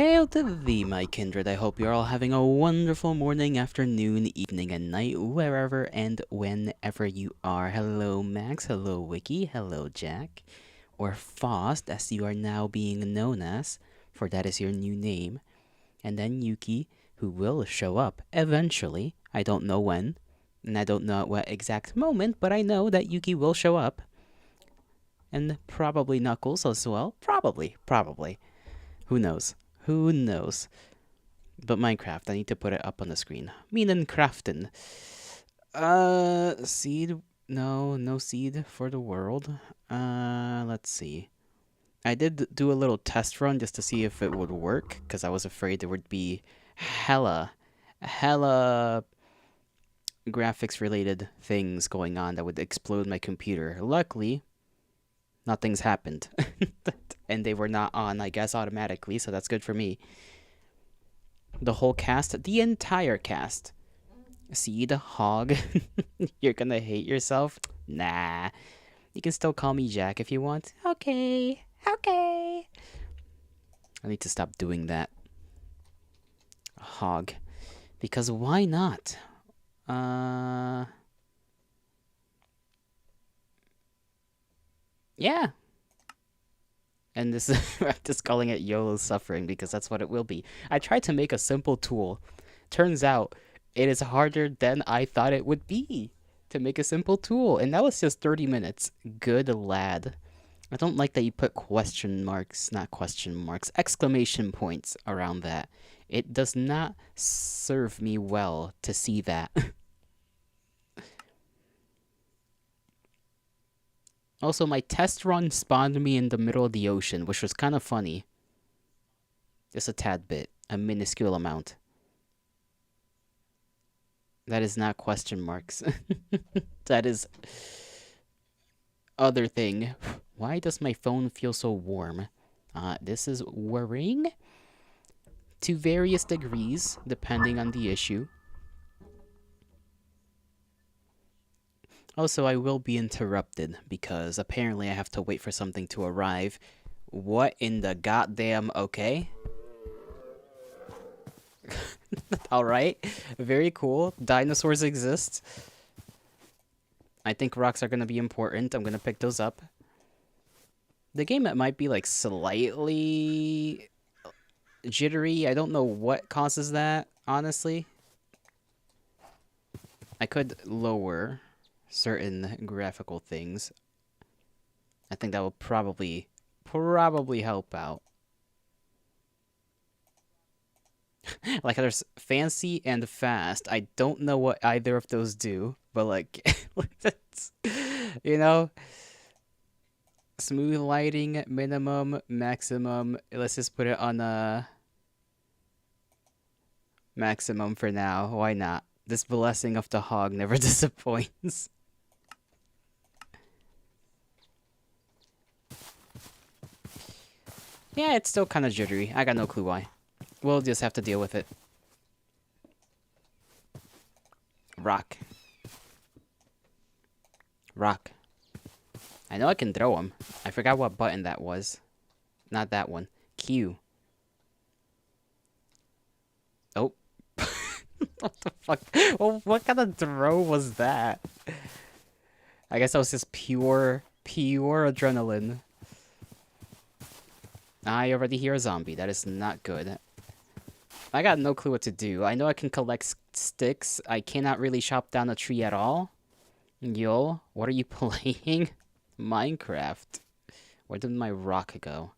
Hail to thee, my kindred. I hope you're all having a wonderful morning, afternoon, evening, and night, wherever and whenever you are. Hello, Max. Hello, Wiki. Hello, Jack. Or Faust, as you are now being known as, for that is your new name. And then Yuki, who will show up eventually. I don't know when, and I don't know at what exact moment, but I know that Yuki will show up. And probably Knuckles as well. Probably. Who knows? Who knows? But Minecraft, I need to put it up on the screen. Meanin' craftin'. Seed? No seed for the world. Let's see. I did do a little test run just to see if it would work, because I was afraid there would be hella graphics related things going on that would explode my computer. Luckily, nothing's happened. And they were not on, I guess, automatically, so that's good for me. The whole cast, the entire cast. Seed, hog. You're gonna hate yourself? Nah. You can still call me Jack if you want. Okay. I need to stop doing that. Hog. Because why not? Yeah. And this is, I'm just calling it YOLO suffering because that's what it will be. I tried to make a simple tool. Turns out it is harder than I thought it would be to make a simple tool. And that was just 30 minutes. Good lad. I don't like that you put exclamation points around that. It does not serve me well to see that. Also, my test run spawned me in the middle of the ocean, which was kind of funny. Just a tad bit. A minuscule amount. That is not question marks. That is other thing. Why does my phone feel so warm? This is worrying. To various degrees, depending on the issue. Also, I will be interrupted because apparently I have to wait for something to arrive. What in the goddamn okay? Alright, very cool. Dinosaurs exist. I think rocks are going to be important. I'm going to pick those up. The game might be like slightly jittery. I don't know what causes that, honestly. I could lower certain graphical things. I think that will probably help out. Like there's fancy and fast. I don't know what either of those do, but like you know, smooth lighting, minimum, maximum. Let's just put it on a maximum for now. Why not? This blessing of the hog never disappoints. Yeah, it's still kind of jittery. I got no clue why. We'll just have to deal with it. Rock. I know I can throw them. I forgot what button that was. Not that one. Q. Oh. What the fuck? Well, what kind of throw was that? I guess that was just pure adrenaline. I already hear a zombie. That is not good. I got no clue what to do. I know I can collect sticks. I cannot really chop down a tree at all. Yo, what are you playing? Minecraft. Where did my rock go?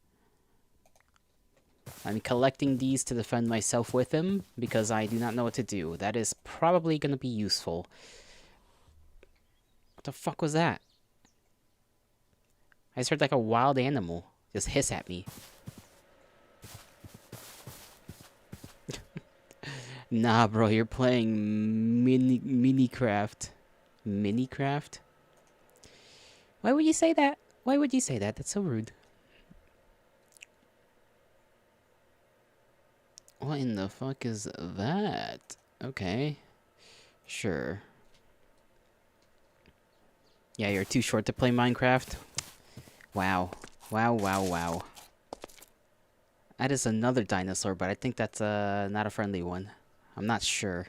I'm collecting these to defend myself with them because I do not know what to do. That is probably going to be useful. What the fuck was that? I just heard like a wild animal just hiss at me. Nah, bro, you're playing Minecraft. Minecraft? Why would you say that? Why would you say that? That's so rude. What in the fuck is that? Okay. Sure. Yeah, you're too short to play Minecraft. Wow. That is another dinosaur, but I think that's not a friendly one. I'm not sure.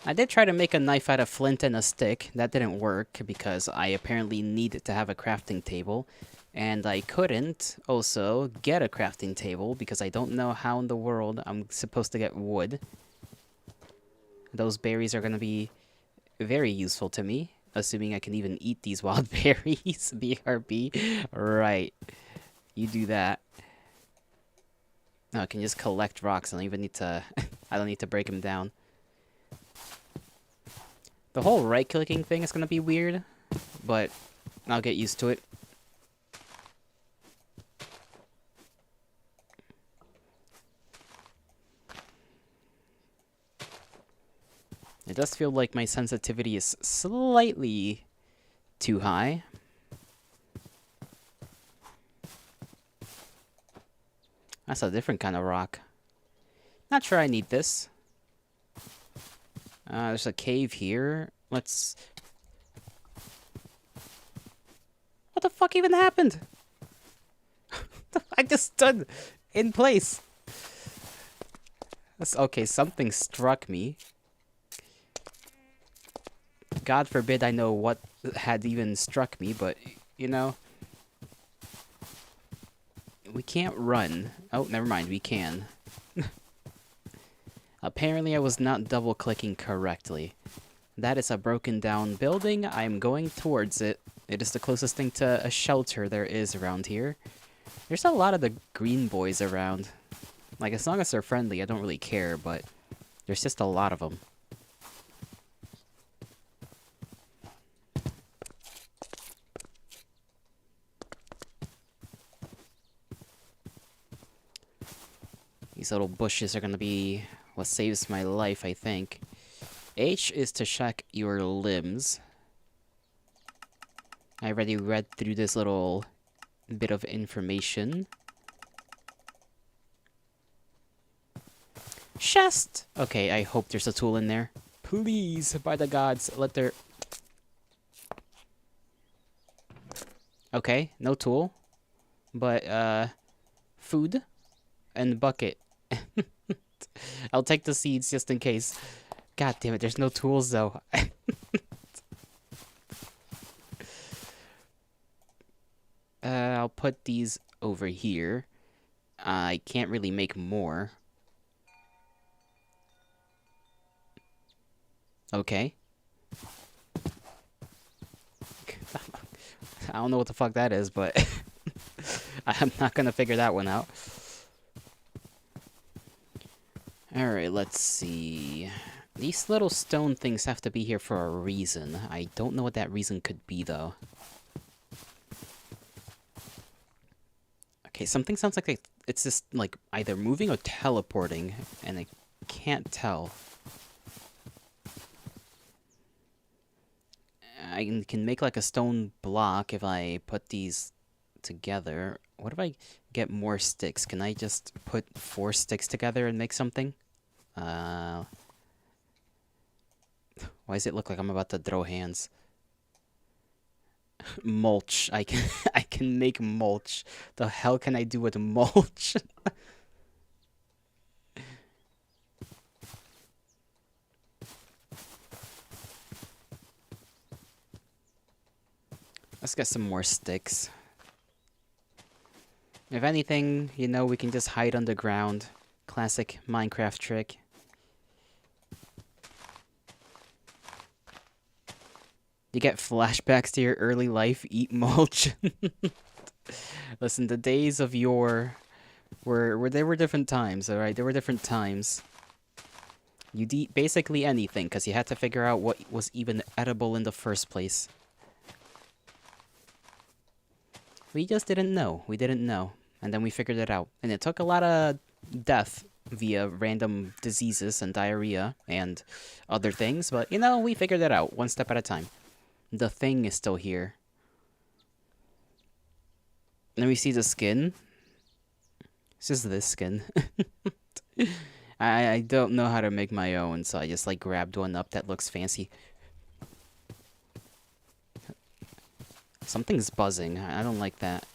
I did try to make a knife out of flint and a stick. That didn't work because I apparently needed to have a crafting table. And I couldn't also get a crafting table because I don't know how in the world I'm supposed to get wood. Those berries are going to be very useful to me, assuming I can even eat these wild berries. BRB. Right. You do that. No, I can just collect rocks. I don't even need to... I don't need to break them down. The whole right-clicking thing is going to be weird, but I'll get used to it. It does feel like my sensitivity is slightly too high. That's a different kind of rock. Not sure I need this. There's a cave here. Let's... What the fuck even happened? I just stood in place. Okay, something struck me. God forbid I know what had even struck me, but, you know... We can't run. Oh, never mind, we can. Apparently I was not double-clicking correctly. That is a broken down building. I'm going towards it. It is the closest thing to a shelter there is around here. There's a lot of the green boys around. Like, as long as they're friendly, I don't really care, but there's just a lot of them. These little bushes are gonna be what saves my life, I think. H is to check your limbs. I already read through this little bit of information. Chest! Okay, I hope there's a tool in there. Please, by the gods, let there... Okay, no tool. But, food and bucket. I'll take the seeds just in case. God damn it, there's no tools though. I'll put these over here. I can't really make more. Okay. I don't know what the fuck that is, but I'm not gonna figure that one out. Alright, let's see. These little stone things have to be here for a reason. I don't know what that reason could be, though. Okay, something sounds like it's just, like, either moving or teleporting, and I can't tell. I can make, like, a stone block if I put these together. What if I get more sticks? Can I just put 4 sticks together and make something? Why does it look like I'm about to throw hands? Mulch. I can make mulch. The hell can I do with mulch? Let's get some more sticks. If anything, you know, we can just hide underground. Classic Minecraft trick. You get flashbacks to your early life, eat mulch. Listen, the days of yore were there were different times, alright? There were different times. You'd eat basically anything, because you had to figure out what was even edible in the first place. We just didn't know. We didn't know. And then we figured it out. And it took a lot of death via random diseases and diarrhea and other things. But, you know, we figured it out one step at a time. The thing is still here. Let me see the skin. It's just this skin. I don't know how to make my own, so I just, like, grabbed one up that looks fancy. Something's buzzing. I don't like that.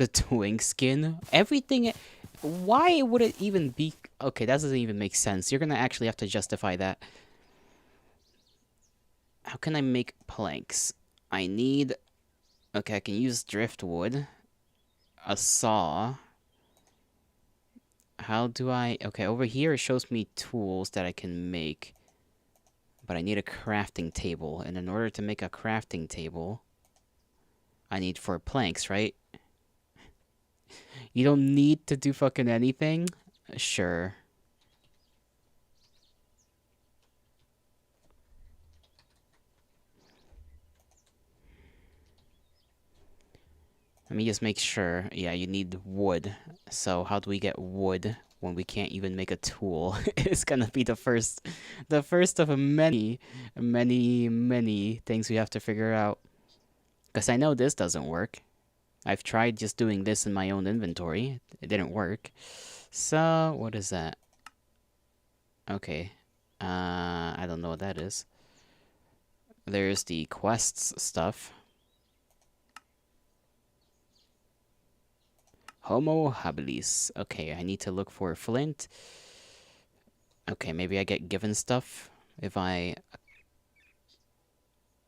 The twink skin? Everything... Why would it even be... Okay, that doesn't even make sense. You're gonna actually have to justify that. How can I make planks? I need... Okay, I can use driftwood. A saw. How do I... Okay, over here it shows me tools that I can make. But I need a crafting table. And in order to make a crafting table, I need 4 planks, right? You don't need to do fucking anything? Sure. Let me just make sure. Yeah, you need wood. So how do we get wood when we can't even make a tool? It's gonna be the first of many things we have to figure out. Because I know this doesn't work. I've tried just doing this in my own inventory. It didn't work. So, what is that? Okay. I don't know what that is. There's the quests stuff. Homo habilis. Okay, I need to look for flint. Okay, maybe I get given stuff if I...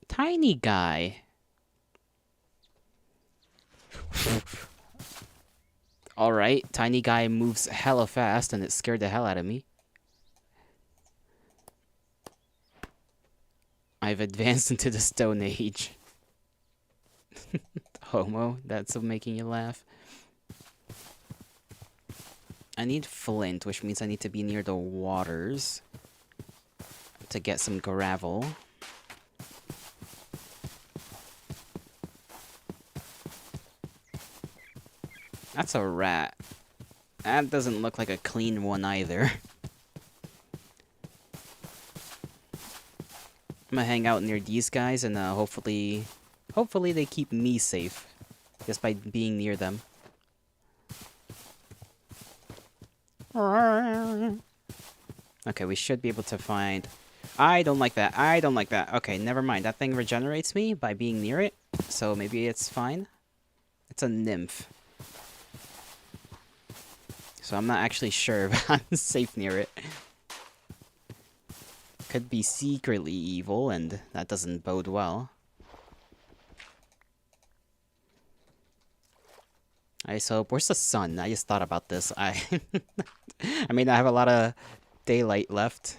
Tiny guy. Alright, tiny guy moves hella fast and it scared the hell out of me. I've advanced into the Stone Age. Homo, that's making you laugh. I need flint, which means I need to be near the waters to get some gravel. That's a rat. That doesn't look like a clean one either. I'm gonna hang out near these guys and hopefully they keep me safe just by being near them. Okay, we should be able to find... I don't like that. I don't like that. Okay, never mind. That thing regenerates me by being near it, so maybe it's fine. It's a nymph. So I'm not actually sure if I'm safe near it. Could be secretly evil, and that doesn't bode well. I just hope... Where's the sun? I just thought about this. I mean, I have a lot of daylight left.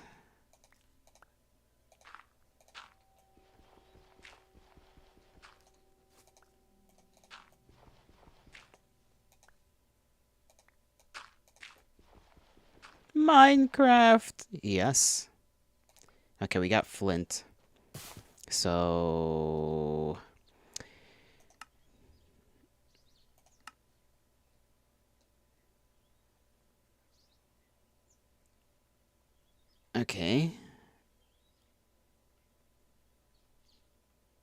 Minecraft! Yes. Okay, we got flint. So... Okay.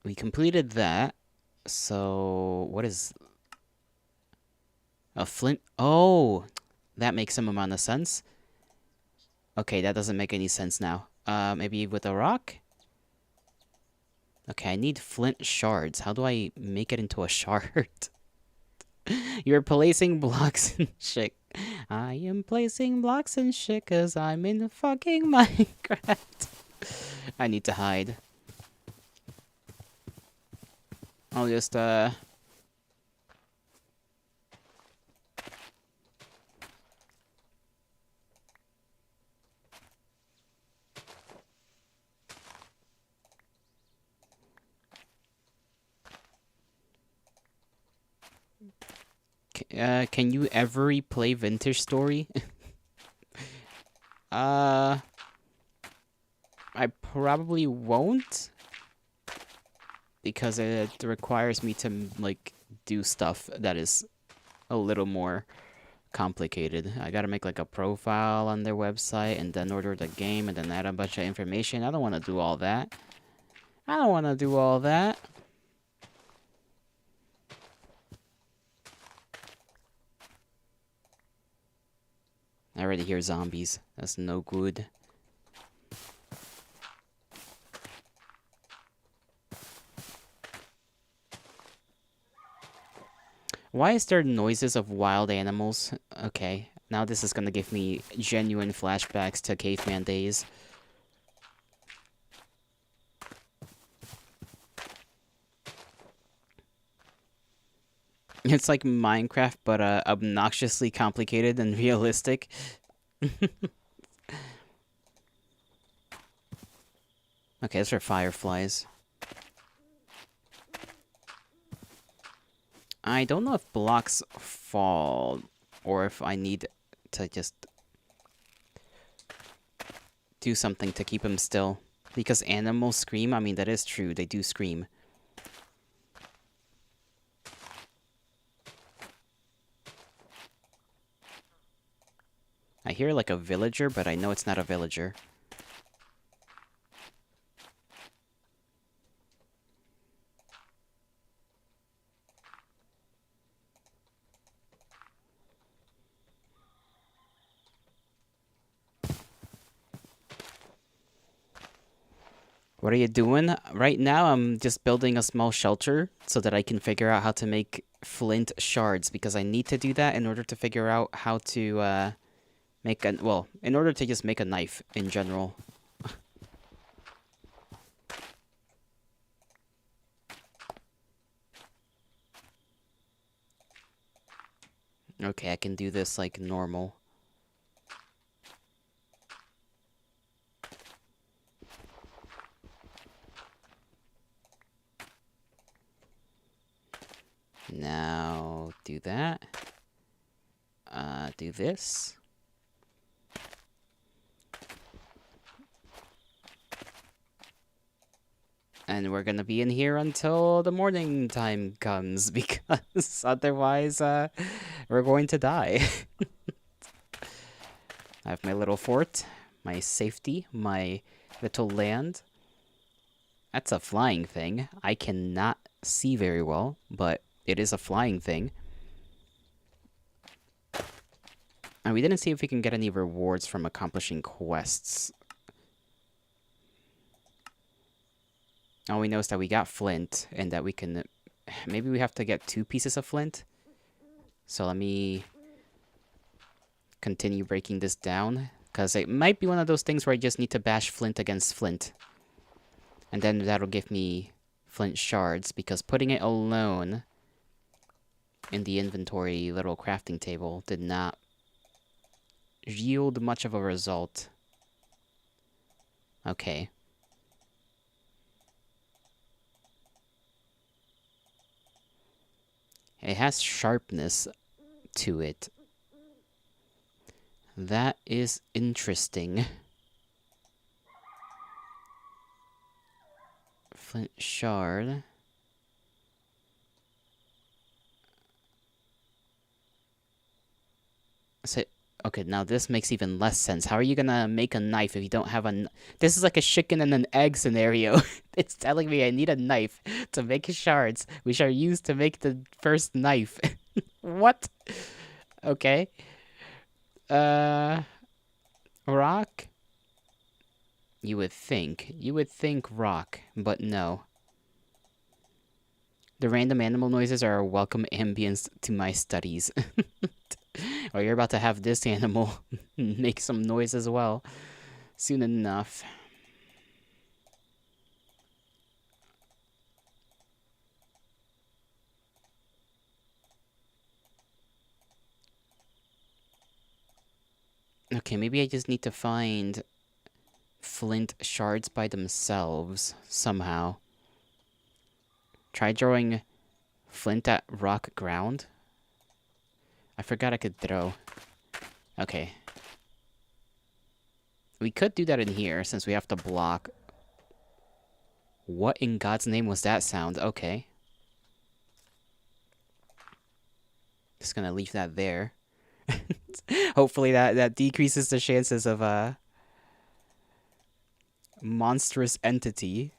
We completed that. So, what is... A flint... Oh! That makes some amount of sense. Okay, that doesn't make any sense now. Maybe with a rock? Okay, I need flint shards. How do I make it into a shard? You're placing blocks and shit. I am placing blocks and shit cause I'm in fucking Minecraft. I need to hide. I'll just, can you ever replay Vintage Story? I probably won't. Because it requires me to, like, do stuff that is a little more complicated. I gotta make, like, a profile on their website and then order the game and then add a bunch of information. I don't want to do all that. I don't want to do all that. I already hear zombies. That's no good. Why is there noises of wild animals? Okay, now this is gonna give me genuine flashbacks to caveman days. It's like Minecraft, but obnoxiously complicated and realistic. Okay, those are fireflies. I don't know if blocks fall, or if I need to just do something to keep them still. Because animals scream, I mean, that is true, they do scream. I hear like a villager, but I know it's not a villager. What are you doing? Right now, I'm just building a small shelter so that I can figure out how to make flint shards, because I need to do that in order to figure out how to make a, well, in order to just make a knife in general. Okay, I can do this like normal. Now, do that. Do this. And we're gonna be in here until the morning time comes, because otherwise, we're going to die. I have my little fort, my safety, my little land. That's a flying thing. I cannot see very well, but it is a flying thing. And we didn't see if we can get any rewards from accomplishing quests. All we know is that we got flint, and that we can... Maybe we have to get 2 pieces of flint. So let me continue breaking this down, because it might be one of those things where I just need to bash flint against flint. And then that'll give me flint shards, because putting it alone in the inventory little crafting table did not yield much of a result. Okay. It has sharpness to it. That is interesting. Flint shard. So, okay, now this makes even less sense. How are you gonna make a knife if you don't have a... This is like a chicken and an egg scenario. It's telling me I need a knife to make shards, which are used to make the first knife. What? Okay. Rock? You would think. You would think rock, but no. The random animal noises are a welcome ambience to my studies. Or you're about to have this animal make some noise as well soon enough. Okay, maybe I just need to find flint shards by themselves somehow. Try throwing flint at rock ground. I forgot I could throw. Okay. We could do that in here since we have to block. What in God's name was that sound? Okay. Just gonna leave that there. Hopefully that decreases the chances of a monstrous entity.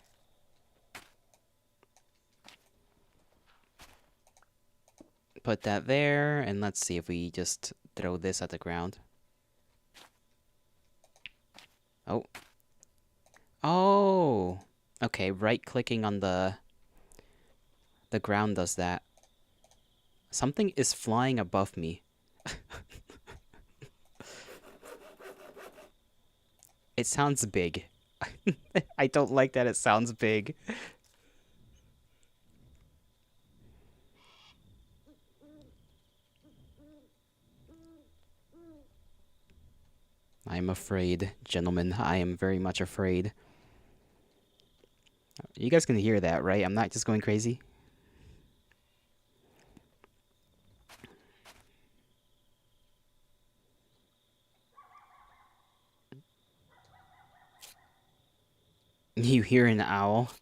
Put that there, and let's see if we just throw this at the ground. Oh. Oh! Okay, right-clicking on the ground does that. Something is flying above me. It sounds big. I don't like that it sounds big. I'm afraid, gentlemen. I am very much afraid. You guys can hear that, right? I'm not just going crazy. You hear an owl?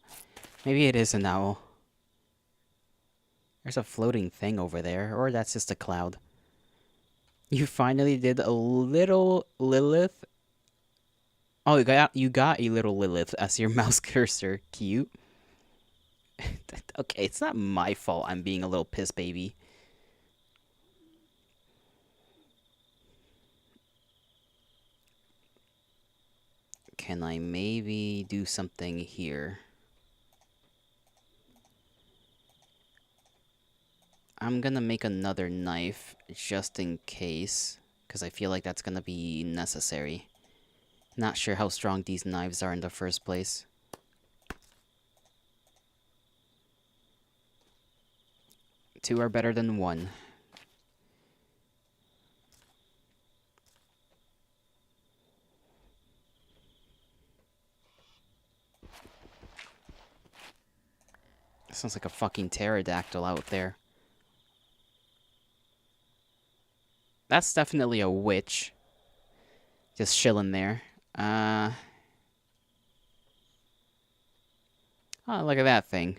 Maybe it is an owl. There's a floating thing over there, or that's just a cloud. You finally did a little Lilith. Oh, you got a little Lilith as your mouse cursor. Cute. Okay, it's not my fault I'm being a little piss baby. Can I maybe do something here? I'm gonna make another knife just in case, because I feel like that's gonna be necessary. Not sure how strong these knives are in the first place. Two are better than one. Sounds like a fucking pterodactyl out there. That's definitely a witch. Just chilling there. Oh, look at that thing.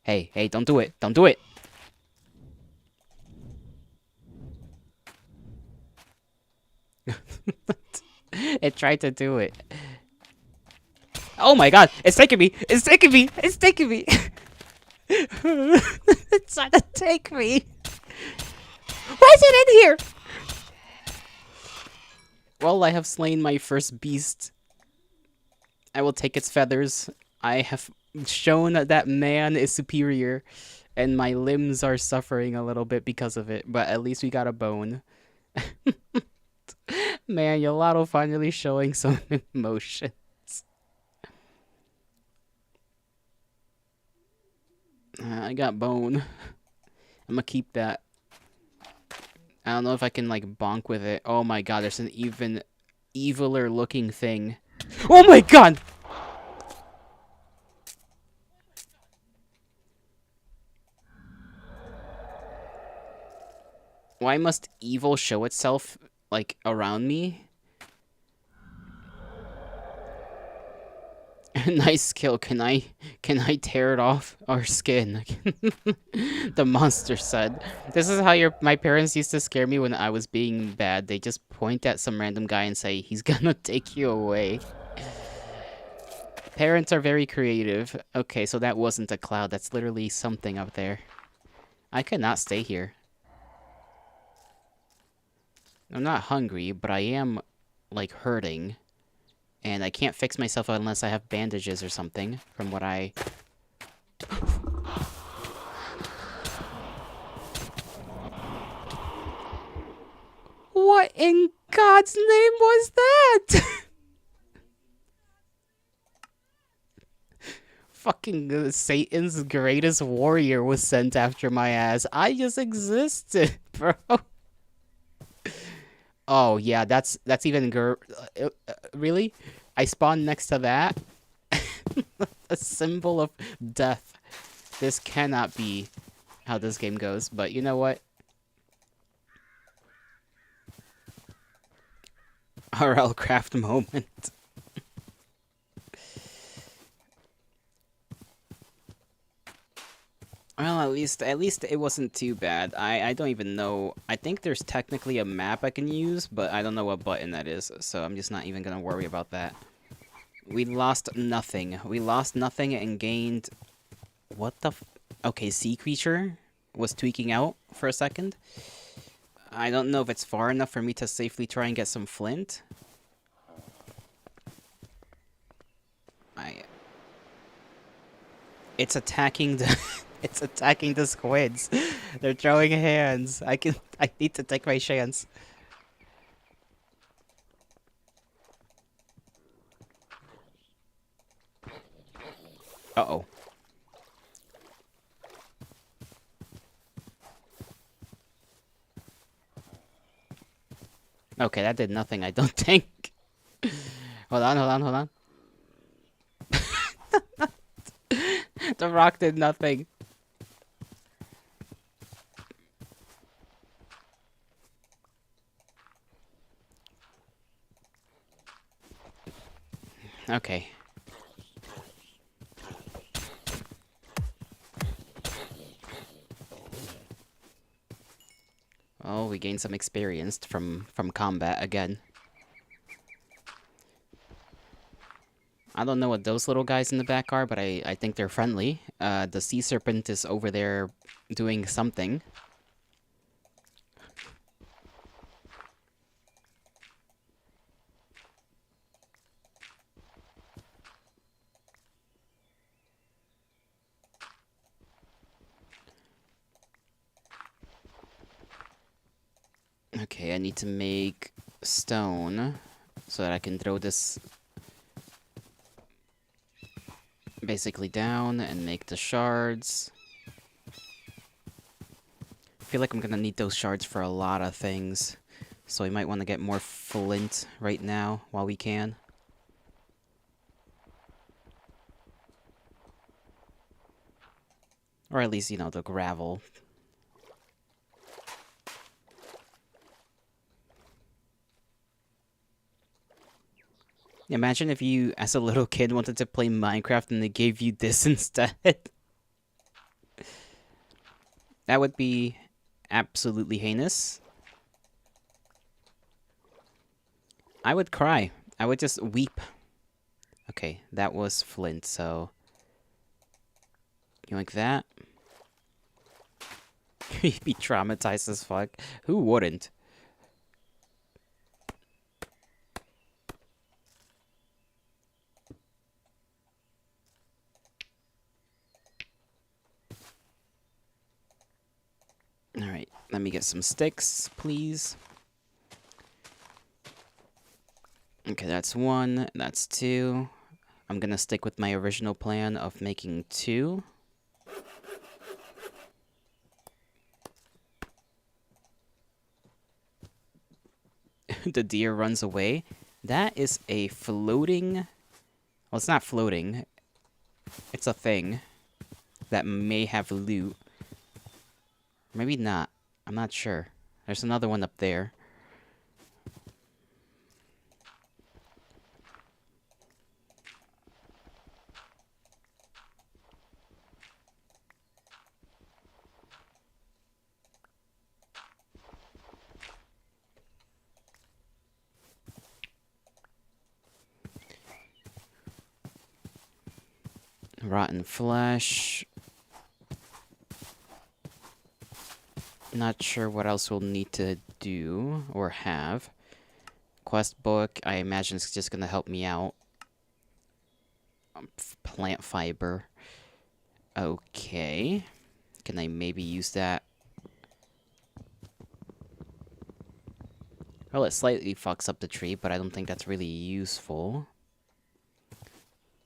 Hey, hey, don't do it. Don't do it. It tried to do it. Oh my god, it's taking me. It's taking me. It's taking me. It's trying to take me. Why is it in here? Well, I have slain my first beast. I will take its feathers. I have shown that man is superior, and my limbs are suffering a little bit because of it, but at least we got a bone. Man, Yolato finally showing some emotions. I got bone. I'm gonna keep that. I don't know if I can, like, bonk with it. Oh my god, there's an even eviler looking thing. Oh my god! Why must evil show itself, like, around me? Nice kill. Can I tear it off our skin? The monster said. This is how my parents used to scare me when I was being bad. They just point at some random guy and say, he's gonna take you away. Parents are very creative. Okay, so that wasn't a cloud. That's literally something up there. I cannot stay here. I'm not hungry, but I am, like, hurting. And I can't fix myself unless I have bandages or something, from what I... What in God's name was that? Fucking Satan's greatest warrior was sent after my ass. I just existed, bro. Oh, yeah, that's even really? I spawned next to that? A symbol of death. This cannot be how this game goes, but you know what? RLcraft moment. Well, at least it wasn't too bad. I don't even know. I think there's technically a map I can use, but I don't know what button that is, so I'm just not even gonna worry about that. We lost nothing. We lost nothing and gained... What the Okay, sea creature was tweaking out for a second. I don't know if it's far enough for me to safely try and get some flint. It's attacking the... It's attacking the squids. They're throwing hands. I need to take my chance. Uh-oh. Okay, that did nothing, I don't think. Hold on, hold on, hold on. The rock did nothing. Okay. Oh, we gained some experience from combat again. I don't know what those little guys in the back are, but I think they're friendly. The sea serpent is over there doing something. Okay, I need to make stone so that I can throw this basically down and make the shards. I feel like I'm gonna need those shards for a lot of things, so we might want to get more flint right now while we can. Or at least, you know, the gravel. Imagine if you, as a little kid, wanted to play Minecraft and they gave you this instead. That would be absolutely heinous. I would cry. I would just weep. Okay, that was flint, so... You like that? You'd be traumatized as fuck. Who wouldn't? Alright, let me get some sticks, please. Okay, that's one. That's two. I'm gonna stick with my original plan of making two. The deer runs away. That is a floating... Well, it's not floating. It's a thing that may have loot. Maybe not. I'm not sure. There's another one up there. Rotten flesh. Not sure what else we'll need to do or have. Quest book, I imagine it's just gonna help me out. Plant fiber. Okay. Can I maybe use that? Well, it slightly fucks up the tree, but I don't think that's really useful.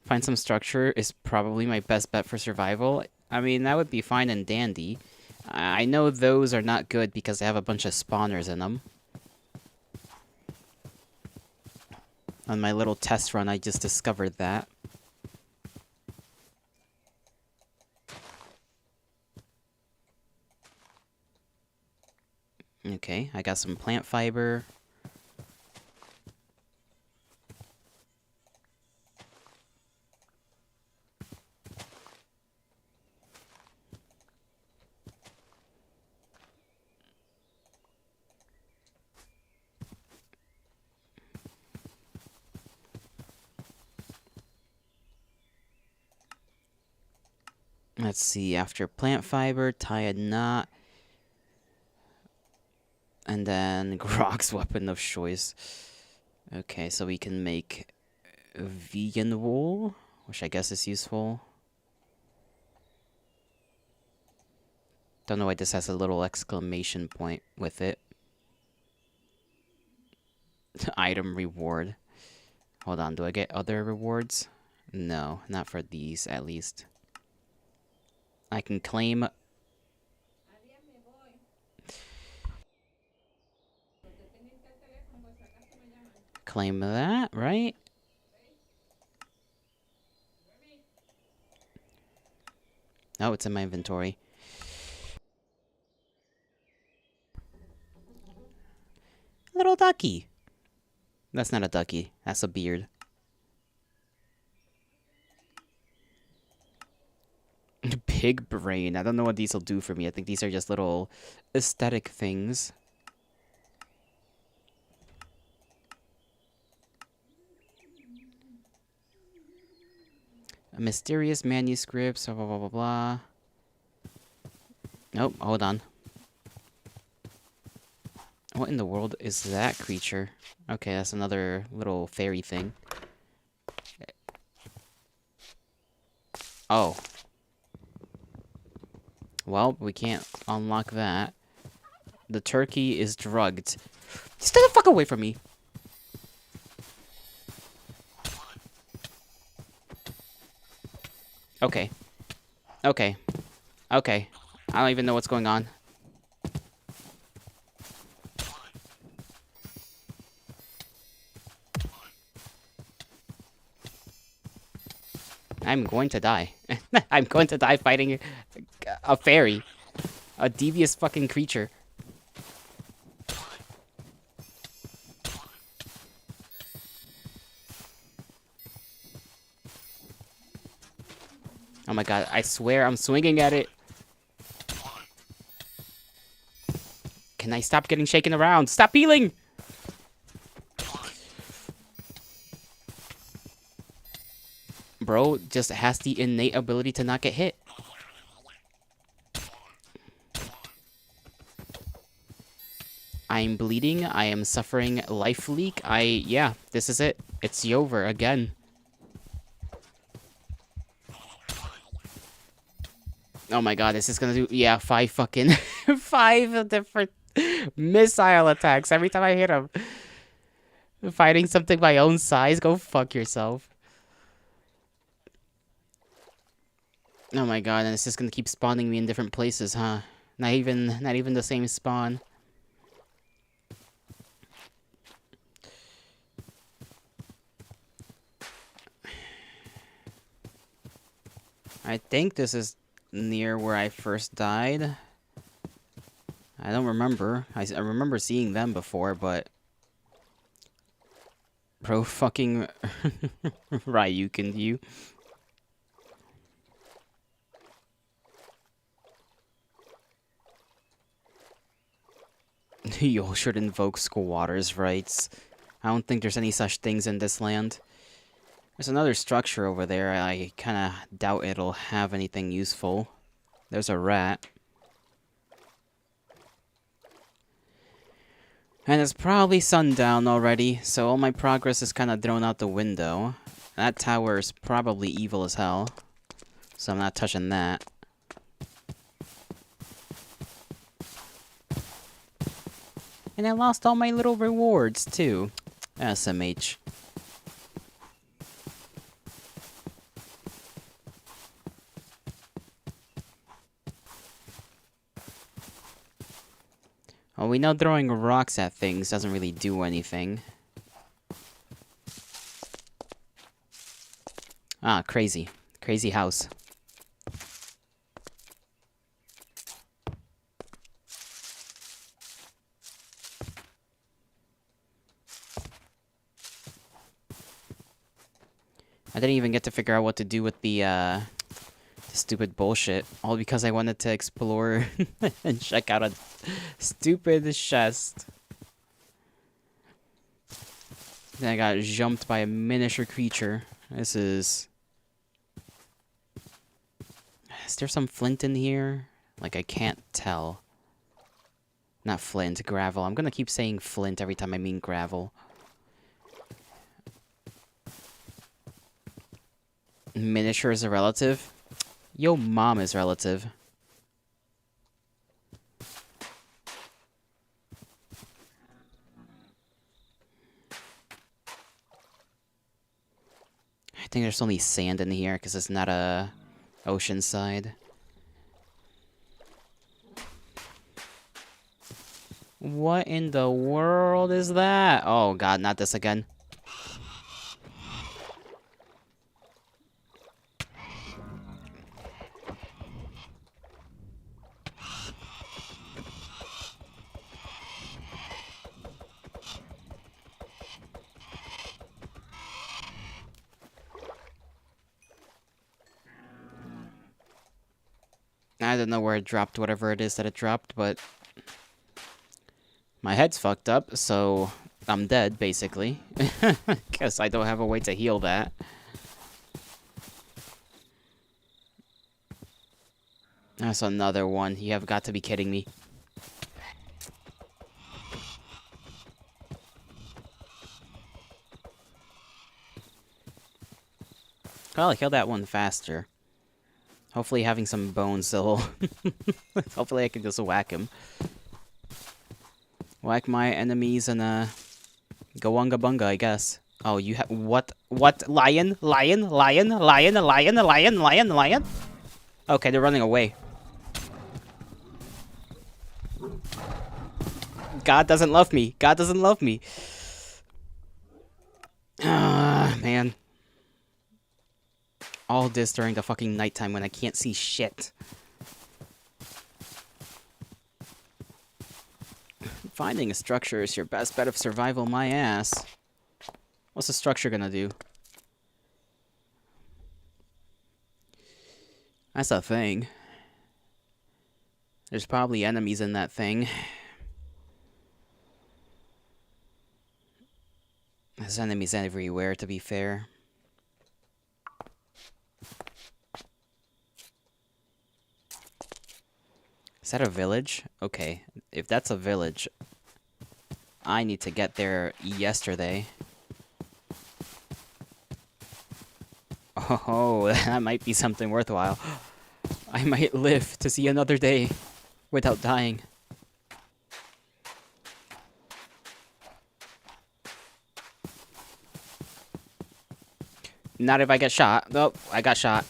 Find some structure is probably my best bet for survival. I mean, that would be fine and dandy. I know those are not good because they have a bunch of spawners in them. On my little test run, I just discovered that. Okay, I got some plant fiber. Let's see, after plant fiber, tie a knot. And then Grog's weapon of choice. Okay, so we can make vegan wool, which I guess is useful. Don't know why this has a little exclamation point with it. Item reward. Hold on, do I get other rewards? No, not for these, at least. I can claim... Claim that, right? Oh, it's in my inventory. Little ducky. That's not a ducky. That's a beard. Pig brain. I don't know what these will do for me. I think these are just little aesthetic things. A mysterious manuscript. Blah, blah, blah, blah, blah. Nope, hold on. What in the world is that creature? Okay, that's another little fairy thing. Oh. Well, we can't unlock that. The turkey is drugged. Stay the fuck away from me! Okay. Okay. Okay. I don't even know what's going on. I'm going to die. I'm going to die fighting a fairy. A devious fucking creature. Oh my god, I swear I'm swinging at it. Can I stop getting shaken around? Stop healing! Bro just has the innate ability to not get hit. I'm bleeding. I am suffering life leak. Yeah, this is it. It's over again. Oh my god, this is gonna do, yeah, 5 fucking, 5 different missile attacks every time I hit him. Fighting something my own size? Go fuck yourself. Oh my god, and it's just gonna keep spawning me in different places, huh? Not even the same spawn. I think this is near where I first died. I don't remember. I remember seeing them before, but... Bro fucking... Ryukened you. You should invoke squatters' rights. I don't think there's any such things in this land. There's another structure over there. I kind of doubt it'll have anything useful. There's a rat. And it's probably sundown already, so all my progress is kind of thrown out the window. That tower is probably evil as hell, so I'm not touching that. And I lost all my little rewards, too. SMH. Well, we know throwing rocks at things doesn't really do anything. Ah, crazy. Crazy house. I didn't even get to figure out what to do with the stupid bullshit. All because I wanted to explore and check out a stupid chest. Then I got jumped by a miniature creature. This is... Is there some flint in here? Like, I can't tell. Not flint, gravel. I'm gonna keep saying flint every time I mean gravel. Miniature is a relative? Yo mom is relative. there's only sand in here because it's not a ocean side. What in the world is that? Oh god, not this again. I don't know where it dropped whatever it is that it dropped, but my head's fucked up, so I'm dead, basically. Guess I don't have a way to heal that. That's another one. You have got to be kidding me. I'll kill that one faster. Hopefully having some bones will... Hopefully I can just whack him. Whack my enemies and, Gawunga bunga, I guess. Oh, you have... What? What? Lion? Lion? Lion? Lion? Lion? Lion? Lion? Lion? Okay, they're running away. God doesn't love me. God doesn't love me. Ah, man. All this during the fucking nighttime when I can't see shit. Finding a structure is your best bet of survival, my ass. What's the structure gonna do? That's a thing. There's probably enemies in that thing. There's enemies everywhere, to be fair. Is that a village? Okay, if that's a village, I need to get there yesterday. Oh, that might be something worthwhile. I might live to see another day without dying. Not if I get shot. Nope, I got shot.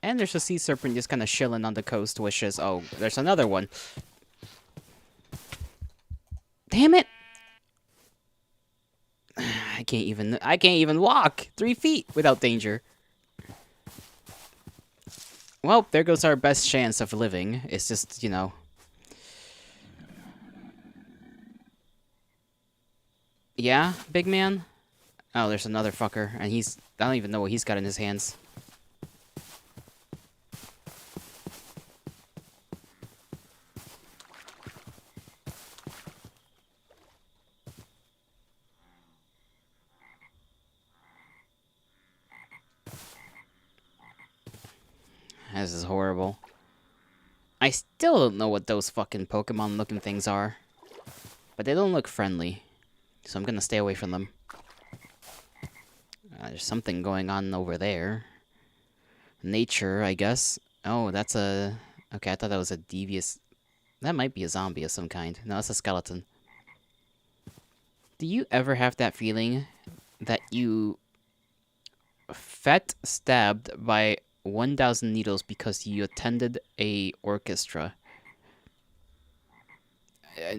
And there's a sea serpent just kind of chilling on the coast, which is... Oh, there's another one. Damn it! I can't even walk 3 feet without danger. Well, there goes our best chance of living. It's just, you know... Yeah, big man? Oh, there's another fucker, and he's... I don't even know what he's got in his hands. This is horrible. I still don't know what those fucking Pokemon-looking things are. But they don't look friendly. So I'm gonna stay away from them. There's something going on over there. Nature, I guess. Oh, that's a... Okay, I thought that was a devious... That might be a zombie of some kind. No, it's a skeleton. Do you ever have that feeling that you... felt stabbed by 1,000 needles because you attended a orchestra?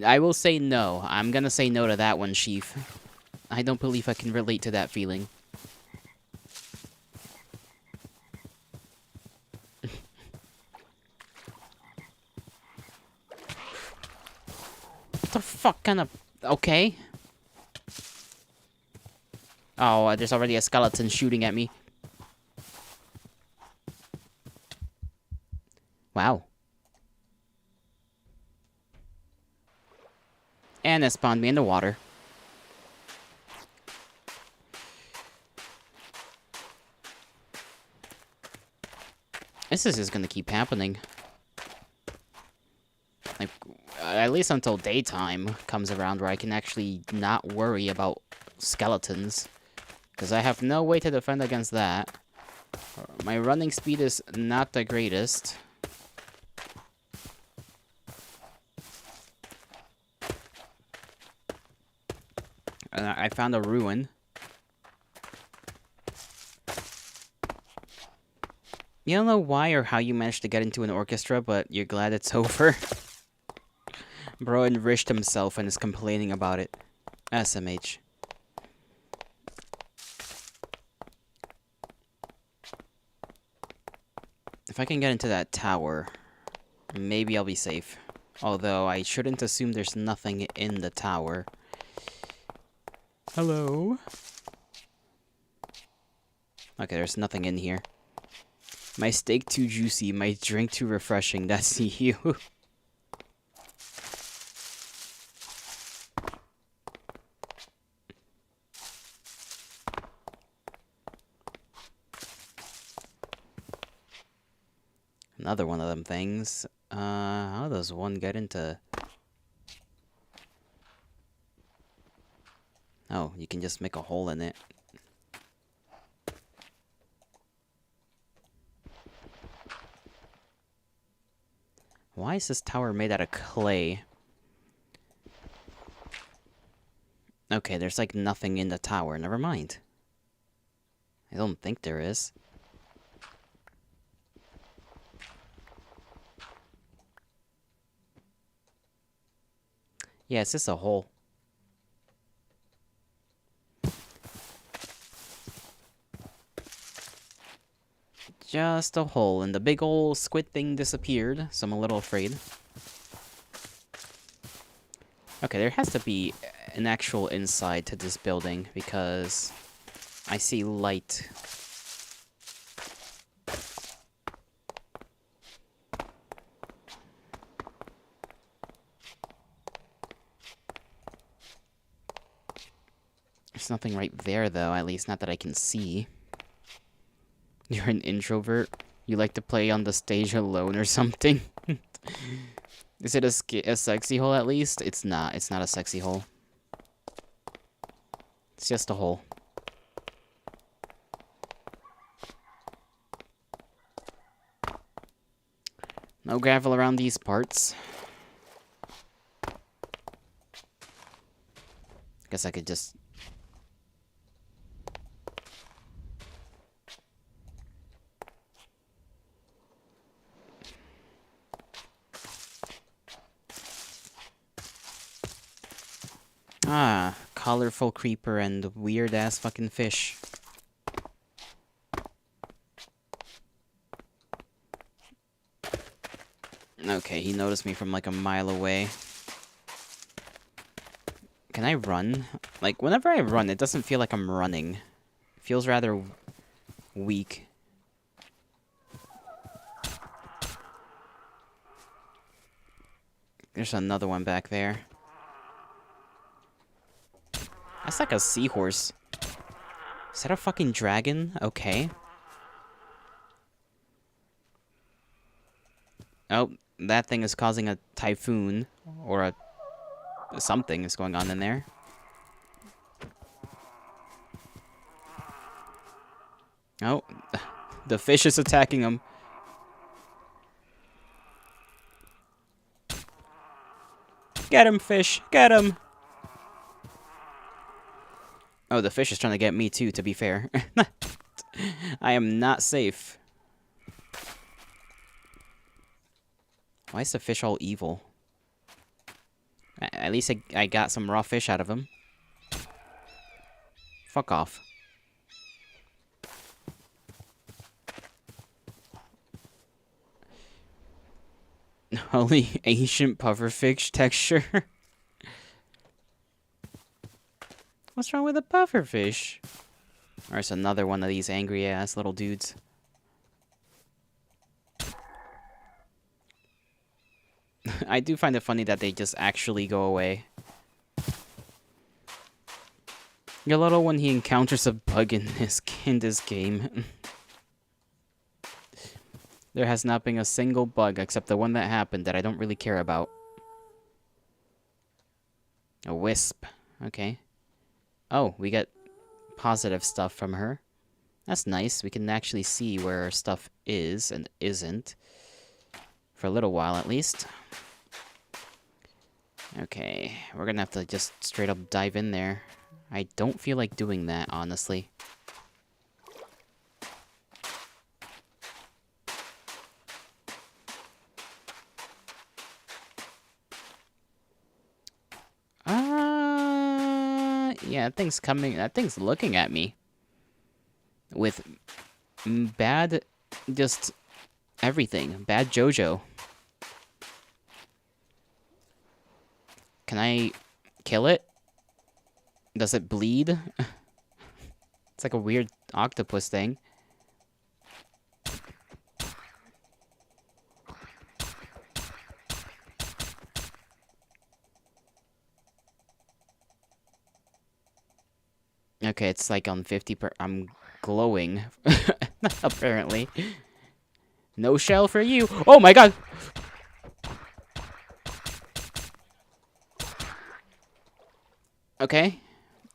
I will say no. I'm gonna say no to that one, Chief. I don't believe I can relate to that feeling. What the fuck kind of... Okay. Oh, there's already a skeleton shooting at me. Wow. And it spawned me in the water. This is just gonna keep happening. Like, at least until daytime comes around where I can actually not worry about skeletons. Because I have no way to defend against that. My running speed is not the greatest. I found a ruin. You don't know why or how you managed to get into an orchestra, but you're glad it's over. Bro enriched himself and is complaining about it. SMH. If I can get into that tower, maybe I'll be safe. Although I shouldn't assume there's nothing in the tower. Hello? Okay, there's nothing in here. My steak too juicy, my drink too refreshing, that's you. Another one of them things. How does one get into... Oh, you can just make a hole in it. Why is this tower made out of clay? Okay, there's like nothing in the tower. Never mind. I don't think there is. Yeah, it's just a hole. Just a hole, and the big ol' squid thing disappeared, so I'm a little afraid. Okay, there has to be an actual inside to this building, because I see light. There's nothing right there, though, at least not that I can see. You're an introvert? You like to play on the stage alone or something? Is it a sexy hole, at least? It's not. It's not a sexy hole. It's just a hole. No gravel around these parts. Guess I could just... Ah, colorful creeper and weird-ass fucking fish. Okay, he noticed me from like a mile away. Can I run? Like, whenever I run, it doesn't feel like I'm running. It feels rather weak. There's another one back there. That's like a seahorse. Is that a fucking dragon? Okay. Oh, that thing is causing a typhoon. Or a... something is going on in there. Oh, the fish is attacking him. Get him, fish! Get him! Oh, the fish is trying to get me too, to be fair. I am not safe. Why is the fish all evil? At least I got some raw fish out of him. Fuck off. Holy ancient pufferfish texture. What's wrong with a pufferfish? Or it's another one of these angry ass little dudes. I do find it funny that they just actually go away. Your little when he encounters a bug in this game. There has not been a single bug except the one that happened that I don't really care about. A wisp. Okay. Oh, we get positive stuff from her. That's nice. We can actually see where our stuff is and isn't. For a little while, at least. Okay. We're gonna have to just straight up dive in there. I don't feel like doing that, honestly. Yeah, that thing's coming. That thing's looking at me. With bad, just everything. Bad JoJo. Can I kill it? Does it bleed? It's like a weird octopus thing. Okay, it's like on 50 per... I'm glowing. Apparently. No shell for you. Oh my god! Okay.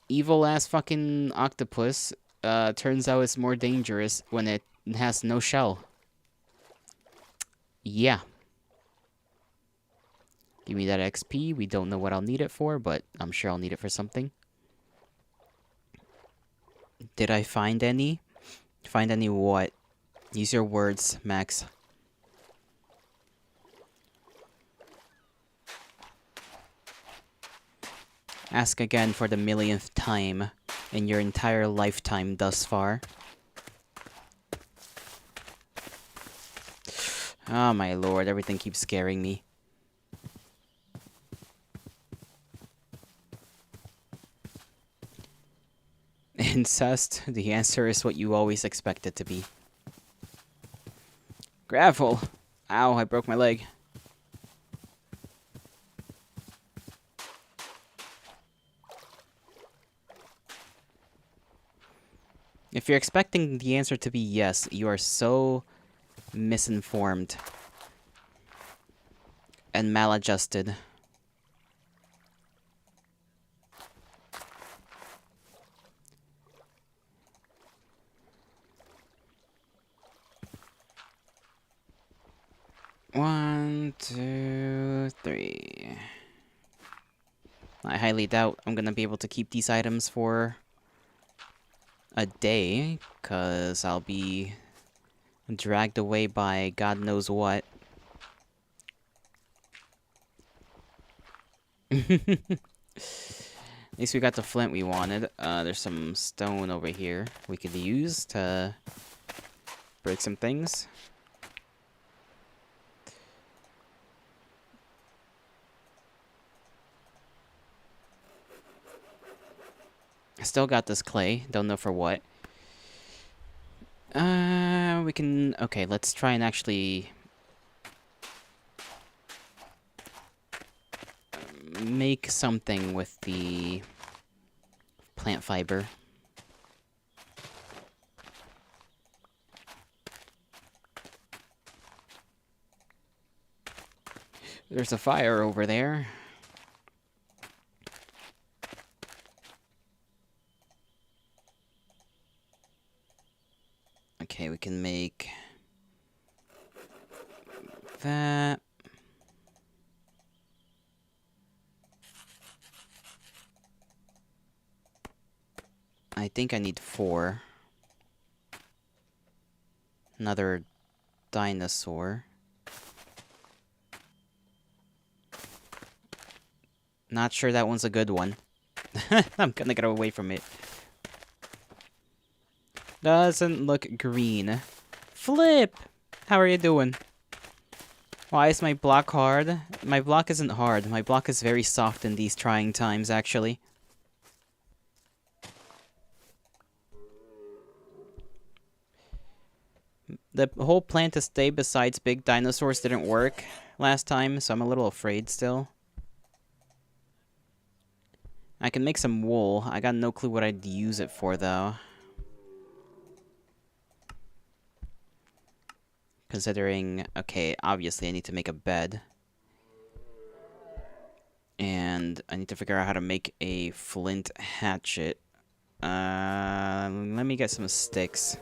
Evil ass fucking octopus. Turns out it's more dangerous when it has no shell. Yeah. Give me that XP. We don't know what I'll need it for, but I'm sure I'll need it for something. Did I find any? Find any what? Use your words, Max. Ask again for the millionth time in your entire lifetime thus far. Oh my lord, everything keeps scaring me. Incest, the answer is what you always expect it to be. Gravel! Ow, I broke my leg. If you're expecting the answer to be yes, you are so misinformed and maladjusted. One, two, three. I highly doubt I'm gonna be able to keep these items for a day, cause I'll be dragged away by God knows what. At least we got the flint we wanted. There's some stone over here we could use to break some things. I still got this clay. Don't know for what. We can... Okay, let's try and actually... make something with the plant fiber. There's a fire over there. Okay, we can make that. I think I need 4. Another dinosaur. Not sure that one's a good one. I'm gonna get away from it. Doesn't look green. Flip! How are you doing? Why is my block hard? My block isn't hard. My block is very soft in these trying times, actually. The whole plan to stay besides big dinosaurs didn't work last time, so I'm a little afraid still. I can make some wool. I got no clue what I'd use it for, though. Considering, okay, obviously I need to make a bed. And I need to figure out how to make a flint hatchet. Let me get some sticks.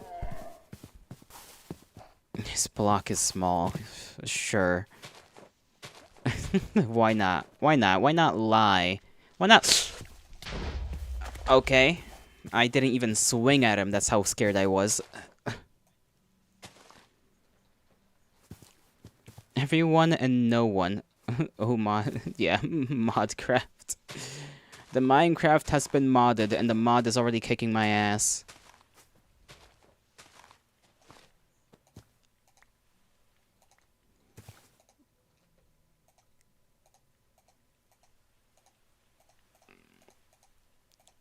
This block is small. Sure. Why not? Why not? Why not lie? Why not? Okay. I didn't even swing at him. That's how scared I was. Everyone and no one. Oh, mod. Yeah, Modcraft. The Minecraft has been modded, and the mod is already kicking my ass.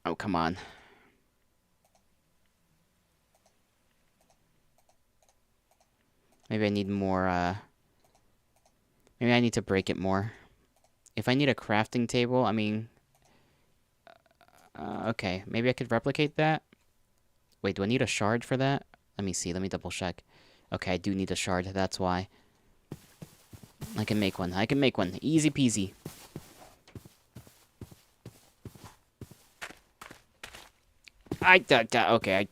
Oh, come on. Maybe I need more, maybe I need to break it more. If I need a crafting table, I mean... okay, maybe I could replicate that? Wait, do I need a shard for that? Let me see, let me double check. Okay, I do need a shard, that's why. I can make one, I can make one. Easy peasy. Okay,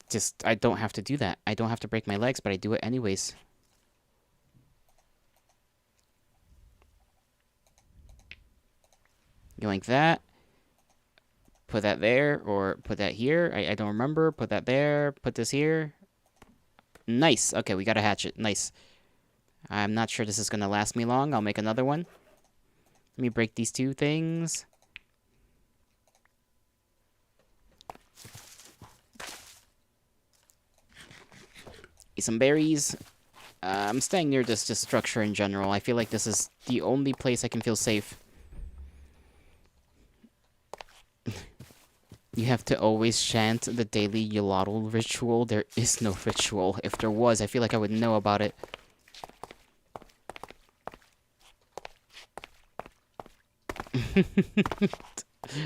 I don't have to do that. I don't have to break my legs, but I do it anyways. You like that? Put that there, or put that here. I don't remember. Put that there. Put this here. Nice. Okay, we got a hatchet. Nice. I'm not sure this is going to last me long. I'll make another one. Let me break these two things. Eat some berries. I'm staying near this just structure in general. I feel like this is the only place I can feel safe. You have to always chant the daily Yolotl ritual. There is no ritual. If there was, I feel like I would know about it.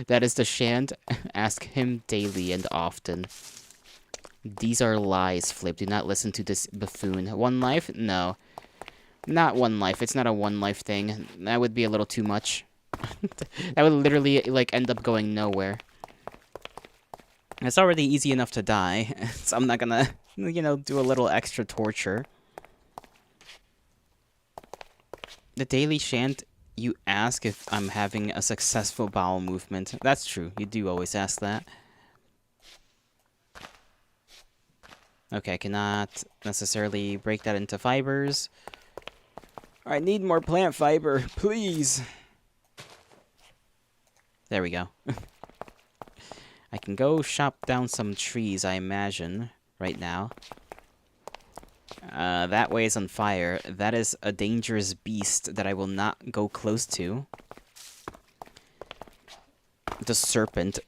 That is the chant. Ask him daily and often. These are lies, Flip. Do not listen to this buffoon. One life? No. Not one life. It's not a one life thing. That would be a little too much. That would literally, like, end up going nowhere. It's already easy enough to die, so I'm not gonna, you know, do a little extra torture. The daily chant, you ask if I'm having a successful bowel movement. That's true. You do always ask that. Okay, I cannot necessarily break that into fibers. I need more plant fiber, please. There we go. I can go chop down some trees, I imagine, right now. That way is on fire. That is a dangerous beast that I will not go close to. The serpent.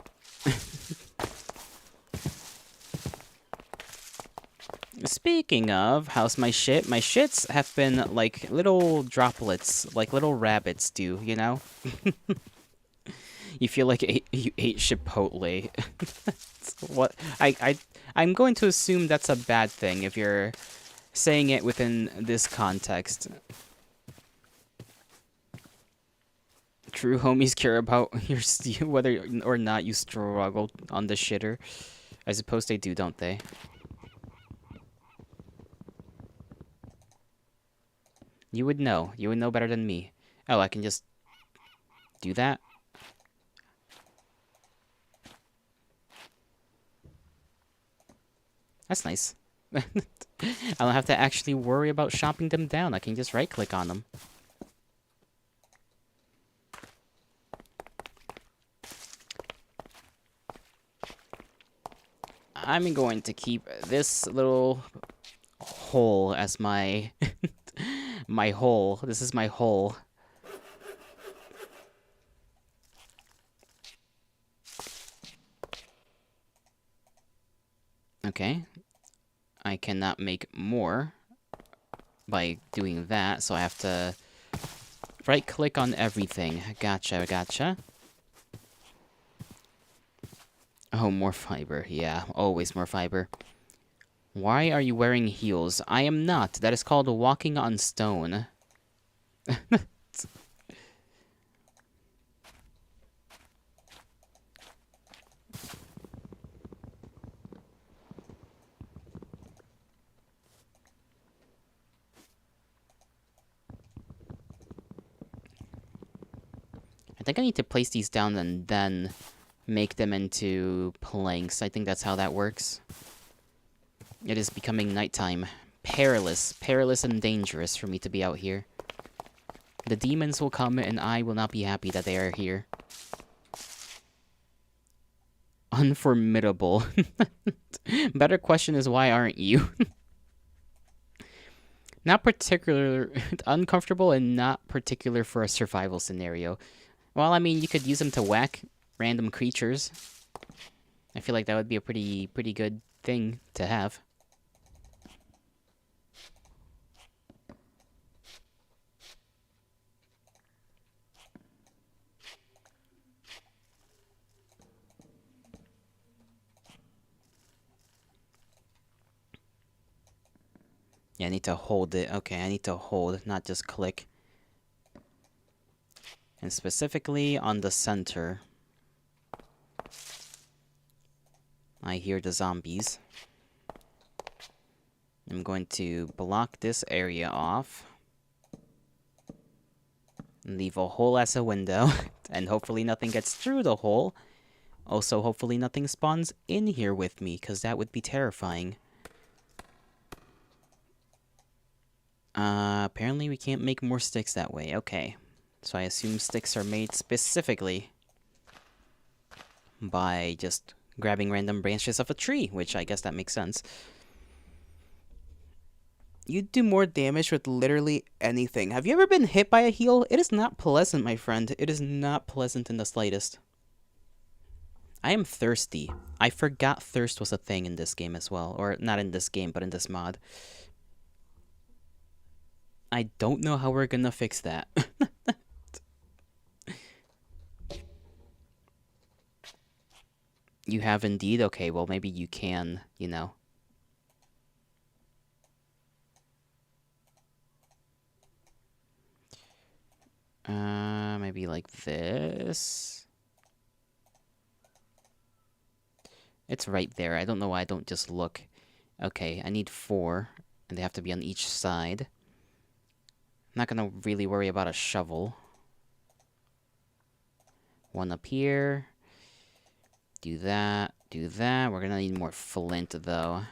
Speaking of, how's my shit? My shits have been like little droplets, like little rabbits do, you know? You feel like you ate Chipotle. What? I'm going to assume that's a bad thing if you're saying it within this context. True homies care about your whether or not you struggle on the shitter. I suppose they do, don't they? You would know. You would know better than me. Oh, I can just do that? That's nice. I don't have to actually worry about chopping them down. I can just right-click on them. I'm going to keep this little hole as my my hole. This is my hole. Okay. I cannot make more by doing that, so I have to right-click on everything. Gotcha, gotcha. Oh, more fiber. Yeah, always more fiber. Why are you wearing heels? I am not. That is called walking on stone. I think I need to place these down and then make them into planks. I think that's how that works. It is becoming nighttime. Perilous. Perilous and dangerous for me to be out here. The demons will come and I will not be happy that they are here. Unformidable. Better question is, why aren't you? Not particular... uncomfortable and not particular for a survival scenario. Well, I mean, you could use them to whack random creatures. I feel like that would be a pretty good thing to have. Yeah, I need to hold it. Okay, I need to hold, not just click. And specifically on the center. I hear the zombies. I'm going to block this area off. Leave a hole as a window. And hopefully nothing gets through the hole. Also, hopefully nothing spawns in here with me, because that would be terrifying. Apparently we can't make more sticks that way. Okay. So I assume sticks are made specifically by just grabbing random branches of a tree, which I guess that makes sense. You do more damage with literally anything. Have you ever been hit by a heal? It is not pleasant, my friend. It is not pleasant in the slightest. I am thirsty. I forgot thirst was a thing in this game as well. Or not in this game, but in this mod. I don't know how we're gonna fix that. You have indeed? Okay, well maybe you can, you know. Maybe like this. It's right there. I don't know why I don't just look. Okay, I need 4, and they have to be on each side. I'm not gonna really worry about a shovel. 1 up here. Do that, do that. We're gonna need more flint, though.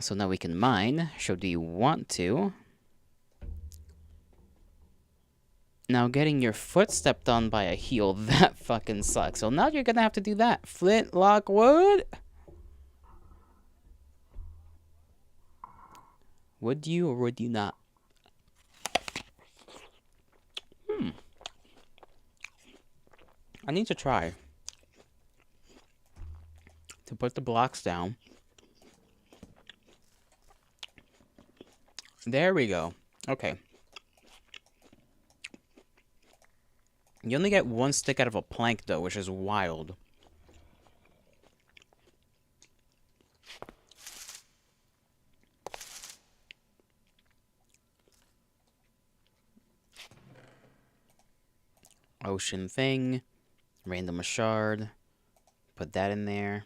So now we can mine, should we want to. Now, getting your foot stepped on by a heel, that fucking sucks. So now you're gonna have to do that. Flintlock wood? Would you or would you not? I need to try to put the blocks down. There we go. Okay. You only get 1 stick out of a plank, though, which is wild. Ocean thing. Random shard. Put that in there.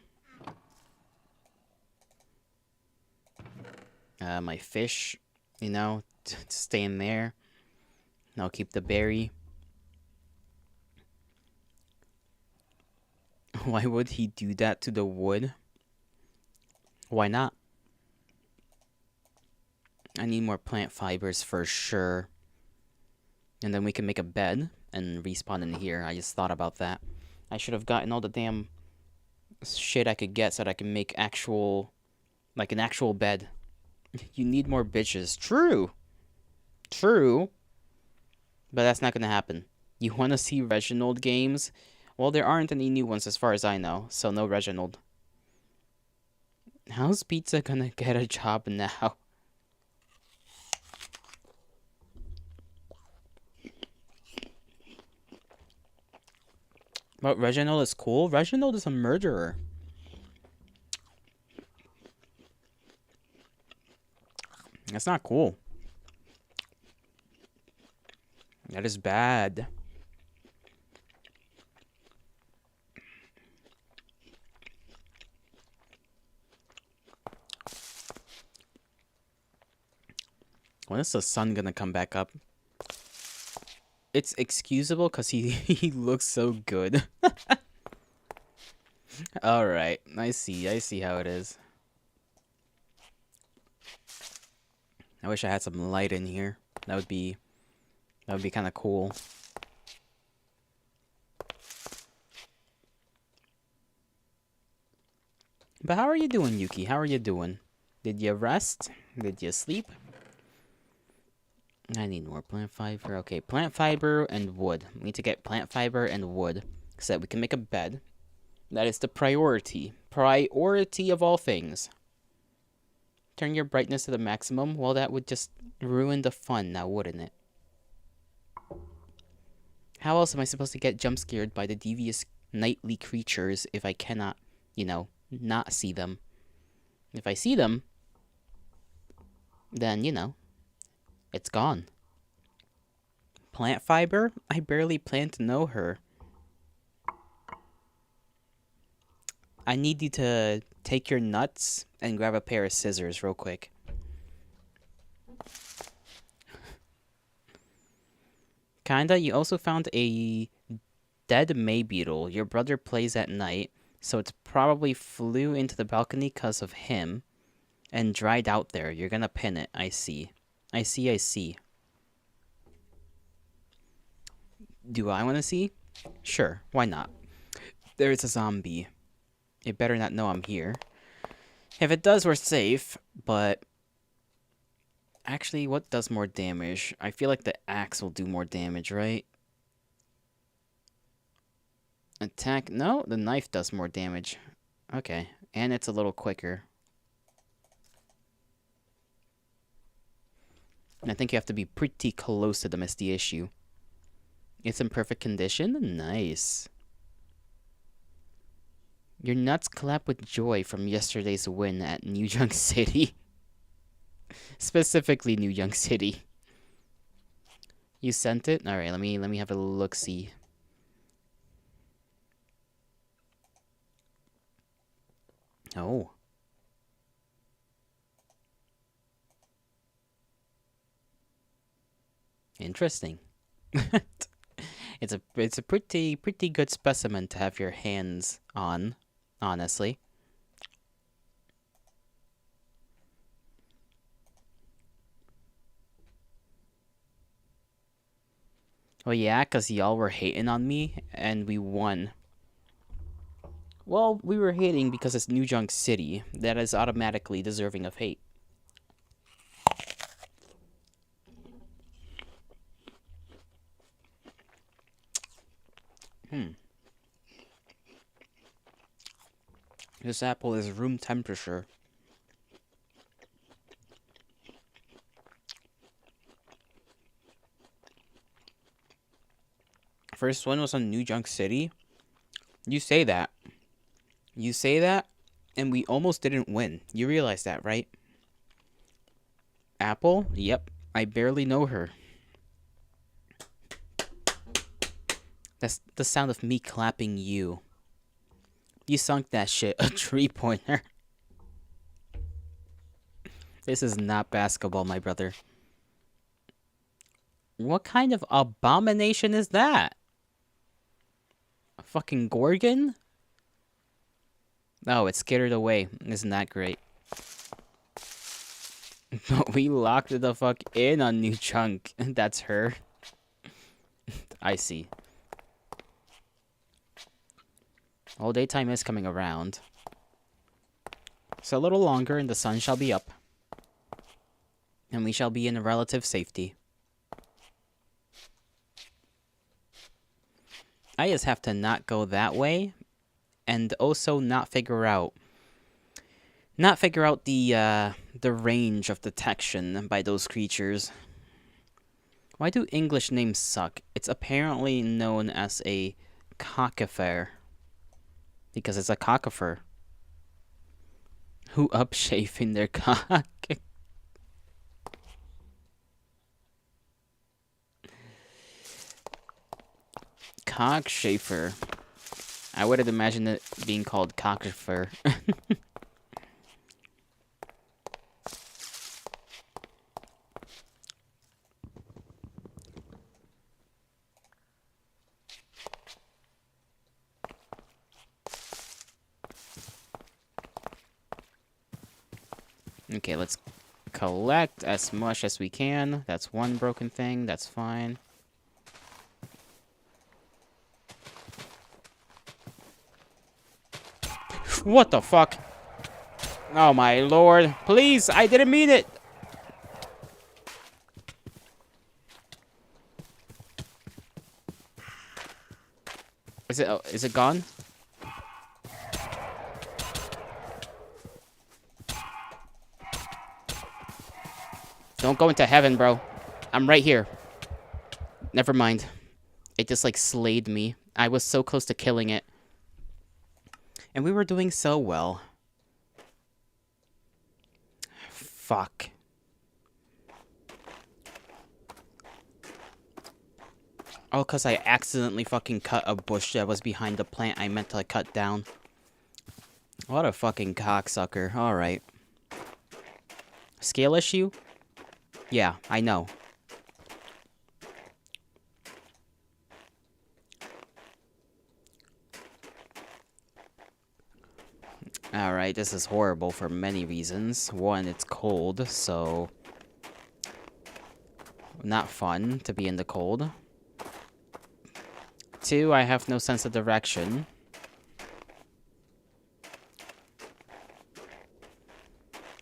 My fish, you know, stay in there. And I'll keep the berry. Why would he do that to the wood? Why not? I need more plant fibers for sure. And then we can make a bed and respawn in here. I just thought about that. I should have gotten all the damn shit I could get so that I can make actual... like an actual bed. You need more bitches. True. True. But that's not gonna happen. You want to see Reginald games? Well, there aren't any new ones as far as I know, so no Reginald. How's Pizza gonna get a job now? But Reginald is cool? Reginald is a murderer. That's not cool. That is bad. When is the sun gonna come back up? it's excusable because he he looks so good. All right, I see how it is. I wish I had some light in here. That would be kind of cool. But how are you doing, Yuki? How are you doing? Did you rest? Did you sleep? I need more plant fiber. Okay, plant fiber and wood. We need to get plant fiber and wood so that we can make a bed. That is the priority. Priority of all things. Turn your brightness to the maximum. Well, that would just ruin the fun now, wouldn't it? How else am I supposed to get jump scared by the devious nightly creatures if I cannot, you know, not see them? If I see them, then, you know, it's gone. Plant fiber? I barely plan to know her. I need you to take your nuts and grab a pair of scissors real quick. Kinda, you also found a dead May beetle. Your brother plays at night, so it's probably flew into the balcony because of him and dried out there. You're gonna pin it. I see. I see. Do I want to see? Sure, why not? There's a zombie. It better not know I'm here. If it does, we're safe, but... Actually, what does more damage? I feel like the axe will do more damage, right? Attack... No, the knife does more damage. Okay, and it's a little quicker. And I think you have to be pretty close to them is the issue. It's in perfect condition? Nice. Your nuts clap with joy from yesterday's win at New Junk City. Specifically New Junk City. You sent it? Alright, let me have a look-see. Oh. Interesting. It's a pretty good specimen to have your hands on, honestly. Well, yeah, because y'all were hating on me, and we won. Well, we were hating because it's New Junk City. That is automatically deserving of hate. This apple is room temperature. First one was on New Junk City. You say that. You say that, and we almost didn't win. You realize that, right? Apple? Yep. I barely know her. That's the sound of me clapping you. You sunk that shit. A 3-pointer. This is not basketball, my brother. What kind of abomination is that? A fucking Gorgon? Oh, it scared away. Isn't that great? We locked the fuck in on New Chunk. That's her. I see. Well, daytime is coming around. So a little longer and the sun shall be up. And we shall be in relative safety. I just have to not go that way. And also not figure out the range of detection by those creatures. Why do English names suck? It's apparently known as a cockifer. Because it's a cockifer. Who upshaving their cock? Cockschafer. I would have imagined it being called cockifer. Okay, let's collect as much as we can. That's one broken thing. That's fine. What the fuck? Oh my lord. Please, I didn't mean it. Is it gone? Don't go into heaven, bro. I'm right here. Never mind. It just, like, slayed me. I was so close to killing it. And we were doing so well. Fuck. Oh, because I accidentally fucking cut a bush that was behind the plant I meant to cut down. What a fucking cocksucker. Alright. Scale issue? Yeah, I know. Alright, this is horrible for many reasons. One, it's cold, so... not fun to be in the cold. Two, I have no sense of direction.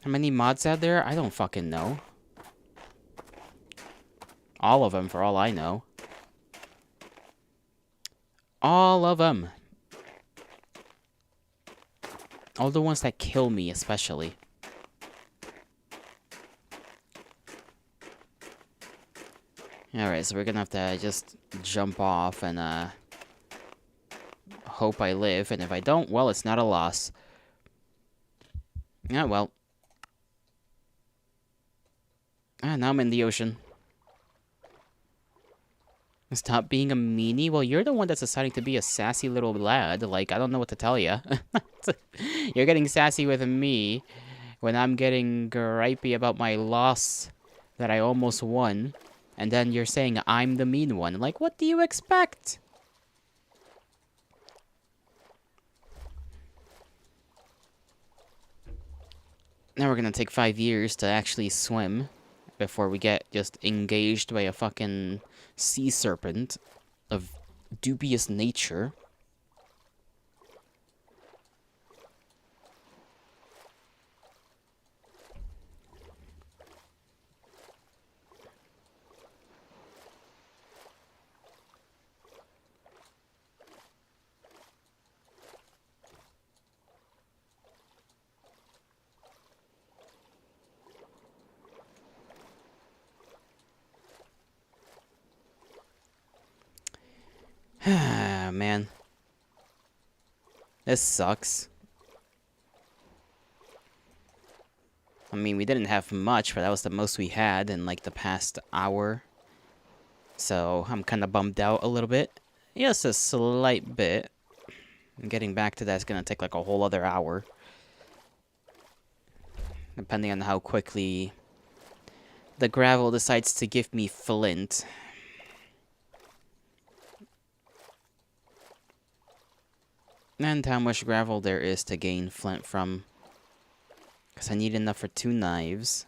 How many mods out there? I don't fucking know. All of them, for all I know. All of them. All the ones that kill me, especially. Alright, so we're gonna have to just jump off and, hope I live. And if I don't, well, it's not a loss. Yeah, well. Ah, now I'm in the ocean. Stop being a meanie? Well, you're the one that's deciding to be a sassy little lad. Like, I don't know what to tell you. You're getting sassy with me when I'm getting gripey about my loss that I almost won. And then you're saying I'm the mean one. Like, what do you expect? Now we're gonna take 5 years to actually swim before we get just engaged by a fucking sea serpent of dubious nature. Man. This sucks. I mean, we didn't have much, but that was the most we had in, like, the past hour. So, I'm kind of bummed out a little bit. Yes, a slight bit. And getting back to that's gonna take, like, a whole other hour. Depending on how quickly the gravel decides to give me flint. And how much gravel there is to gain flint from. Because I need enough for 2 knives.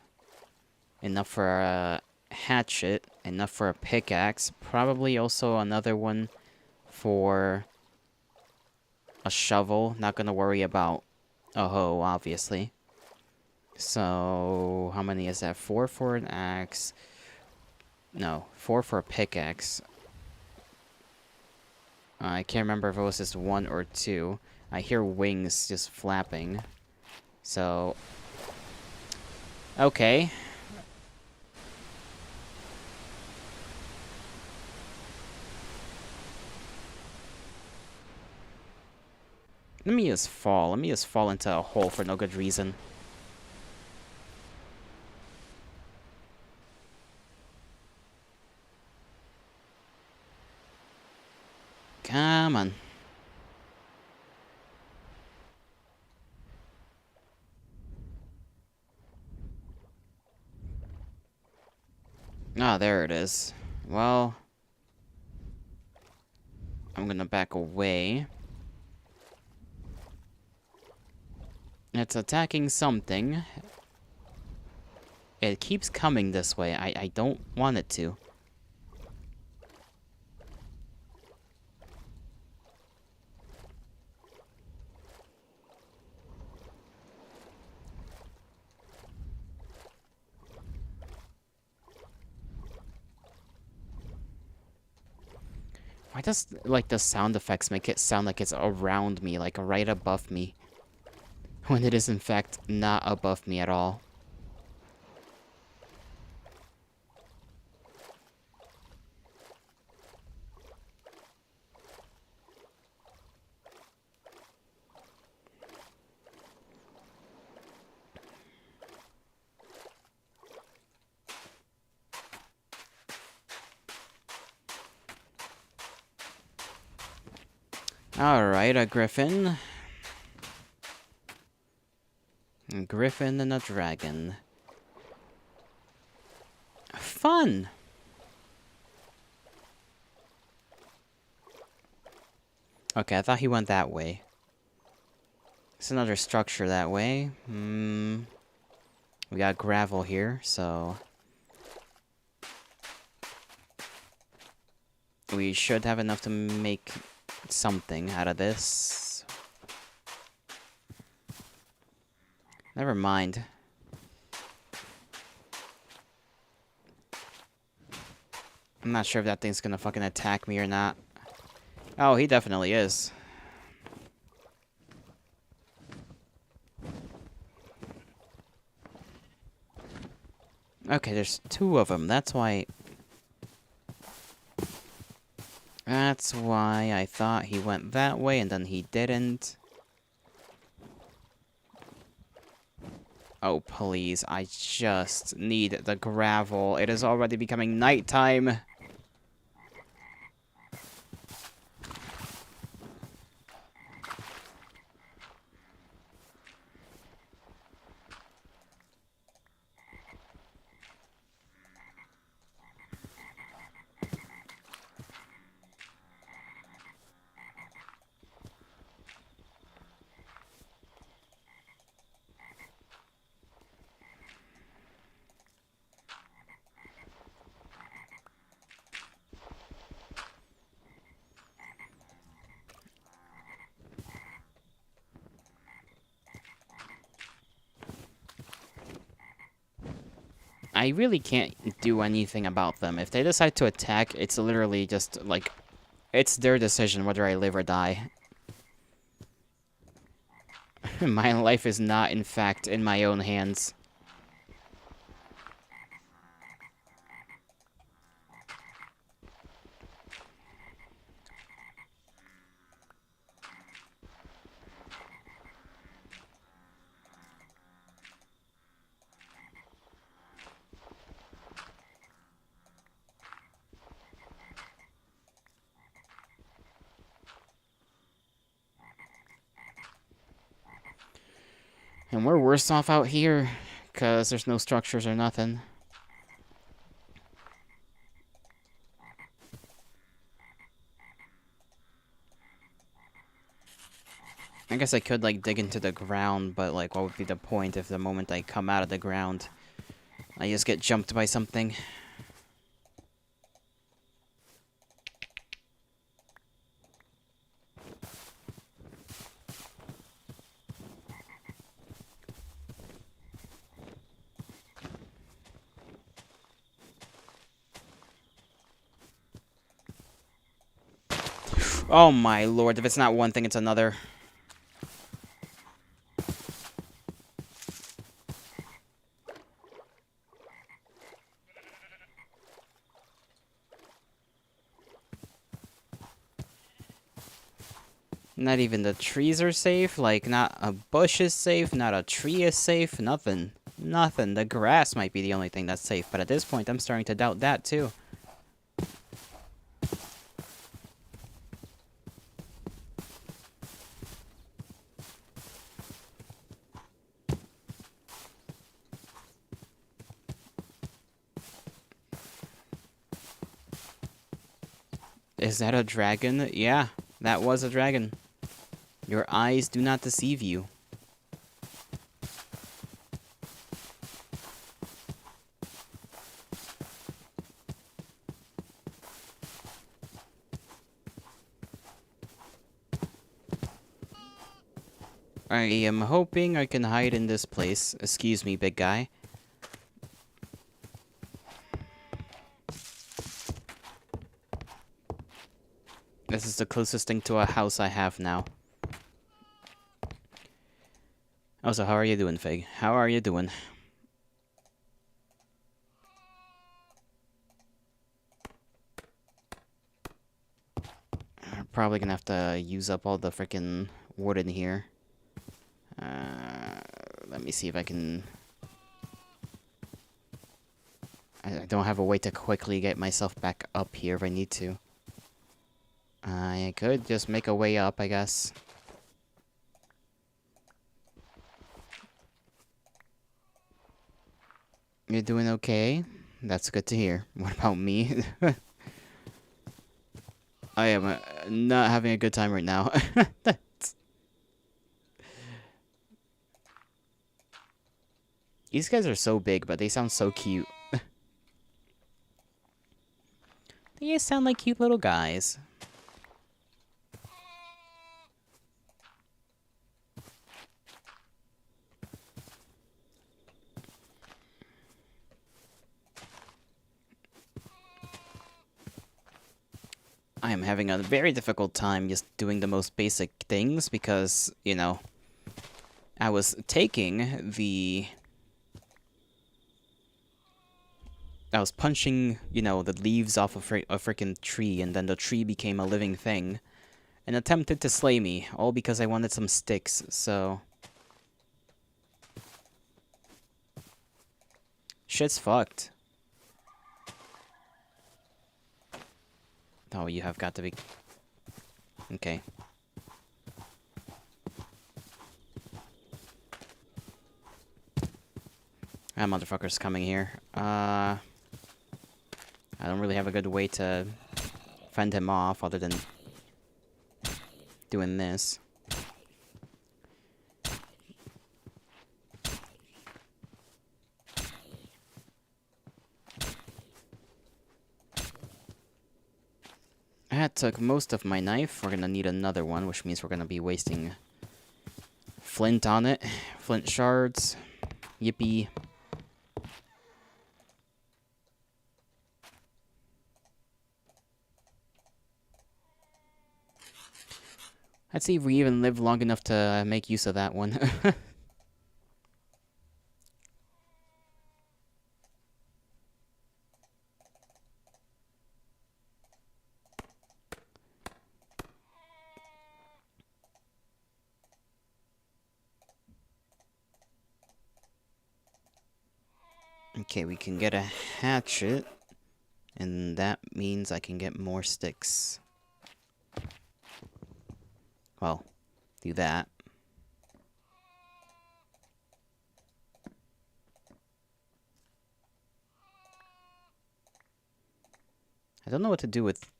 Enough for a hatchet. Enough for a pickaxe. Probably also another one for a shovel. Not gonna worry about a hoe, obviously. So, how many is that? 4 for an axe. No, 4 for a pickaxe. I can't remember if it was just 1 or 2. I hear wings just flapping. So... okay. Let me just fall. Let me just fall into a hole for no good reason. Come on. Ah, there it is. Well... I'm gonna back away. It's attacking something. It keeps coming this way. I don't want it to. Why does, like, the sound effects make it sound like it's around me, like right above me, when it is in fact not above me at all? Alright, a griffin. A griffin and a dragon. Fun! Okay, I thought he went that way. There's another structure that way. We got gravel here, so... we should have enough to make something out of this. Never mind. I'm not sure if that thing's gonna fucking attack me or not. Oh, he definitely is. Okay, there's two of them. That's why I thought he went that way and then he didn't. Oh, please. I just need the gravel. It is already becoming nighttime. I really can't do anything about them. If they decide to attack, it's literally just, like, it's their decision whether I live or die. My life is not, in fact, in my own hands. And we're worse off out here, because there's no structures or nothing. I guess I could, like, dig into the ground, but, like, what would be the point if the moment I come out of the ground, I just get jumped by something? Oh my lord, if it's not one thing, it's another. Not even the trees are safe, like, not a bush is safe, not a tree is safe, nothing. Nothing. The grass might be the only thing that's safe, but at this point, I'm starting to doubt that, too. Is that a dragon? Yeah, that was a dragon. Your eyes do not deceive you. I am hoping I can hide in this place. Excuse me, big guy. This is the closest thing to a house I have now. Also, how are you doing, Fig? How are you doing? I'm probably gonna have to use up all the frickin' wood in here. Let me see if I can... I don't have a way to quickly get myself back up here if I need to. I could just make a way up, I guess. You're doing okay? That's good to hear. What about me? I am not having a good time right now. These guys are so big, but they sound so cute. They just sound like cute little guys. I am having a very difficult time just doing the most basic things because, you know, I was taking the... I was punching, you know, the leaves off a freaking tree, and then the tree became a living thing, and attempted to slay me, all because I wanted some sticks, so... Shit's fucked. Oh, you have got to be... Okay. That motherfucker's coming here. I don't really have a good way to fend him off other than doing this. That took most of my knife. We're gonna need another one, which means we're gonna be wasting flint on it. Flint shards. Yippee. Let's see if we even live long enough to make use of that one. Okay, we can get a hatchet, and that means I can get more sticks. Well, do that. I don't know what to do with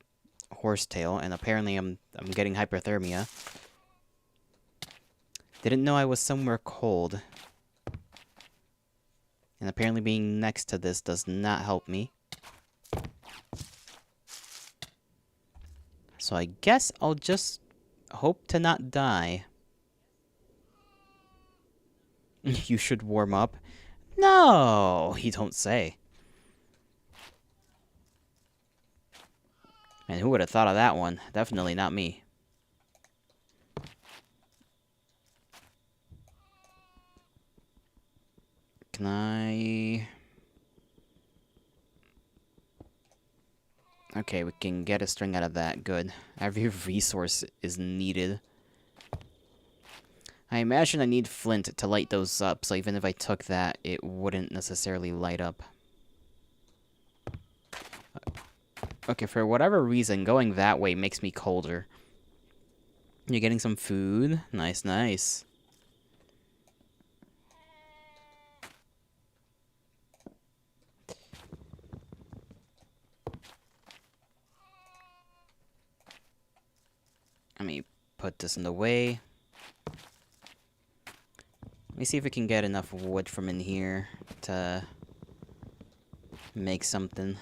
horsetail, and apparently I'm getting hypothermia. Didn't know I was somewhere cold. And apparently being next to this does not help me. So I guess I'll just hope to not die. You should warm up. No, you don't say. Man, who would have thought of that one? Definitely not me. Can I... Okay, we can get a string out of that. Good. Every resource is needed. I imagine I need flint to light those up, so even if I took that, it wouldn't necessarily light up. Okay, for whatever reason, going that way makes me colder. You're getting some food? Nice, nice. Let me put this in the way. Let me see if we can get enough wood from in here to make something.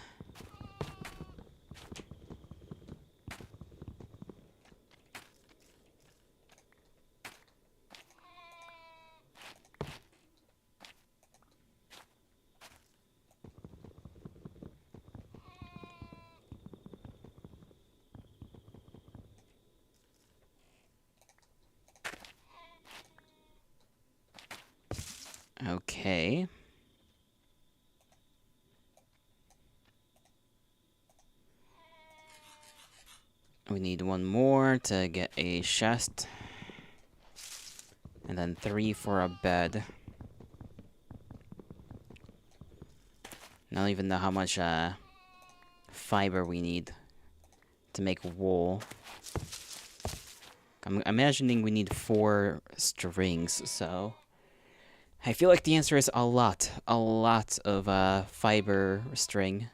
Okay. We need one more to get a chest. And then 3 for a bed. I don't even know how much fiber we need to make wool. I'm imagining we need 4 strings, so I feel like the answer is a lot of fiber string.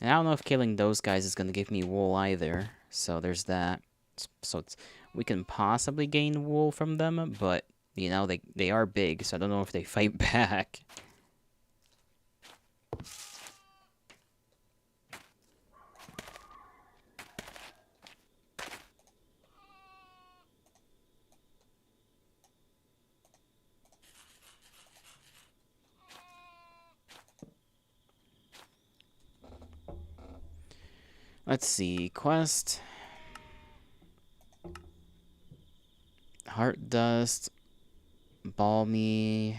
And I don't know if killing those guys is gonna give me wool either, so there's that. So we can possibly gain wool from them, but you know they are big, so I don't know if they fight back. Let's see, quest. Heart dust. Balmy.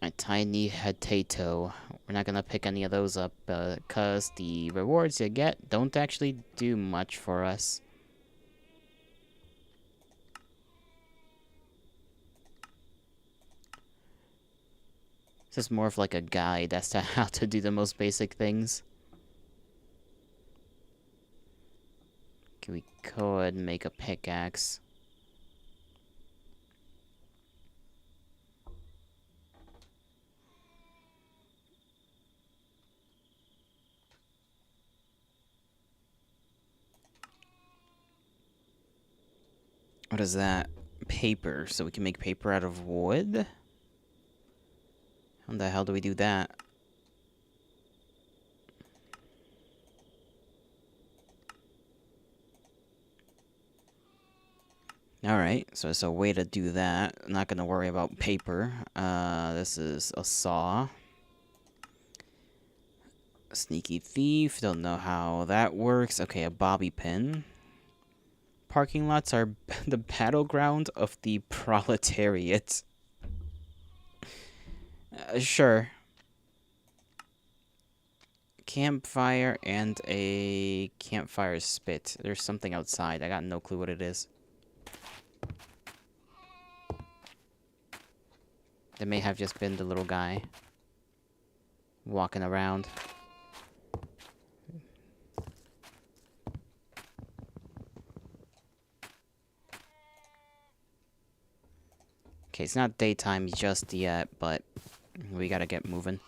A tiny potato. We're not gonna pick any of those up because the rewards you get don't actually do much for us. This is more of like a guide as to how to do the most basic things. Okay, we could make a pickaxe. What is that? Paper. So we can make paper out of wood? How the hell do we do that? Alright, so it's a way to do that. I'm not gonna worry about paper. This is a saw. Sneaky thief, don't know how that works. Okay, a bobby pin. Parking lots are the battleground of the proletariat. Sure. Campfire and a campfire spit. There's something outside. I got no clue what it is. That may have just been the little guy walking around. Okay, it's not daytime just yet, but we gotta get moving.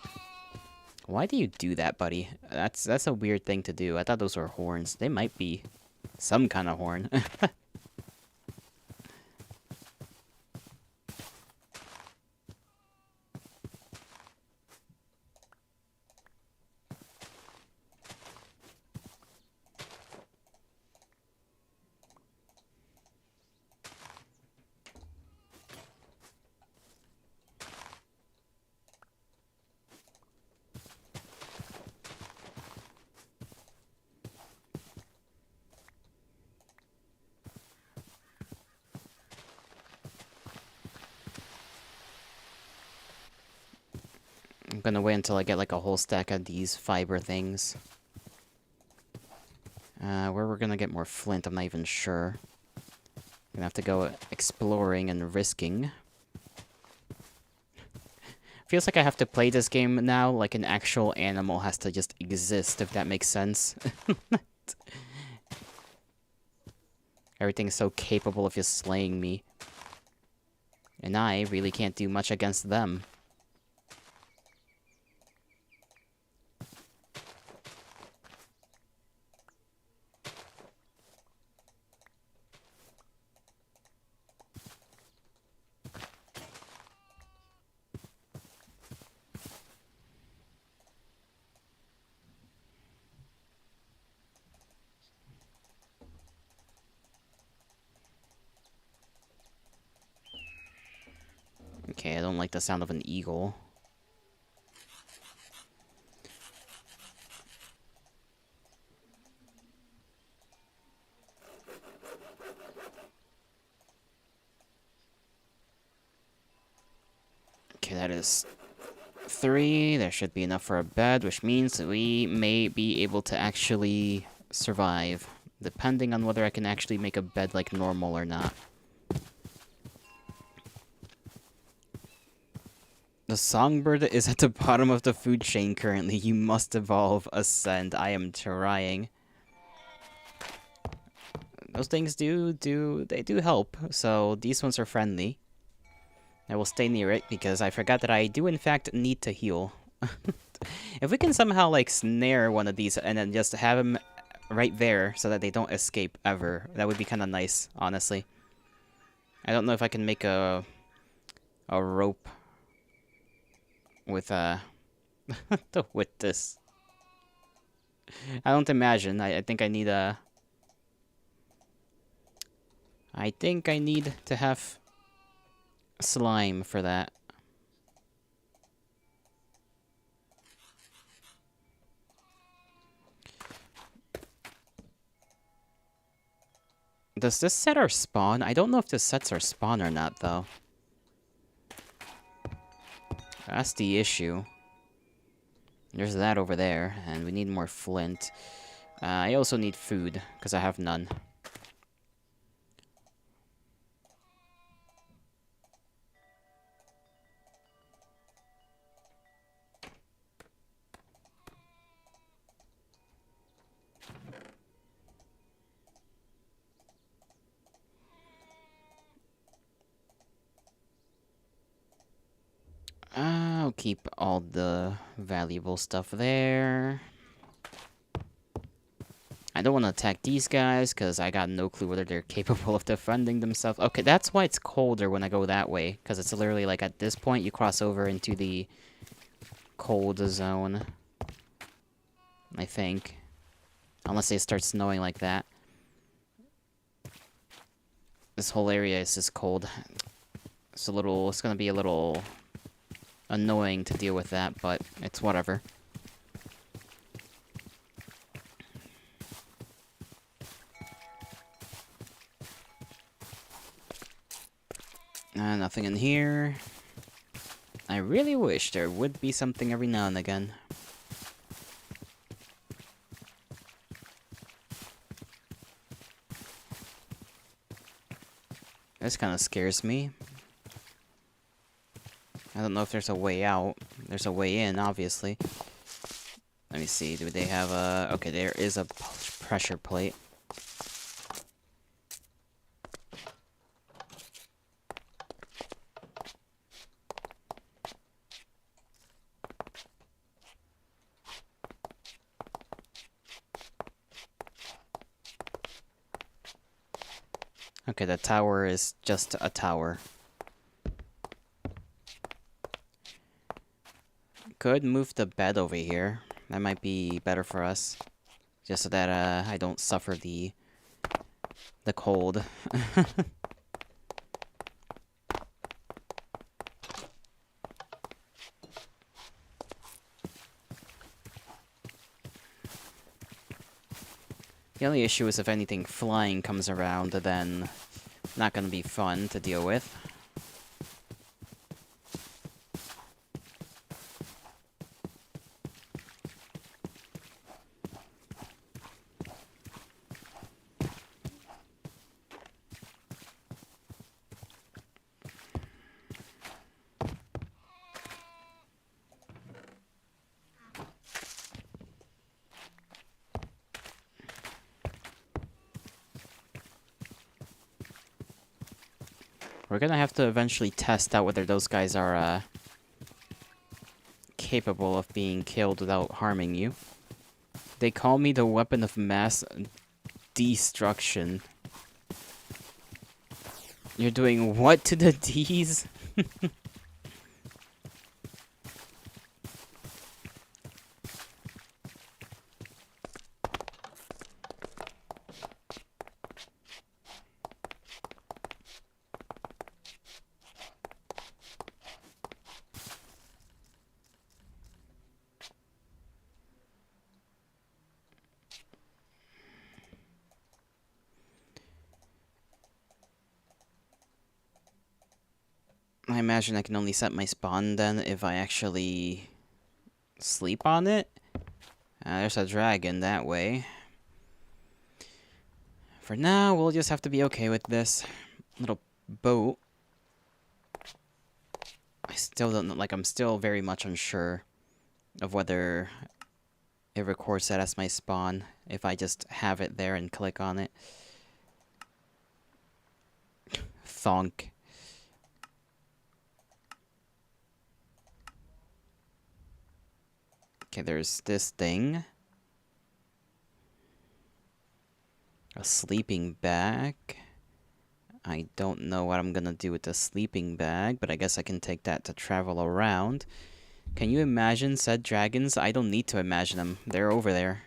Why do you do that, buddy? That's a weird thing to do. I thought those were horns. They might be some kind of horn. I'm gonna wait until I get like a whole stack of these fiber things. Where we're gonna get more flint, I'm not even sure. Gonna have to go exploring and risking. Feels like I have to play this game now like an actual animal has to just exist, if that makes sense. Everything is so capable of just slaying me. And I really can't do much against them. Okay, I don't like the sound of an eagle. There's 3. There should be enough for a bed, which means we may be able to actually survive, depending on whether I can actually make a bed like normal or not. The songbird is at the bottom of the food chain currently. You must evolve, ascend. I am trying. Those things they do help, so these ones are friendly. I will stay near it because I forgot that I do in fact need to heal. If we can somehow like snare one of these and then just have them right there so that they don't escape ever, that would be kind of nice, honestly. I don't know if I can make a rope with with this. I don't imagine. I think I need a. I think I need to have slime for that. Does this set our spawn? I don't know if this sets our spawn or not, though. That's the issue. There's that over there, and we need more flint. I also need food, because I have none. I'll keep all the valuable stuff there. I don't want to attack these guys, because I got no clue whether they're capable of defending themselves. Okay, that's why it's colder when I go that way, because it's literally like at this point you cross over into the cold zone. I think. Unless it starts snowing like that. This whole area is just cold. It's gonna be a little annoying to deal with that, but it's whatever. Nothing in here. I really wish there would be something every now and again. This kind of scares me. I don't know if there's a way out. There's a way in, obviously. Let me see. Do they have a... Okay, there is a pressure plate. Okay, the tower is just a tower. Could move the bed over here. That might be better for us. Just so that I don't suffer the cold. The only issue is if anything flying comes around, then not gonna be fun to deal with. We're gonna have to eventually test out whether those guys are, capable of being killed without harming you. They call me the weapon of mass destruction. You're doing what to the D's? I imagine I can only set my spawn then if I actually sleep on it. There's a dragon that way. For now, we'll just have to be okay with this little boat. I still don't know, like, I'm still very much unsure of whether it records that as my spawn if I just have it there and click on it. Thonk. Okay, there's this thing. A sleeping bag. I don't know what I'm gonna do with the sleeping bag, but I guess I can take that to travel around. Can you imagine said dragons? I don't need to imagine them. They're over there.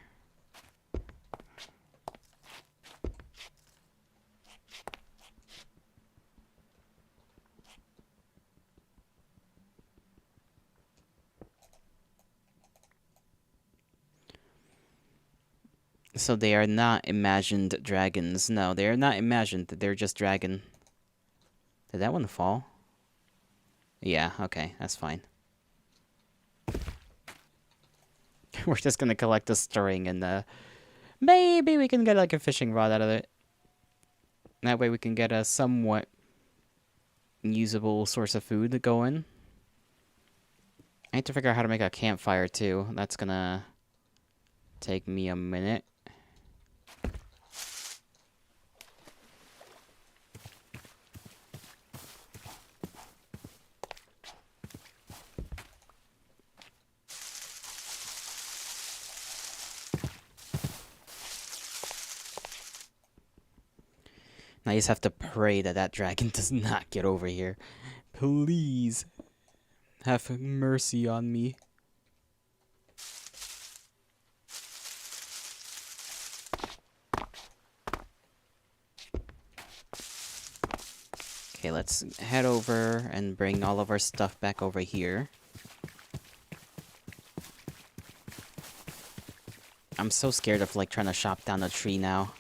So they are not imagined dragons. No, they are not imagined. They're just dragon. Did that one fall? Yeah, okay, that's fine. We're just gonna collect a string and maybe we can get like a fishing rod out of it. That way we can get a somewhat usable source of food going. I need to figure out how to make a campfire too. That's gonna take me a minute. I just have to pray that that dragon does not get over here. Please have mercy on me. Okay, let's head over and bring all of our stuff back over here. I'm so scared of, like, trying to chop down a tree now.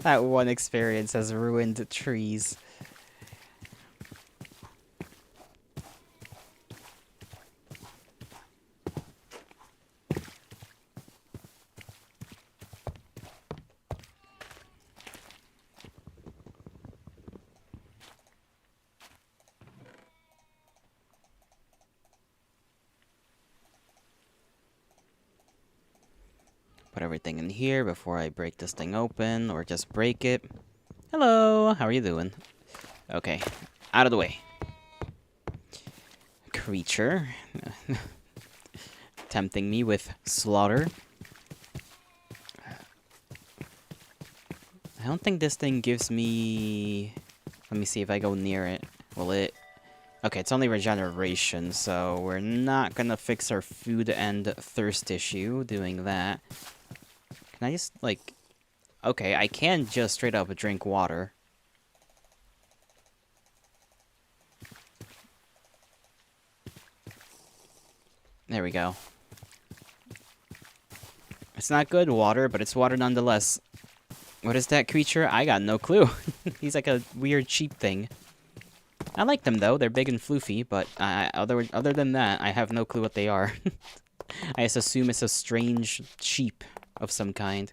That one experience has ruined trees. Put everything in here before I break this thing open, or just break it. Hello, how are you doing? Okay, out of the way. Creature. Tempting me with slaughter. I don't think this thing gives me... Let me see if I go near it. Will it... Okay, it's only regeneration, so we're not gonna fix our food and thirst issue doing that. Can I just, like... Okay, I can just straight up drink water. There we go. It's not good water, but it's water nonetheless. What is that creature? I got no clue. He's like a weird sheep thing. I like them, though. They're big and floofy, but other than that, I have no clue what they are. I just assume it's a strange sheep of some kind.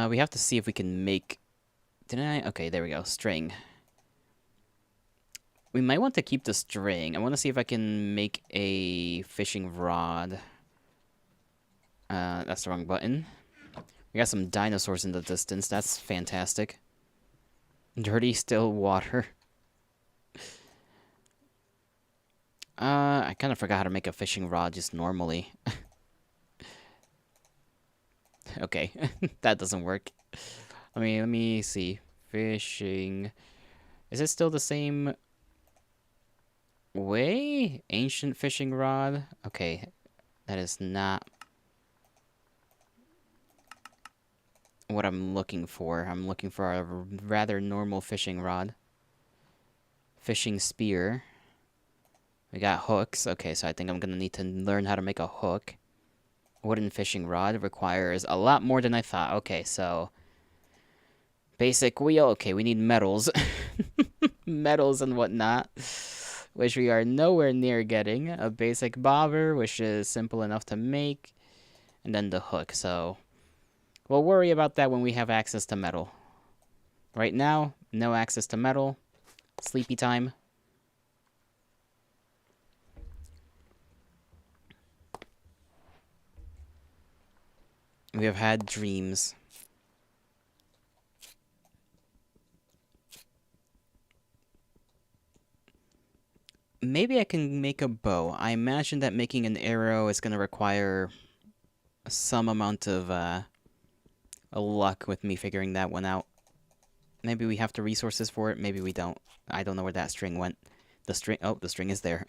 We have to see if we can make... Didn't I? Okay, there we go. String. We might want to keep the string. I want to see if I can make a fishing rod. That's the wrong button. We got some dinosaurs in the distance. That's fantastic. Dirty, still water. I kind of forgot how to make a fishing rod just normally. Okay, that doesn't work. Let me see. Fishing. Is it still the same way? Ancient fishing rod? Okay, that is not what I'm looking for. I'm looking for a rather normal fishing rod. Fishing spear. We got hooks. Okay, so I think I'm gonna need to learn how to make a hook. Wooden fishing rod requires a lot more than I thought. Okay, so basic wheel. Okay, we need metals. Metals and whatnot, which we are nowhere near getting. A basic bobber, which is simple enough to make, and then the hook. So we'll worry about that when we have access to metal. Right now, no access to metal. Sleepy time. We have had dreams. Maybe I can make a bow. I imagine that making an arrow is going to require some amount of luck with me figuring that one out. Maybe we have the resources for it. Maybe we don't. I don't know where that string went. The string... Oh, the string is there.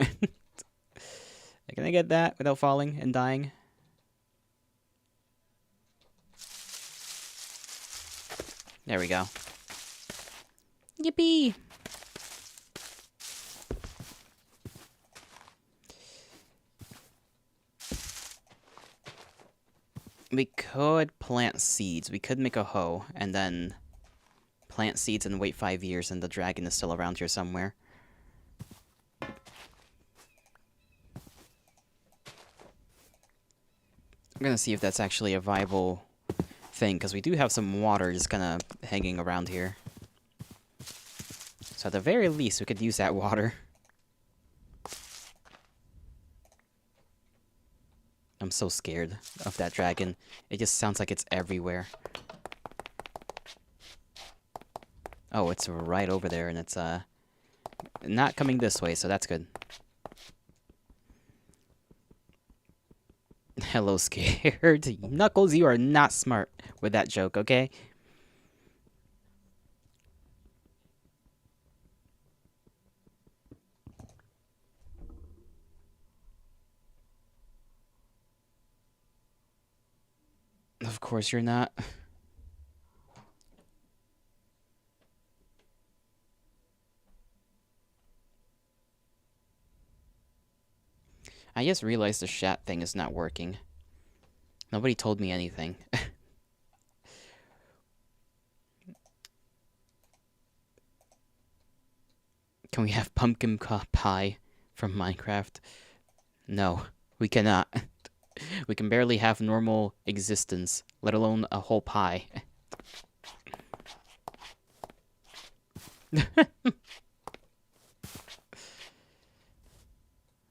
Can I get that without falling and dying? There we go. Yippee! We could plant seeds. We could make a hoe and then plant seeds and wait 5 years and the dragon is still around here somewhere. I'm gonna see if that's actually a viable thing, because we do have some water just kind of hanging around here. So at the very least, we could use that water. I'm so scared of that dragon. It just sounds like it's everywhere. Oh, it's right over there, and it's not coming this way, so that's good. Hello, scared. Knuckles, you are not smart with that joke, okay? Of course you're not. I just realized the chat thing is not working. Nobody told me anything. Can we have pumpkin pie from Minecraft? No, we cannot. We can barely have normal existence, let alone a whole pie.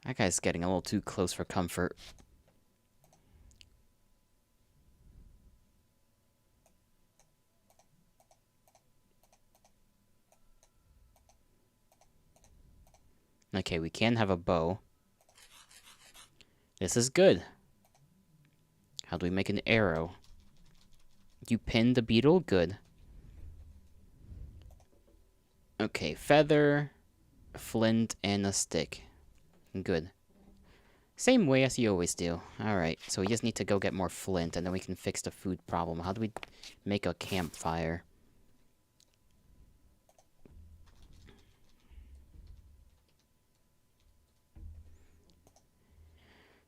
That guy's getting a little too close for comfort. Okay, we can have a bow. This is good. How do we make an arrow? You pinned the beetle? Good. Okay, feather, flint, and a stick. Good. Same way as you always do. Alright, so we just need to go get more flint, and then we can fix the food problem. How do we make a campfire?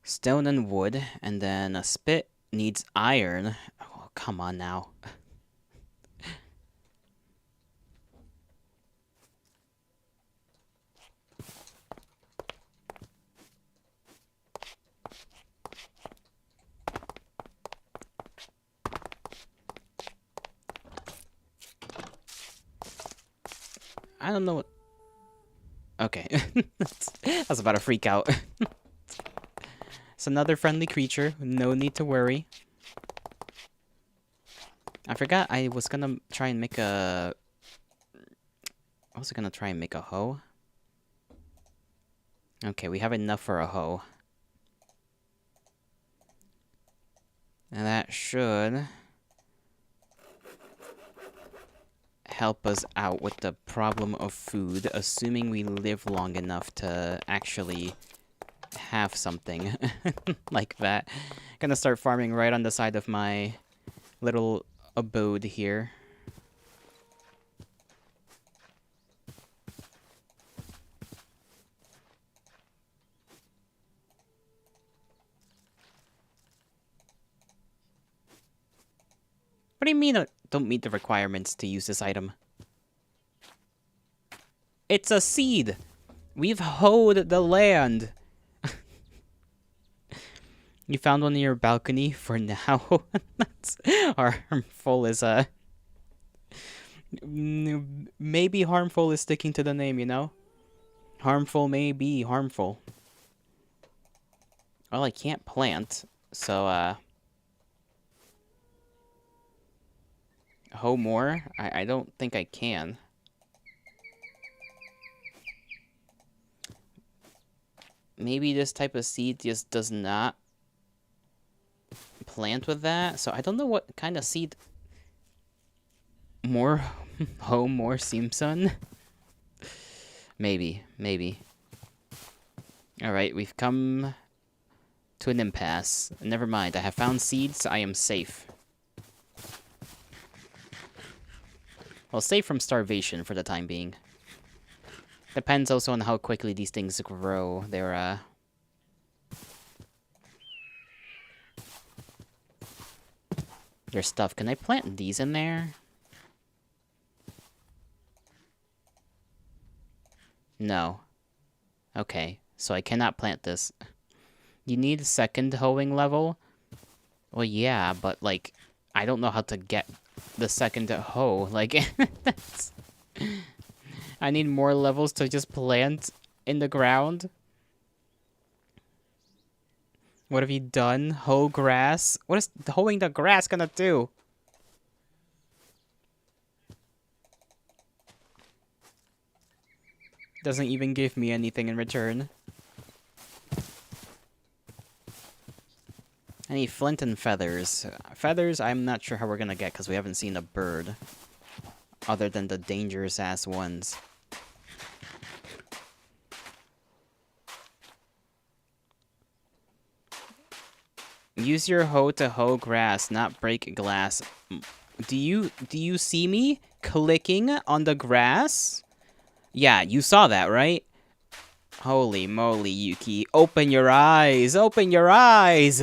Stone and wood, and then a spit needs iron. Oh, come on now. I don't know what... Okay. I was about to freak out. It's another friendly creature. No need to worry. I forgot I was gonna try and make a... I was gonna try and make a hoe. Okay, we have enough for a hoe. And that should help us out with the problem of food, assuming we live long enough to actually have something like that. Gonna start farming right on the side of my little abode here. What do you mean don't meet the requirements to use this item? It's a seed! We've hoed the land! You found one in your balcony for now. That's harmful is maybe harmful is sticking to the name, you know? Harmful may be harmful. Well, I can't plant, so hoe more? I don't think I can. Maybe this type of seed just does not plant with that. So I don't know what kind of seed. More hoe more Simpson. Maybe. Alright, we've come to an impasse. Never mind, I have found seeds, I am safe. Well, safe from starvation for the time being. Depends also on how quickly these things grow. They're their stuff. Can I plant these in there? No. Okay, so I cannot plant this. You need a second hoeing level? Well, yeah, but, like, I don't know how to get the second hoe. Like, that's... I need more levels to just plant in the ground. What have you done? Hoe grass? What is hoeing the grass gonna do? Doesn't even give me anything in return. I need flint and feathers. Feathers, I'm not sure how we're gonna get because we haven't seen a bird. Other than the dangerous-ass ones. Use your hoe to hoe grass, not break glass. Do you see me clicking on the grass? Yeah, you saw that, right? Holy moly, Yuki. Open your eyes! Open your eyes!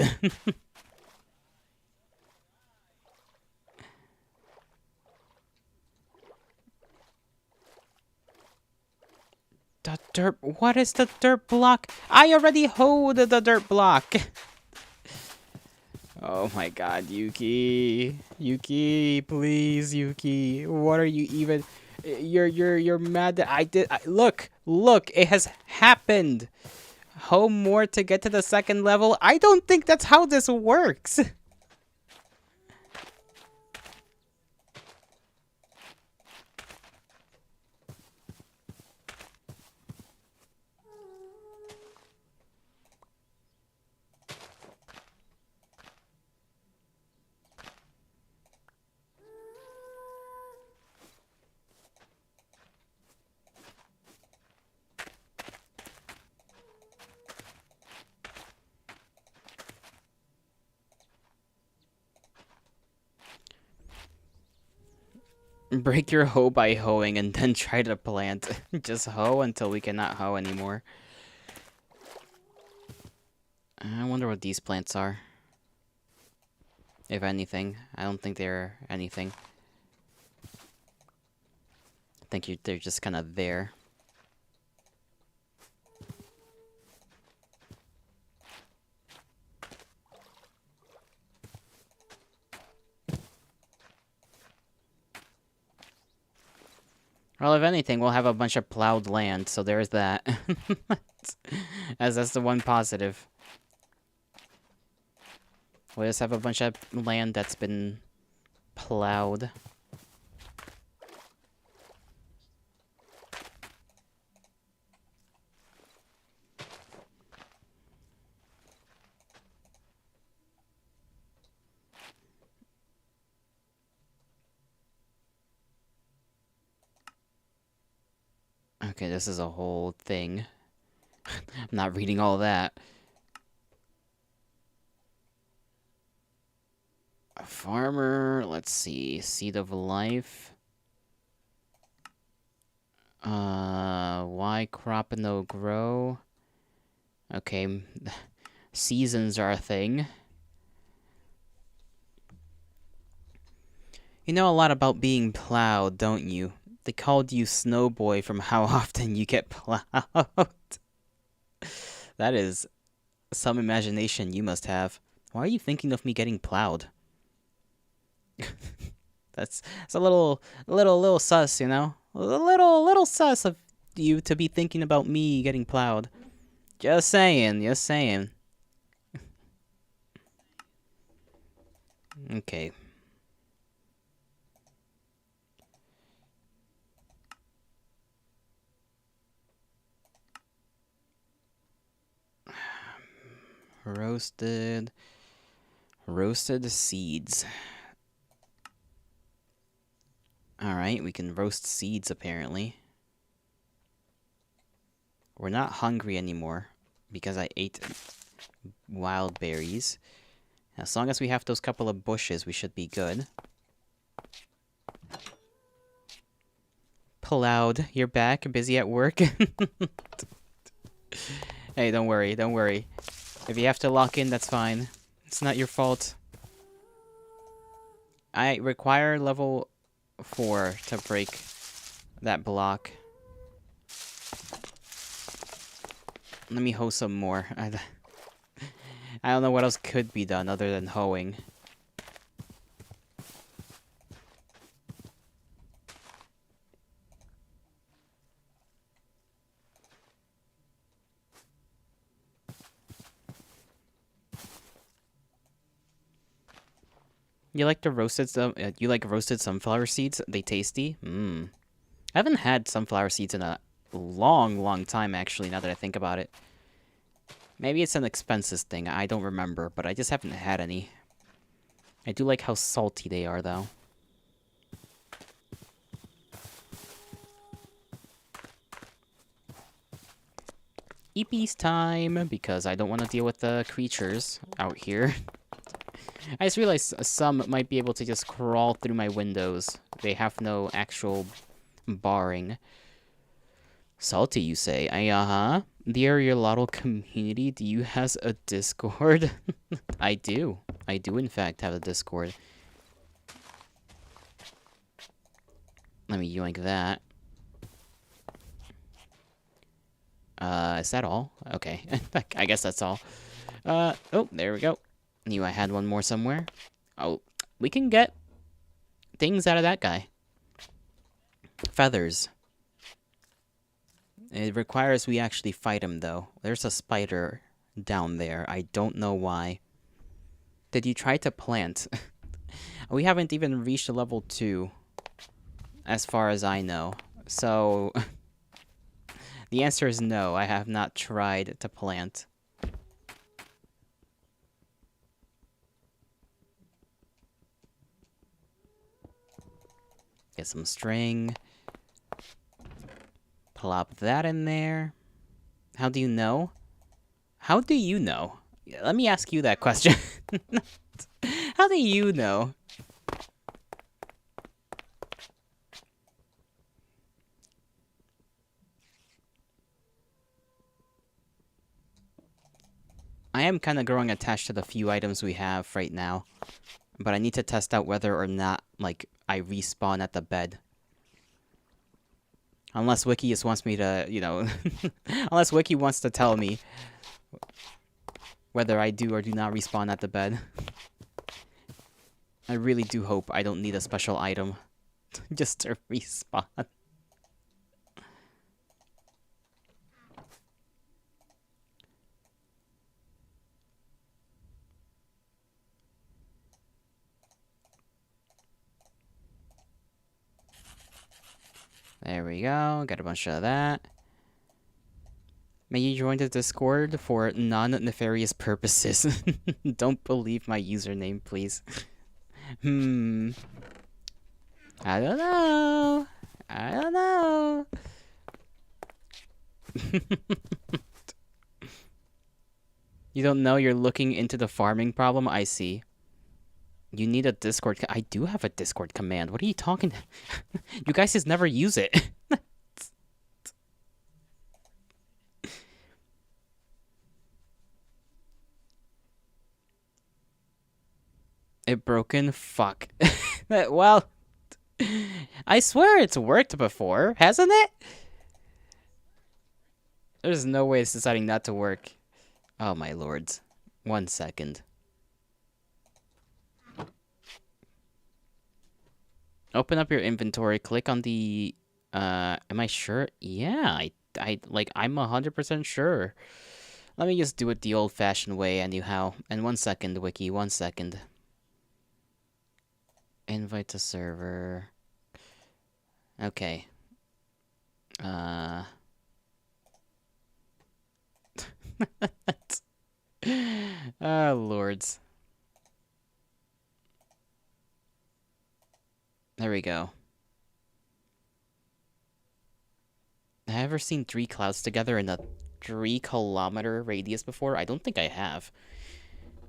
The dirt... What is the dirt block? I already hoed the dirt block! Oh my god, Yuki. Yuki, please, Yuki. What are you even... You're mad that I did... Look! Look! It has happened! Hoe more to get to the second level? I don't think that's how this works! Break your hoe by hoeing and then try to plant. Just hoe until we cannot hoe anymore. I wonder what these plants are. If anything. I don't think they're anything. I think they're just kind of there. Well, if anything, we'll have a bunch of plowed land, so there's that. As that's the one positive. We'll just have a bunch of land that's been plowed. Okay, this is a whole thing. I'm not reading all that. A farmer, let's see, seed of life. Why crop no grow? Okay, seasons are a thing. You know a lot about being plowed, don't you? They called you Snowboy from how often you get plowed. That is some imagination you must have. Why are you thinking of me getting plowed? That's a little sus, you know? A little sus of you to be thinking about me getting plowed. Just saying, just saying. Okay. Roasted seeds. Alright, we can roast seeds apparently. We're not hungry anymore because I ate wild berries. As long as we have those couple of bushes, we should be good. Plowed, you're back, busy at work. Hey, don't worry, don't worry. If you have to lock in, that's fine. It's not your fault. I require level 4 to break that block. Let me hoe some more. I don't know what else could be done other than hoeing. You like the roasted you like roasted sunflower seeds? They tasty? Mmm. I haven't had sunflower seeds in a long time, actually, now that I think about it. Maybe it's an expenses thing, I don't remember, but I just haven't had any. I do like how salty they are, though. Eepees time, because I don't want to deal with the creatures out here. I just realized some might be able to just crawl through my windows. They have no actual barring. Salty, you say? Uh-huh. The Ariolato community, do you has a Discord? I do. I do, in fact, have a Discord. Let me yoink that. Is that all? Okay. I guess that's all. Oh, there we go. Knew I had one more somewhere. Oh, we can get things out of that guy. Feathers. It requires we actually fight him, though. There's a spider down there. I don't know why. Did you try to plant? We haven't even reached level 2, as far as I know. So, the answer is no. I have not tried to plant. Get some string. Plop that in there. How do you know? How do you know? Let me ask you that question. How do you know? I am kind of growing attached to the few items we have right now. But I need to test out whether or not, like, I respawn at the bed. Unless Wiki just wants me to, you know... unless Wiki wants to tell me whether I do or do not respawn at the bed. I really do hope I don't need a special item just to respawn. There we go. Got a bunch of that. May you join the Discord for non-nefarious purposes. Don't believe my username, please. I don't know. I don't know. You don't know you're looking into the farming problem? I see. You need a Discord. I do have a Discord command. What are you talking? You guys just never use it. It broken? Fuck. Well, I swear it's worked before, hasn't it? There's no way it's deciding not to work. Oh my lords. 1 second. Open up your inventory, click on the am I sure? Yeah, I'm 100% sure. Let me just do it the old-fashioned way anyhow. And 1 second, Wiki, 1 second. Invite to server. Okay. Oh, lords. There we go. Have I ever seen 3 clouds together in a 3-kilometer radius before? I don't think I have.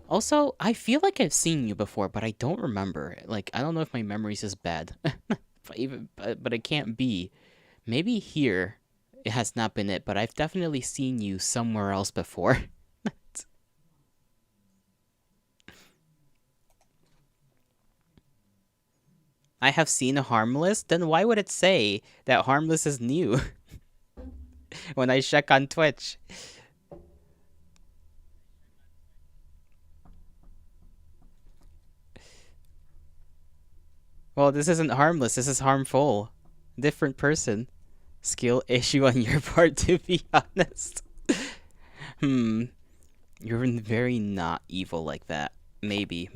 Also, I feel like I've seen you before, but I don't remember. Like, I don't know if my memory's just bad. But it can't be. Maybe here it has not been it, but I've definitely seen you somewhere else before. I have seen Harmless? Then why would it say that Harmless is new when I check on Twitch? Well, this isn't Harmless, this is Harmful. Different person. Skill issue on your part, to be honest. You're very not evil like that. Maybe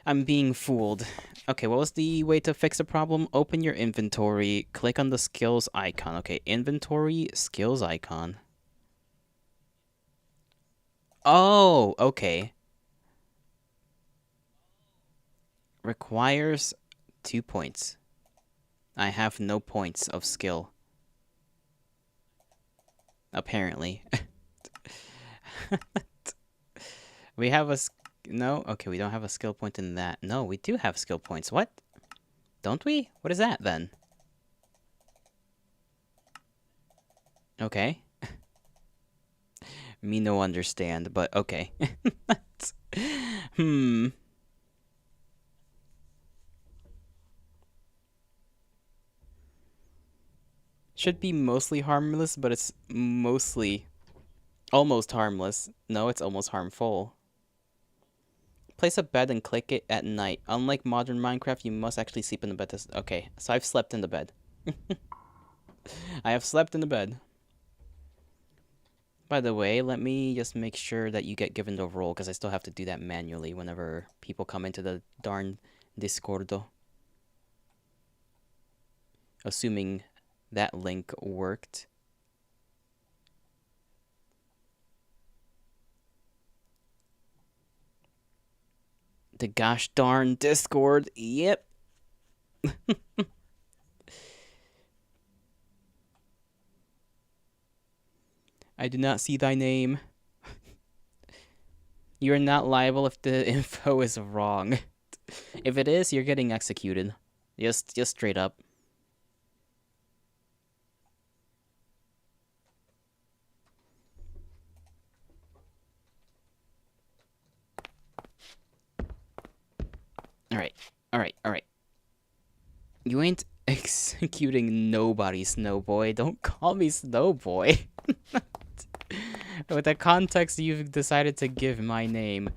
I'm being fooled. Okay, what was the way to fix the problem? Open your inventory, click on the skills icon. Okay, inventory, skills icon. Oh, okay. Requires 2 points. I have no points of skill. Apparently. We have a... No? Okay, we don't have a skill point in that. No, we do have skill points. What? Don't we? What is that, then? Okay. Me no understand, but okay. Should be mostly harmless, but it's mostly... almost harmless. No, it's almost harmful. Place a bed and click it at night. Unlike modern Minecraft, you must actually sleep in the bed. Okay, so I've slept in the bed. I have slept in the bed. By the way, let me just make sure that you get given the role, because I still have to do that manually whenever people come into the darn Discordo. Assuming that link worked. The gosh darn Discord. Yep. I do not see thy name. You are not liable if the info is wrong. If it is, you're getting executed. Just straight up. Alright. You ain't executing nobody, Snowboy. Don't call me Snowboy. With the context you've decided to give my name,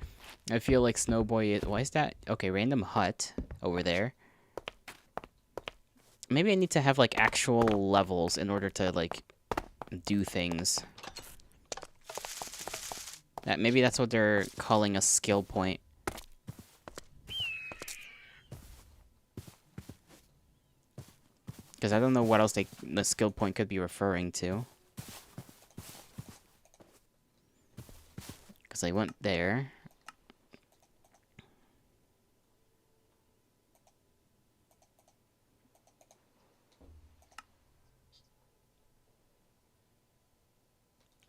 I feel like Snowboy is... Why is that? Okay, random hut over there. Maybe I need to have, like, actual levels in order to, like, do things. Maybe that's what they're calling a skill point. Because I don't know what else the skill point could be referring to. Because I went there.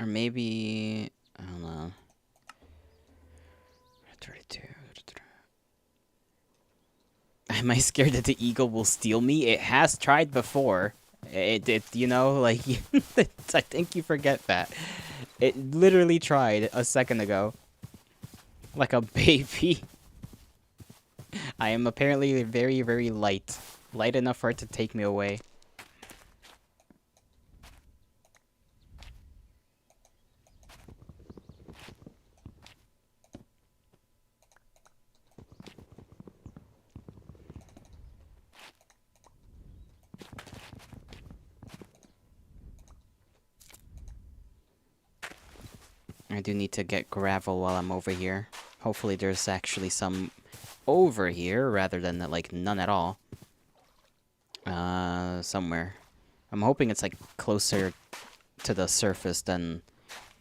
Or maybe... I don't know. 32. Am I scared that the eagle will steal me? It has tried before. You know, like... I think you forget that. It literally tried a second ago. Like a baby. I am apparently very, very light. Light enough for it to take me away. I do need to get gravel while I'm over here. Hopefully there's actually some over here, rather than, like, none at all. Somewhere. I'm hoping it's, like, closer to the surface than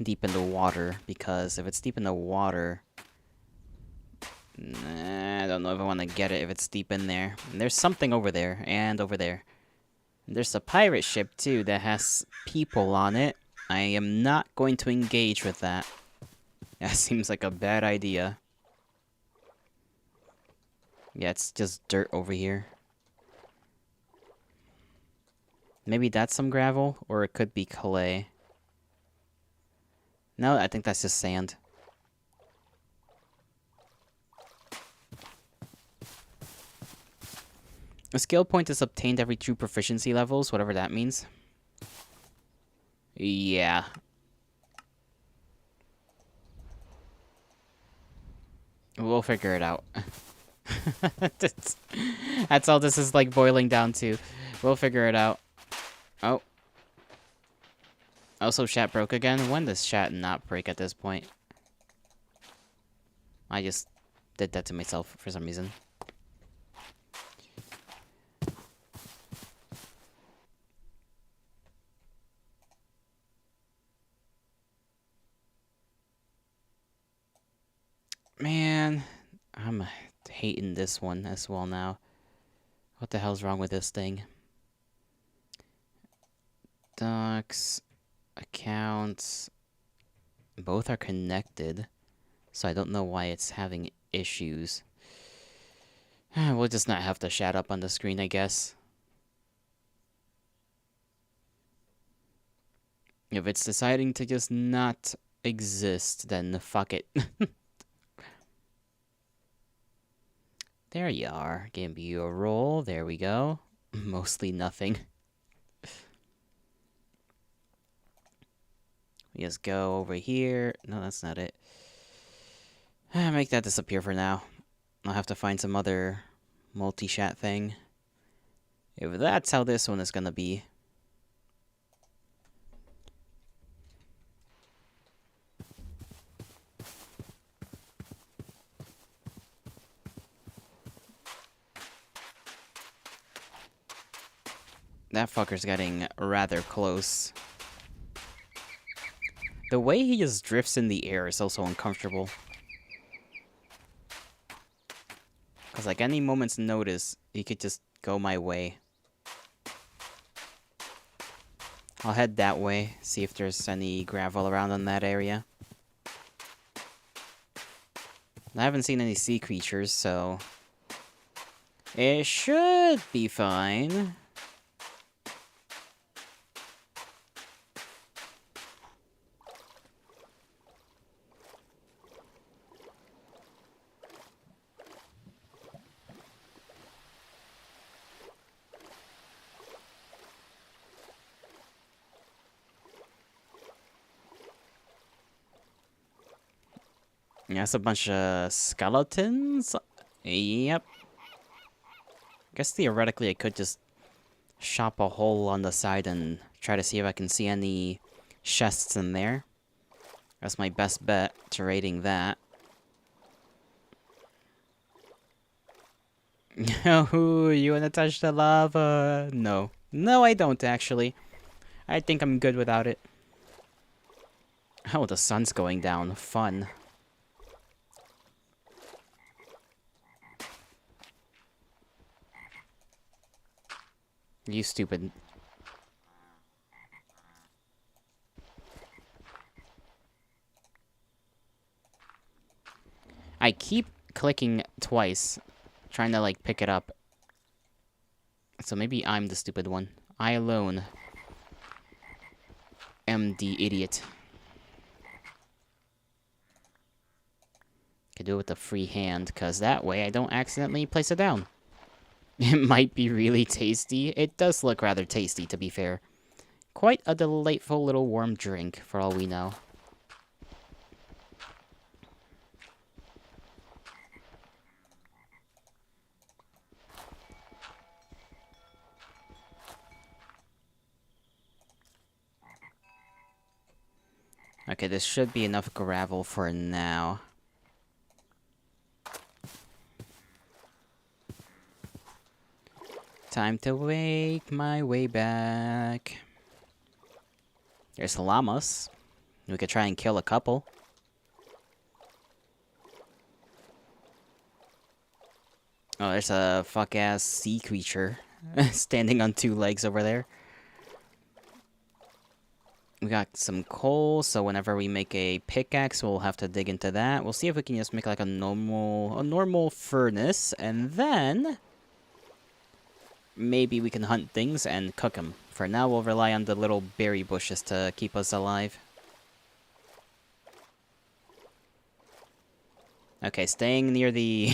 deep in the water, because if it's deep in the water... I don't know if I want to get it if it's deep in there. And there's something over there, and over there. And there's a pirate ship, too, that has people on it. I am not going to engage with that. That seems like a bad idea. Yeah, it's just dirt over here. Maybe that's some gravel, or it could be clay. No, I think that's just sand. A skill point is obtained every 2 proficiency levels, whatever that means. Yeah. We'll figure it out. That's all this is, like, boiling down to. We'll figure it out. Oh. Also, chat broke again. When does chat not break at this point? I just did that to myself for some reason. Man, I'm hating this one as well now. What the hell's wrong with this thing? Docs, accounts, both are connected, so I don't know why it's having issues. We'll just not have the chat up on the screen, I guess. If it's deciding to just not exist, then fuck it. There you are. Give you a roll. There we go. Mostly nothing. We just go over here. No, that's not it. Make that disappear for now. I'll have to find some other multi-chat thing. If that's how this one is gonna be. That fucker's getting rather close. The way he just drifts in the air is also uncomfortable. Because, like, any moment's notice, he could just go my way. I'll head that way, see if there's any gravel around in that area. I haven't seen any sea creatures, so... it should be fine. Yeah, that's a bunch of skeletons? Yep. Guess theoretically I could just chop a hole on the side and try to see if I can see any chests in there. That's my best bet to raiding that. Oh, you wanna touch the lava? No. No, I don't, actually. I think I'm good without it. Oh, the sun's going down. Fun. You stupid. I keep clicking twice, trying to, like, pick it up. So maybe I'm the stupid one. I alone am the idiot. Could do it with a free hand, because that way I don't accidentally place it down. It might be really tasty. It does look rather tasty, to be fair. Quite a delightful little warm drink, for all we know. Okay, this should be enough gravel for now. Time to make my way back. There's llamas. We could try and kill a couple. Oh, there's a fuck-ass sea creature standing on 2 legs over there. We got some coal, so whenever we make a pickaxe, we'll have to dig into that. We'll see if we can just make like a normal furnace, and then maybe we can hunt things and cook them. For now, we'll rely on the little berry bushes to keep us alive. Okay, staying near the...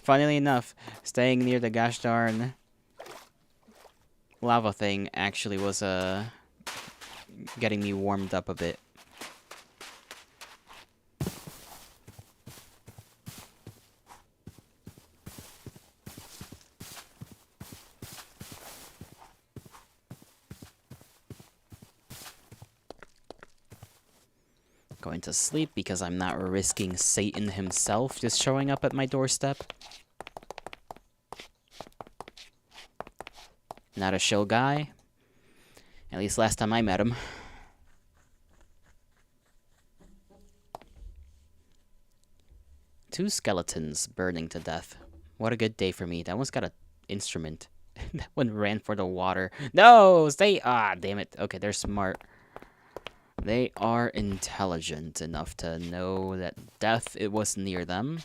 Funnily enough, staying near the gosh darn lava thing actually was, getting me warmed up a bit. Going to sleep because I'm not risking Satan himself just showing up at my doorstep. Not a chill guy. At least last time I met him. Two skeletons burning to death. What a good day for me. That one's got an instrument. That one ran for the water. No! Stay! Ah, damn it. Okay, they're smart. They are intelligent enough to know that death, it was near them.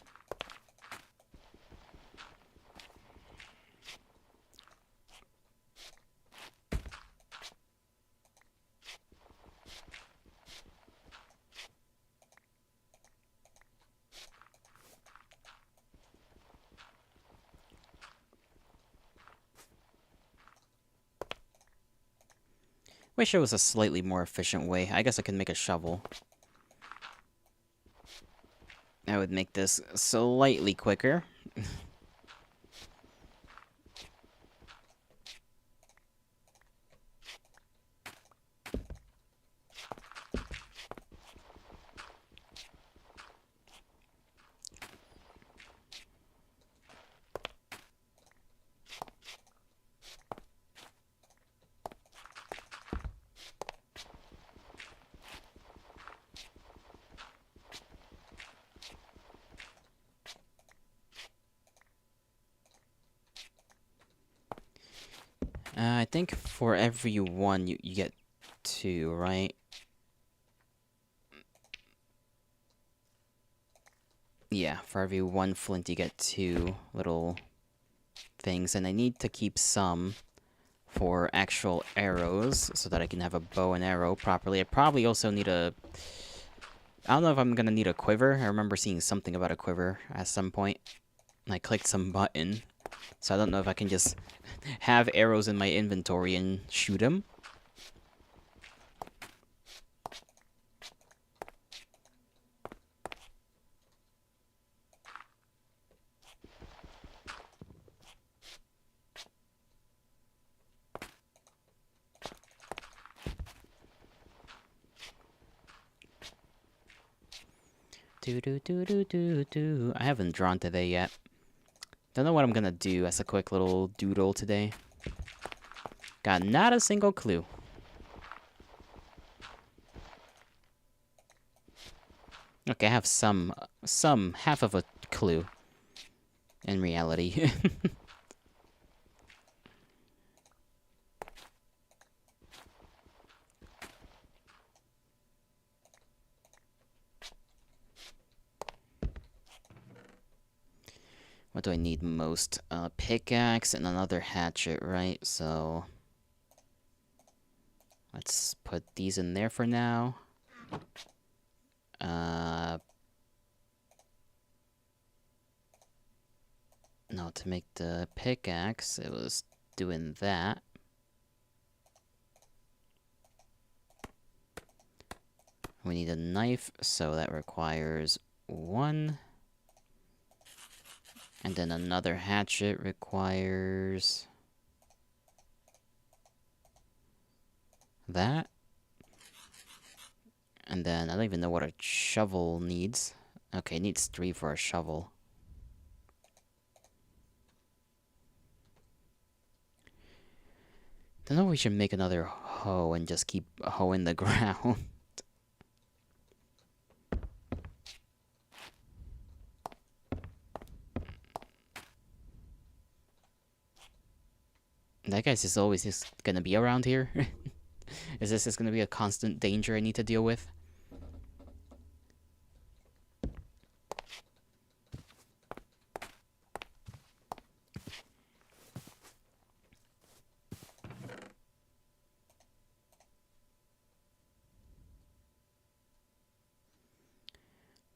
Wish there was a slightly more efficient way. I guess I can make a shovel. That would make this slightly quicker. I think for every one you get 2, right? Yeah, for every 1 flint you get 2 little things, and I need to keep some for actual arrows so that I can have a bow and arrow properly. I probably also need a... I don't know if I'm gonna need a quiver. I remember seeing something about a quiver at some point. And I clicked some button. So I don't know if I can just have arrows in my inventory and shoot them. I haven't drawn today yet. Don't know what I'm gonna do as a quick little doodle today. Got not a single clue. Okay, I have some half of a clue. In reality. What do I need most? Pickaxe and another hatchet, right? So let's put these in there for now. No, to make the pickaxe, it was doing that. We need a knife, so that requires 1. And then another hatchet requires that. And then I don't even know what a shovel needs. Okay, it needs 3 for a shovel. Don't know if we should make another hoe and just keep hoeing the ground. That guy's just always just gonna be around here. Is this just gonna be a constant danger I need to deal with?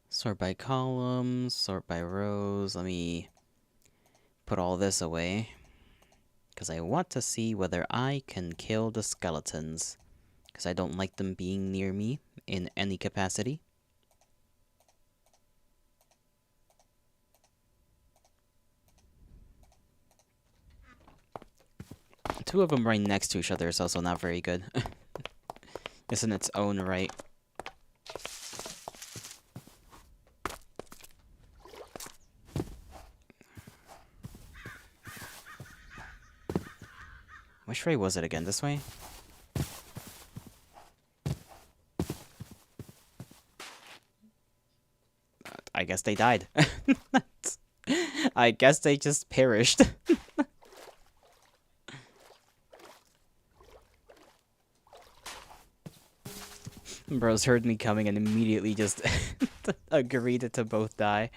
Sort by columns, sort by rows. Let me put all this away, because I want to see whether I can kill the skeletons, because I don't like them being near me in any capacity. Two of them right next to each other is also not very good. It's in its own right. Which way was it again? This way? I guess they died. I guess they just perished. Bros heard me coming and immediately just agreed to both die.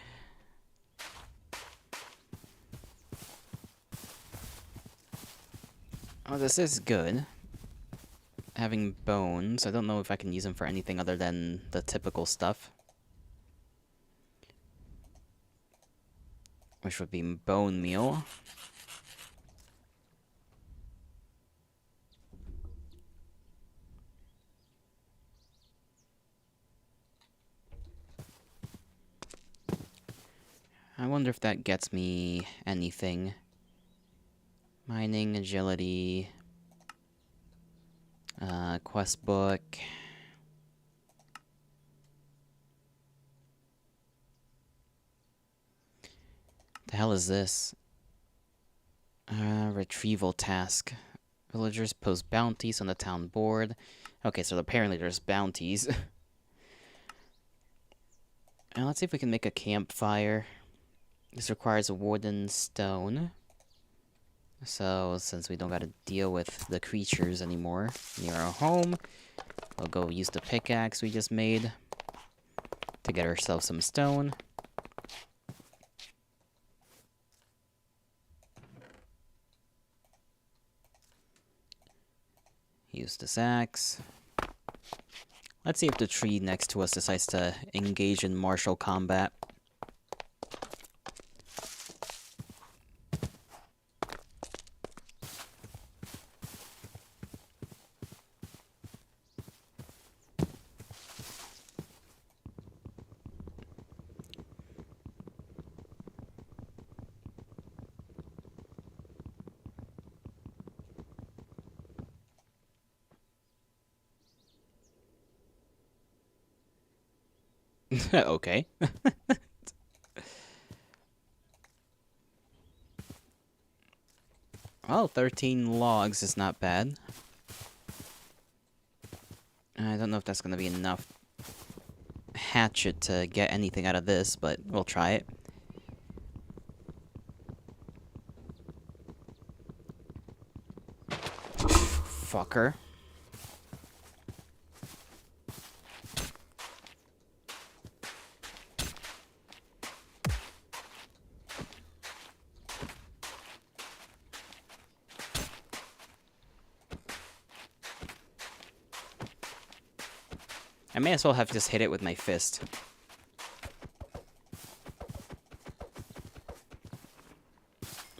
Oh, this is good. Having bones. I don't know if I can use them for anything other than the typical stuff. Which would be bone meal. I wonder if that gets me anything. Mining, agility, quest book. The hell is this? Retrieval task. Villagers post bounties on the town board. Okay, so apparently there's bounties. And let's see if we can make a campfire. This requires a wood and stone. So, since we don't gotta deal with the creatures anymore near our home, we'll go use the pickaxe we just made to get ourselves some stone. Use this axe. Let's see if the tree next to us decides to engage in martial combat. Okay. Well, 13 logs is not bad. I don't know if that's gonna be enough hatchet to get anything out of this, but we'll try it. Fucker. I may as well have just hit it with my fist.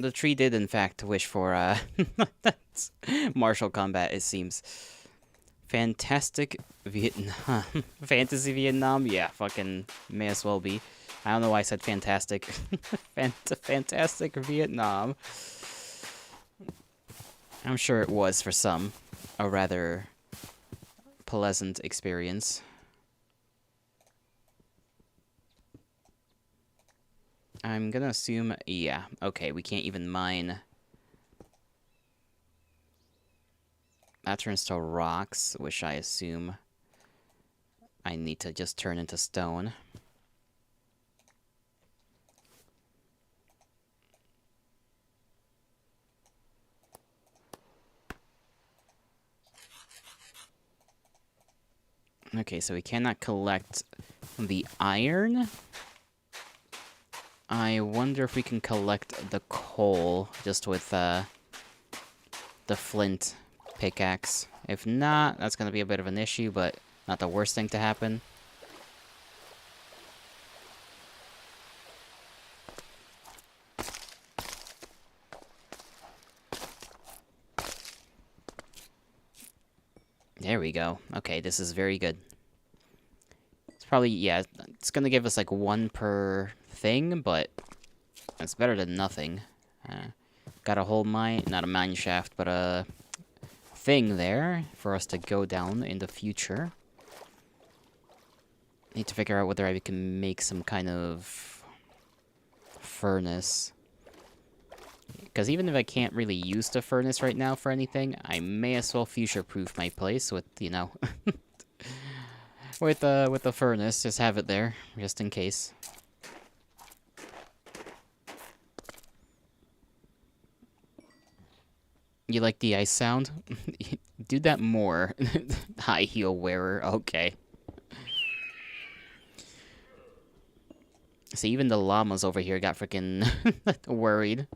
The tree did, in fact, wish for martial combat, it seems. Fantastic Vietnam. Fantasy Vietnam? Yeah, fucking may as well be. I don't know why I said fantastic. Fantastic Vietnam. I'm sure it was for some a rather pleasant experience. I'm gonna assume, yeah, okay, we can't even mine. That turns to rocks, which I assume I need to just turn into stone. Okay, so we cannot collect the iron. I wonder if we can collect the coal just with the flint pickaxe. If not, that's going to be a bit of an issue, but not the worst thing to happen. There we go. Okay, this is very good. It's probably, yeah, it's going to give us like one per thing, but it's better than nothing. Got a whole mine, not a mine shaft, but a thing there for us to go down in the future. Need to figure out whether I can make some kind of furnace. Because even if I can't really use the furnace right now for anything, I may as well future-proof my place with, you know, with the furnace. Just have it there, just in case. You like the ice sound? Do that more. High heel wearer, okay. See, even the llamas over here got freaking worried.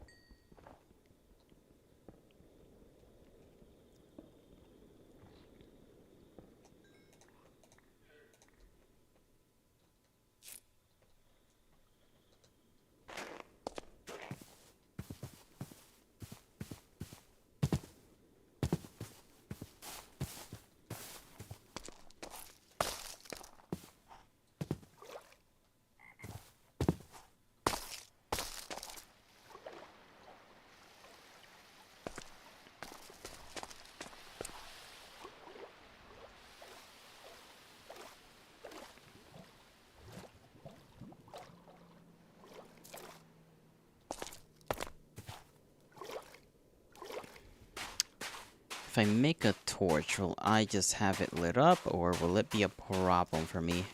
If I make a torch, will I just have it lit up, or will it be a problem for me?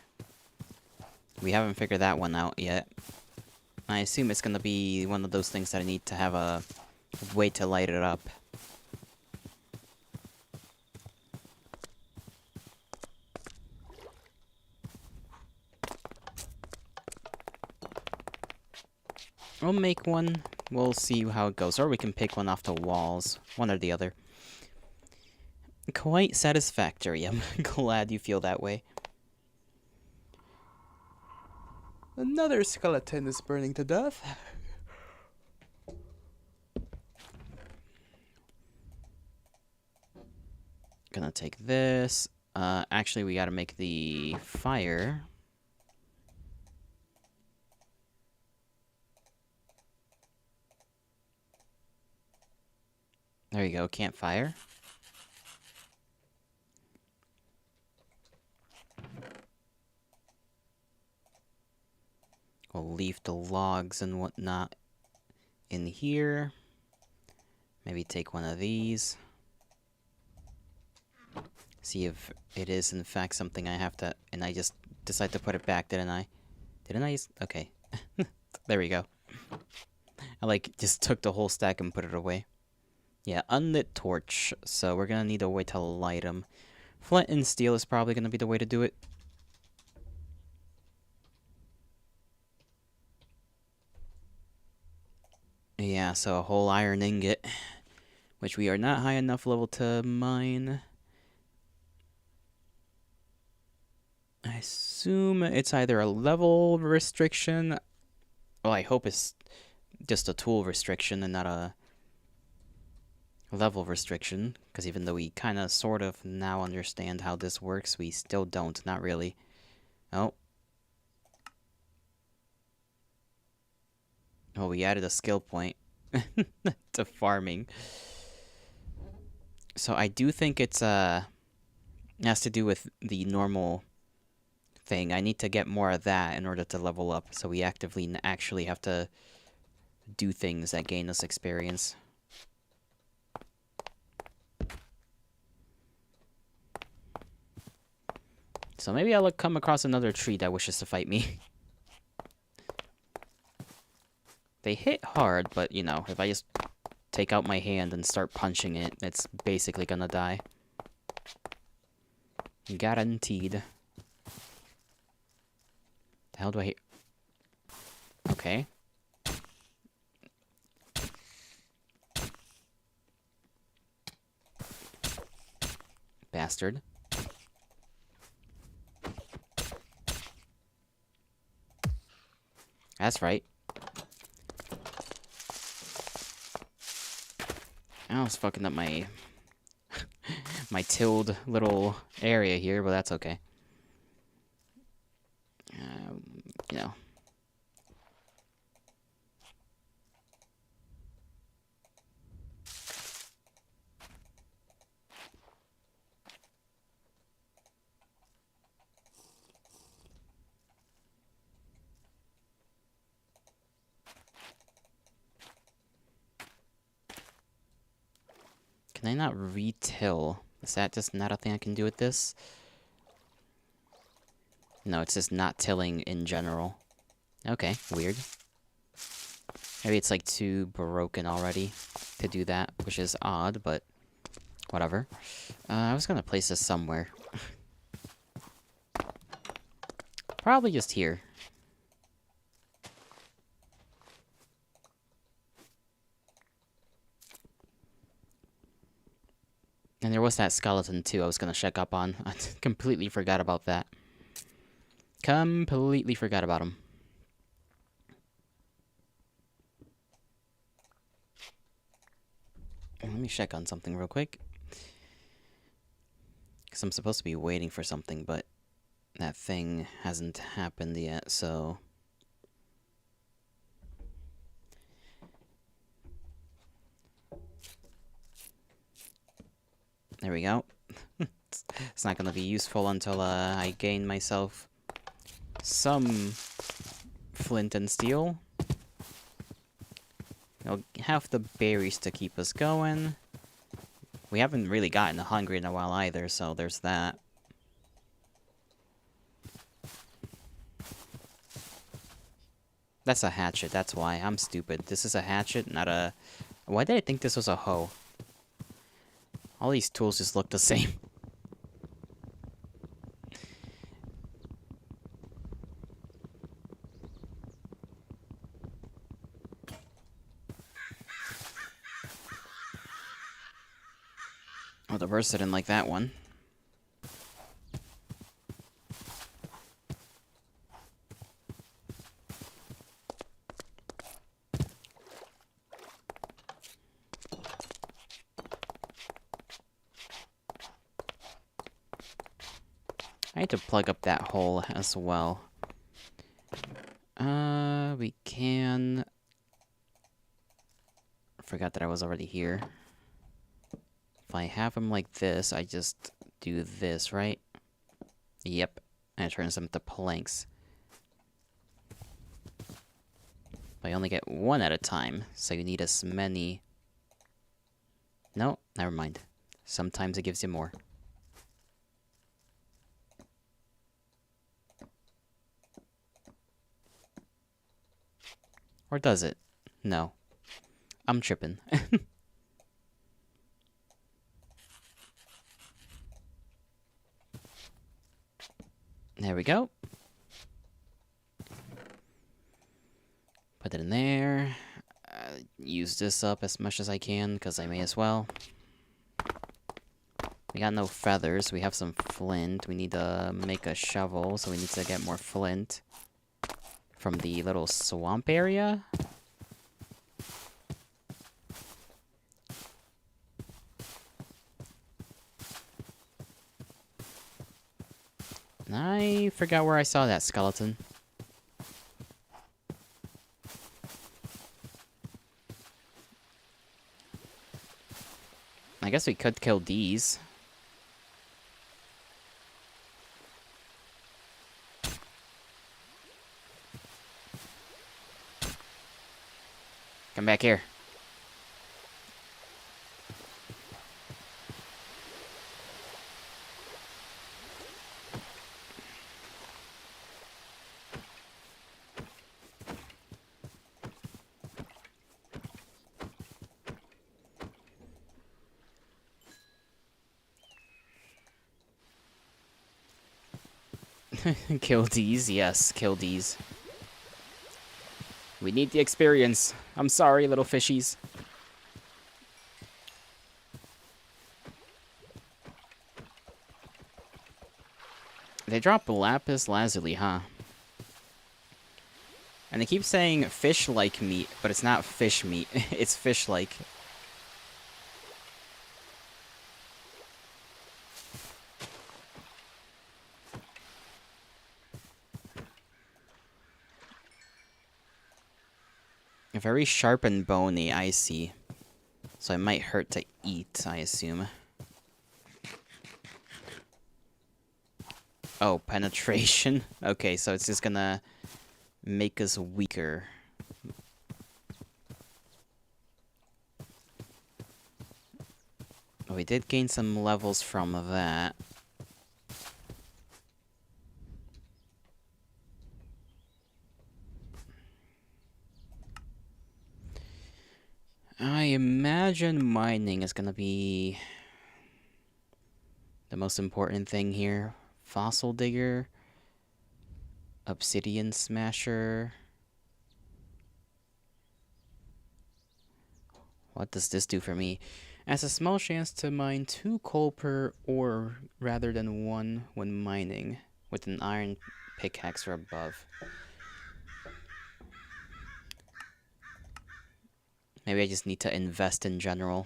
We haven't figured that one out yet. I assume it's gonna be one of those things that I need to have a way to light it up. We'll make one. We'll see how it goes. Or we can pick one off the walls. One or the other. Quite satisfactory. I'm glad you feel that way. Another skeleton is burning to death. Gonna take this. Actually, we gotta make the fire. There you go, campfire. We'll leave the logs and whatnot in here. Maybe take one of these. See if it is in fact something I have to... And I just decided to put it back, didn't I? Didn't I? Okay. There we go. I like just took the whole stack and put it away. Yeah, unlit torch. So we're gonna need a way to light them. Flint and steel is probably gonna be the way to do it. Yeah, so a whole iron ingot, which we are not high enough level to mine. I assume it's either a level restriction. Well, I hope it's just a tool restriction and not a level restriction. Because even though we kind of sort of now understand how this works, we still don't. Not really. Oh. Oh, we added a skill point to farming. So I do think it's has to do with the normal thing. I need to get more of that in order to level up. So we actively actually have to do things that gain us experience. So maybe I'll come across another tree that wishes to fight me. They hit hard, but, you know, if I just take out my hand and start punching it, it's basically gonna die. Guaranteed. The hell do I hit? Okay. Bastard. That's right. I was fucking up my my tilled little area here, but that's okay. You know. Can I not retill? Is that just not a thing I can do with this? No, it's just not tilling in general. Okay, weird. Maybe it's like too broken already to do that, which is odd, but whatever. I was gonna place this somewhere. Probably just here. And there was that skeleton too I was gonna check up on. I completely forgot about that. Completely forgot about him. Let me check on something real quick. Because I'm supposed to be waiting for something, but that thing hasn't happened yet, so... There we go. It's not gonna be useful until I gain myself some flint and steel. I'll have the berries to keep us going. We haven't really gotten hungry in a while either, so there's that. That's a hatchet, that's why. I'm stupid. This is a hatchet, not a... Why did I think this was a hoe? All these tools just look the same. Oh, the burst didn't like that one. I need to plug up that hole as well. We can... I forgot that I was already here. If I have them like this, I just do this, right? Yep. And it turns them to planks. But I only get one at a time, so you need as many... No, never mind. Sometimes it gives you more. Or does it? No. I'm tripping. There we go. Put it in there. Use this up as much as I can, because I may as well. We got no feathers. We have some flint. We need to make a shovel, so we need to get more flint from the little swamp area. I forgot where I saw that skeleton. I guess we could kill these. Come back here. Kill these, yes, kill these. We need the experience. I'm sorry, little fishies. They drop lapis lazuli, huh? And they keep saying fish-like meat, but it's not fish meat. It's fish-like. Very sharp and bony, I see. So it might hurt to eat, I assume. Oh, penetration? Okay, so it's just gonna make us weaker. We did gain some levels from that. I imagine mining is gonna be the most important thing here. Fossil digger, obsidian smasher. What does this do for me? Has a small chance to mine 2 coal per ore rather than 1 when mining, with an iron pickaxe or above. Maybe I just need to invest in general.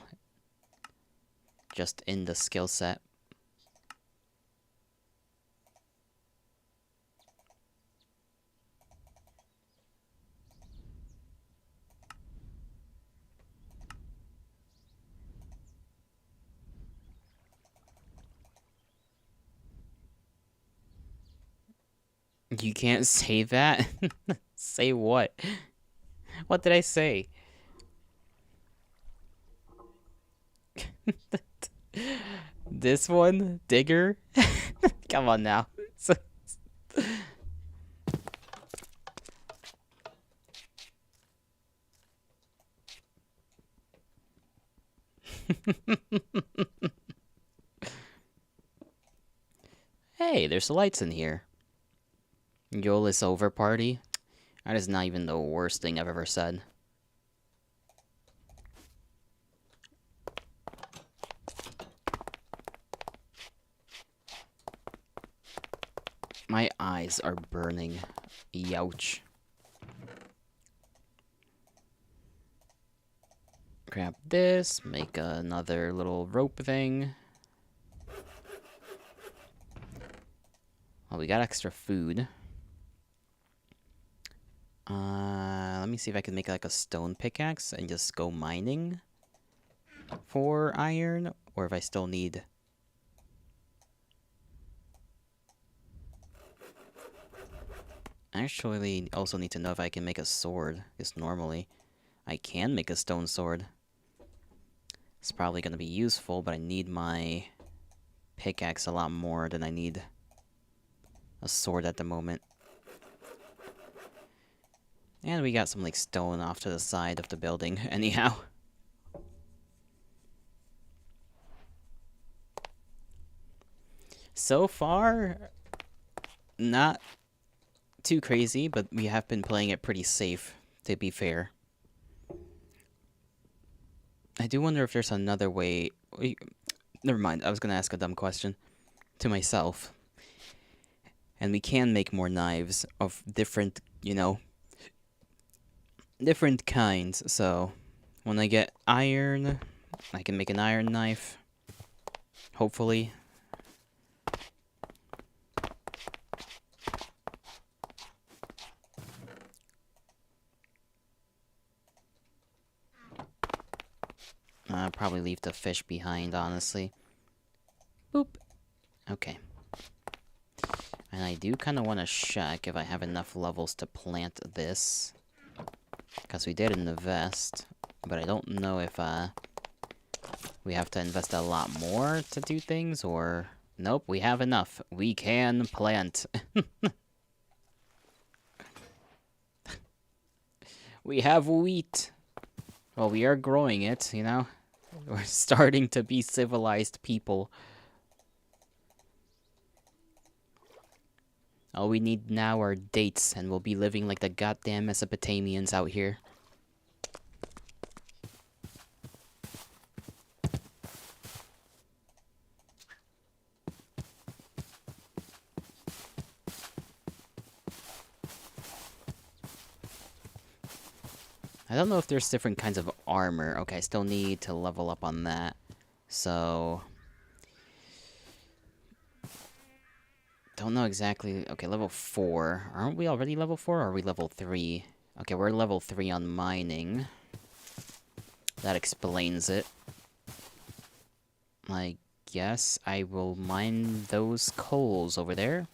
Just in the skill set. You can't say that? Say what? What did I say? This one? Digger? Come on now. Hey, there's lights in here. Yola's over party? That is not even the worst thing I've ever said. My eyes are burning. Youch. Grab this, make another little rope thing. Well, we got extra food. Let me see if I can make like a stone pickaxe and just go mining for iron, or if I still need... I actually also need to know if I can make a sword, because normally I can make a stone sword. It's probably going to be useful, but I need my pickaxe a lot more than I need a sword at the moment. And we got some like stone off to the side of the building anyhow. So far, not too crazy, but we have been playing it pretty safe, to be fair. I do wonder if there's another way... Never mind, I was gonna ask a dumb question to myself. And we can make more knives of different, you know, different kinds. So, when I get iron, I can make an iron knife. Hopefully. I'll probably leave the fish behind, honestly. Boop. Okay. And I do kind of want to check if I have enough levels to plant this. Because we did invest, but I don't know if we have to invest a lot more to do things, or... Nope, we have enough. We can plant. We have wheat. Well, we are growing it, you know? We're starting to be civilized people. All we need now are dates, and we'll be living like the goddamn Mesopotamians out here. I don't know if there's different kinds of armor. Okay, I still need to level up on that. So... Don't know exactly... Okay, level 4. Aren't we already level 4, or are we level 3? Okay, we're level 3 on mining. That explains it. I guess I will mine those coals over there.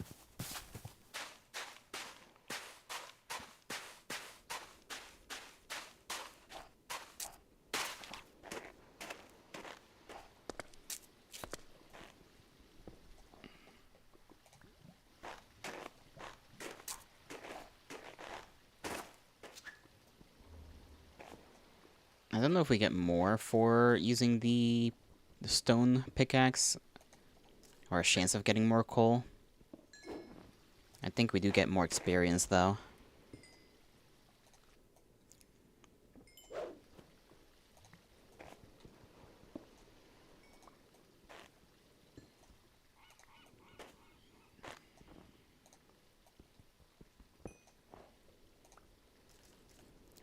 I don't know if we get more for using the stone pickaxe, or a chance of getting more coal. I think we do get more experience, though.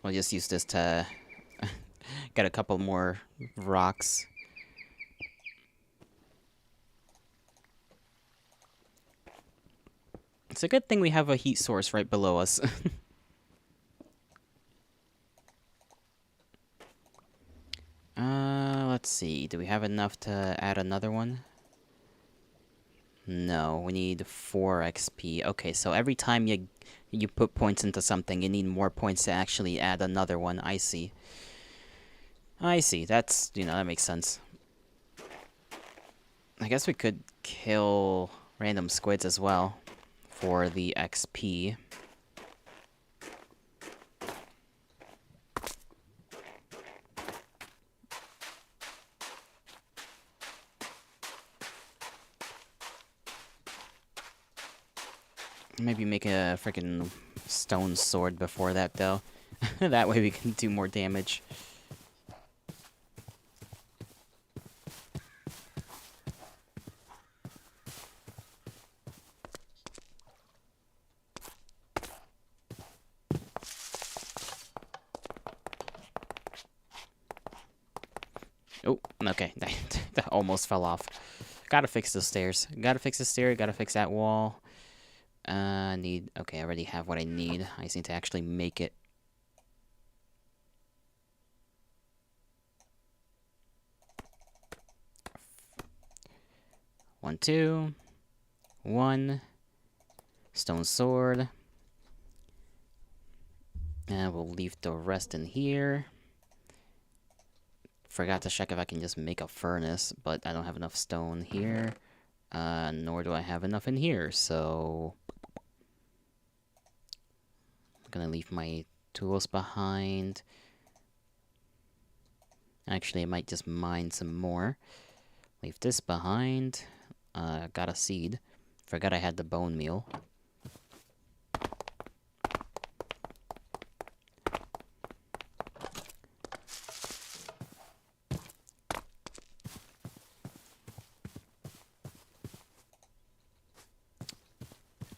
We'll just use this to get a couple more rocks. It's a good thing we have a heat source right below us. Let's see. Do we have enough to add another one? No, we need 4 XP. Okay, so every time you put points into something, you need more points to actually add another one. I see. I see. That's, you know, that makes sense. I guess we could kill random squids as well for the XP. Maybe make a freaking stone sword before that, though. That way we can do more damage. Oh, okay. That almost fell off. Gotta fix the stairs. Gotta fix the stair, gotta fix that wall. Okay, I already have what I need. I just need to actually make it. One, two. 1. Stone sword. And we'll leave the rest in here. Forgot to check if I can just make a furnace, but I don't have enough stone here. Nor do I have enough in here, so... I'm gonna leave my tools behind. Actually, I might just mine some more. Leave this behind. Got a seed. Forgot I had the bone meal.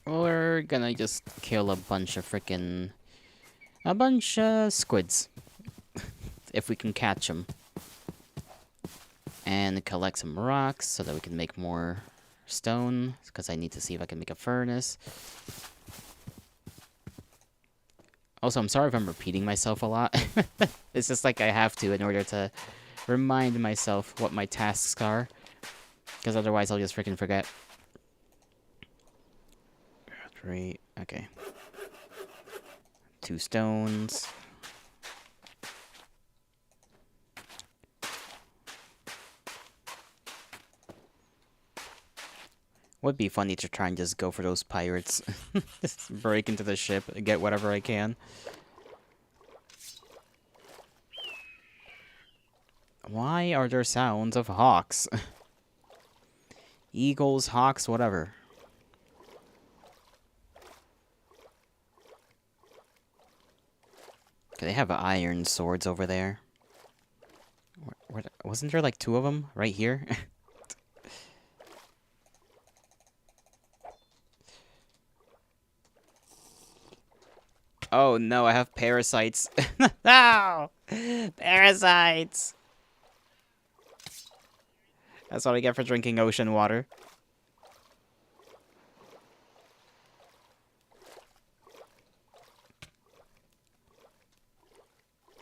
We're gonna just kill a bunch of squids. If we can catch them. And collect some rocks so that we can make more stone. Because I need to see if I can make a furnace. Also, I'm sorry if I'm repeating myself a lot. It's just like I have to in order to remind myself what my tasks are, because otherwise I'll just freaking forget. 3, okay. 2 stones. Would be funny to try and just go for those pirates. Just break into the ship and get whatever I can. Why are there sounds of hawks? Eagles, hawks, whatever. Okay, they have iron swords over there. Wasn't there like 2 of them right here? Oh no, I have parasites. No! Parasites! That's what I get for drinking ocean water.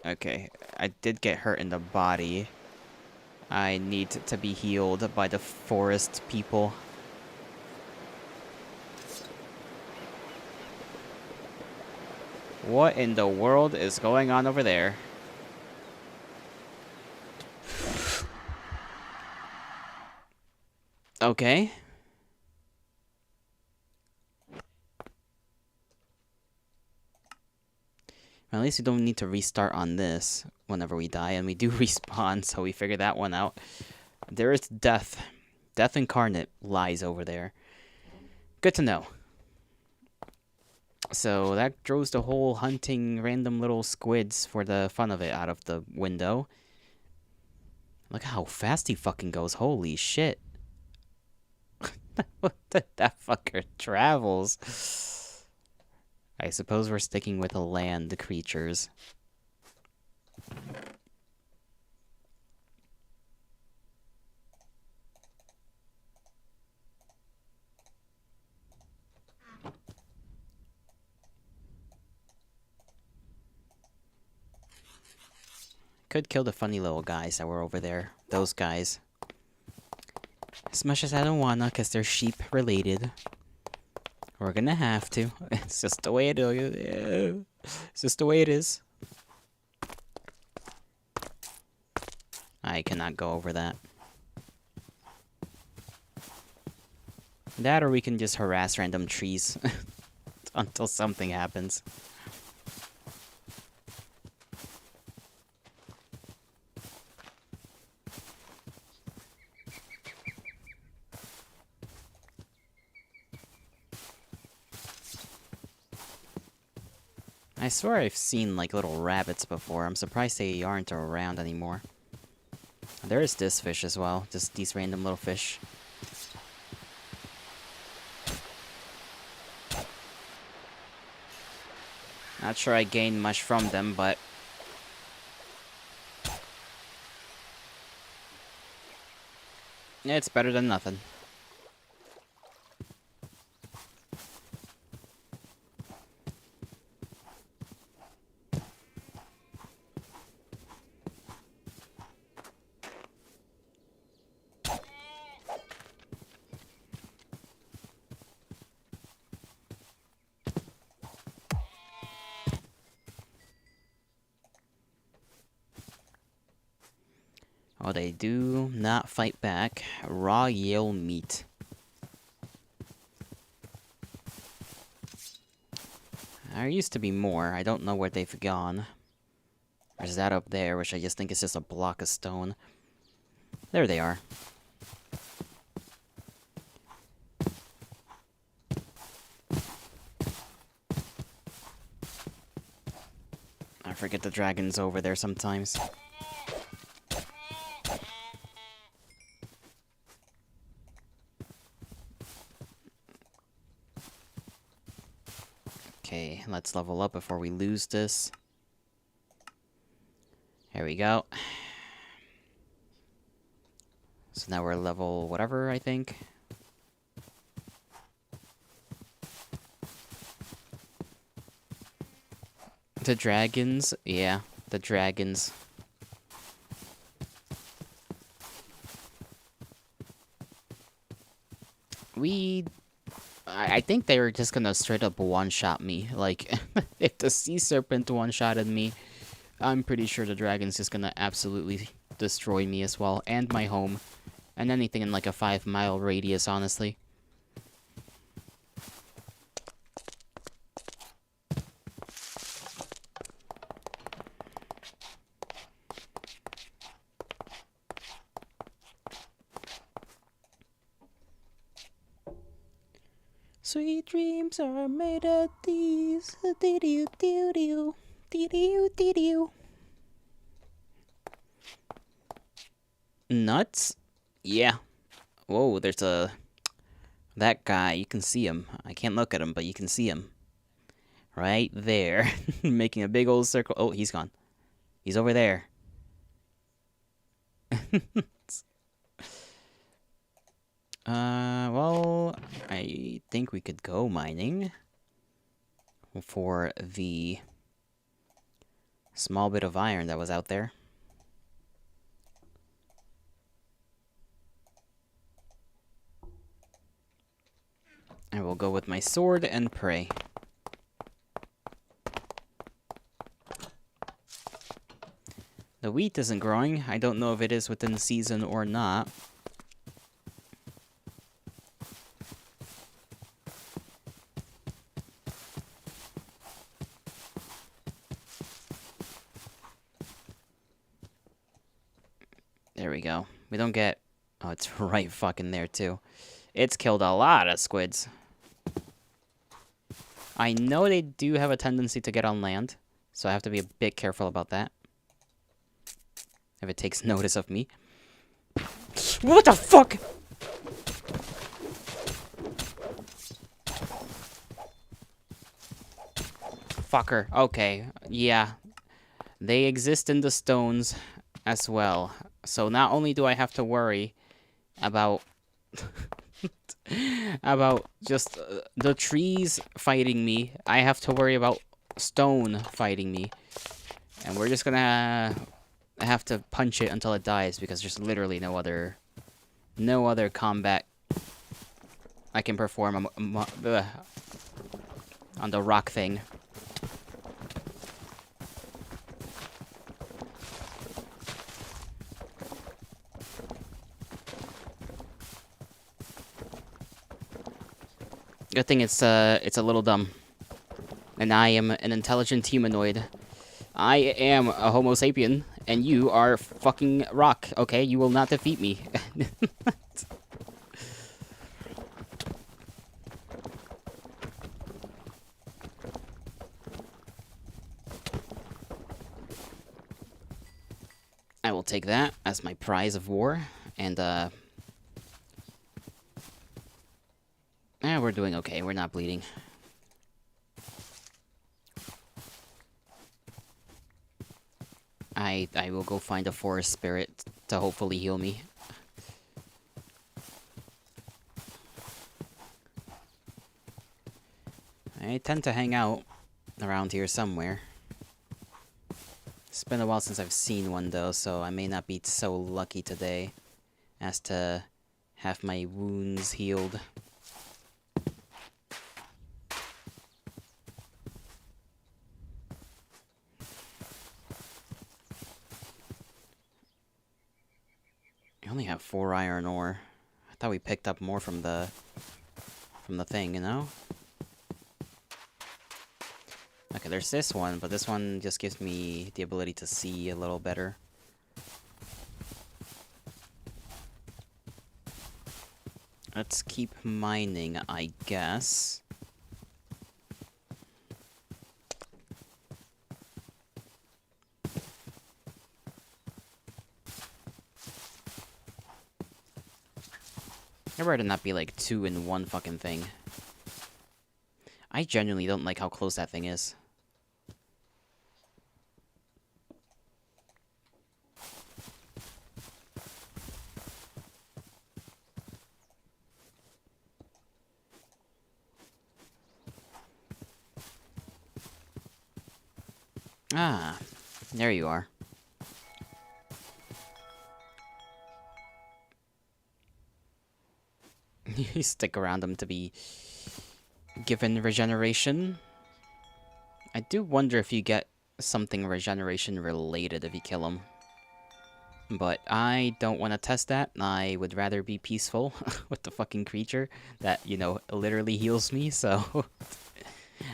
Okay, I did get hurt in the body. I need to be healed by the forest people. What in the world is going on over there? Okay. Well, at least we don't need to restart on this whenever we die, and we do respawn, so we figured that one out. There is death. Death incarnate lies over there. Good to know. So that throws the whole hunting random little squids for the fun of it out of the window. Look how fast he fucking goes. Holy shit. That fucker travels. I suppose we're sticking with the land creatures. Could kill the funny little guys that were over there. Those guys. As much as I don't wanna, because they're sheep related. We're gonna have to. It's just the way it is. It's just the way it is. I cannot go over that. That or we can just harass random trees until something happens. I swear I've seen, like, little rabbits before. I'm surprised they aren't around anymore. There is this fish as well. Just these random little fish. Not sure I gained much from them, but... it's better than nothing. Oh, they do not fight back. Raw Yale meat. There used to be more. I don't know where they've gone. There's that up there, which I just think is just a block of stone. There they are. I forget the dragon's over there sometimes. Okay, let's level up before we lose this. Here we go. So now we're level whatever, I think. The dragons? Yeah, the dragons. I think they were just gonna straight up one-shot me. Like, if the sea serpent one-shotted me, I'm pretty sure the dragon's just gonna absolutely destroy me as well, and my home. And anything in like a 5-mile radius, honestly. Sweet dreams are made of these. Dee-doo-doo-doo. Dee-doo-doo-doo. Nuts? Yeah. Whoa, there's a... That guy, you can see him. I can't look at him, but you can see him. Right there. Making a big old circle. Oh, he's gone. He's over there. Well, I think we could go mining for the small bit of iron that was out there. I will go with my sword and pray. The wheat isn't growing. I don't know if it is within the season or not. There we go. We don't get... Oh, it's right fucking there, too. It's killed a lot of squids. I know they do have a tendency to get on land, so I have to be a bit careful about that. If it takes notice of me. What the fuck?! Fucker. Okay. Yeah. They exist in the stones as well. So not only do I have to worry about... about just the trees fighting me, I have to worry about stone fighting me. And we're just gonna have to punch it until it dies, because there's literally no other combat I can perform on the rock thing. Good thing it's a little dumb. And I am an intelligent humanoid. I am a Homo sapien, and you are fucking rock, okay? You will not defeat me. I will take that as my prize of war, and we're doing okay. We're not bleeding. I will go find a forest spirit to hopefully heal me. I tend to hang out around here somewhere. It's been a while since I've seen one though, so I may not be so lucky today as to have my wounds healed. I only have 4 iron ore. I thought we picked up more from the thing, you know? Okay, there's this one, but this one just gives me the ability to see a little better. Let's keep mining, I guess. I'd rather not be like 2 in 1 fucking thing. I genuinely don't like how close that thing is. Ah, there you are. you stick around them to be given regeneration. I do wonder if you get something regeneration related if you kill them. But I don't want to test that. I would rather be peaceful with the fucking creature that, you know, literally heals me, so...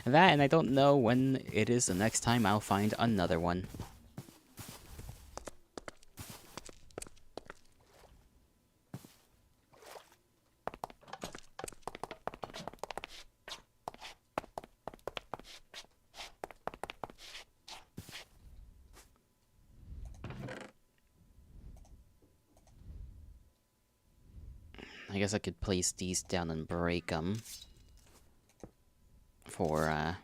that, and I don't know when it is the next time I'll find another one. I guess I could place these down and break them for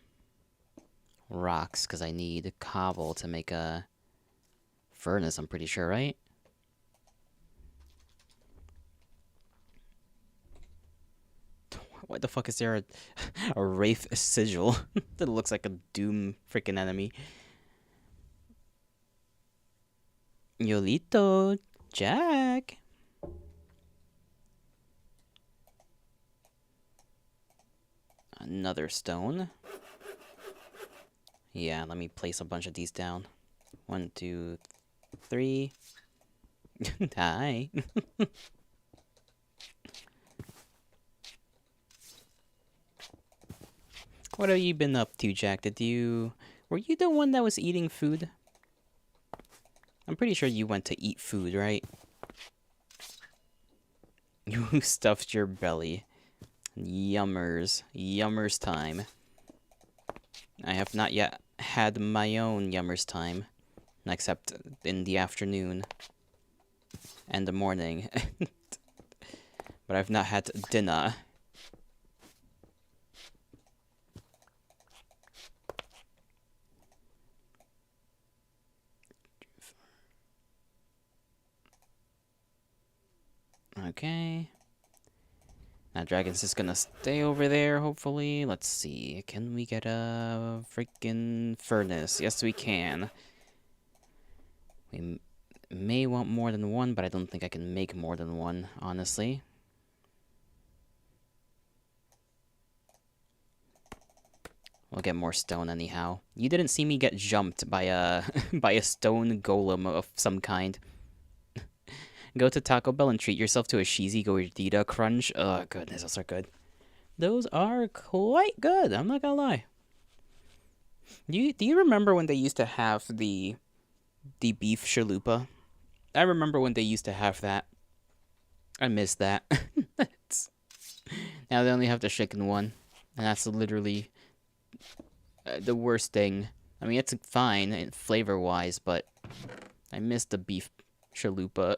rocks, because I need cobble to make a furnace, I'm pretty sure, right? Why the fuck is there a Wraith sigil that looks like a Doom freaking enemy? Yolito, Jack. Another stone. Yeah, let me place a bunch of these down. 1, 2, 3. Hi. What have you been up to, Jack? Were you the one that was eating food? I'm pretty sure you went to eat food, right? You stuffed your belly. Yummers. Yummers time. I have not yet had my own yummers time. Except in the afternoon. And the morning. But I've not had dinner. Okay. Now Dragon's just gonna stay over there, hopefully. Let's see. Can we get a freaking furnace? Yes, we can. We may want more than one, but I don't think I can make more than one, honestly. We'll get more stone anyhow. You didn't see me get jumped by a by a stone golem of some kind. Go to Taco Bell and treat yourself to a cheesy gordita crunch. Oh, goodness, those are good. Those are quite good, I'm not gonna lie. Do you remember when they used to have the beef chalupa? I remember when they used to have that. I miss that. Now they only have the chicken one. And that's literally the worst thing. I mean, it's fine flavor-wise, but I miss the beef chalupa.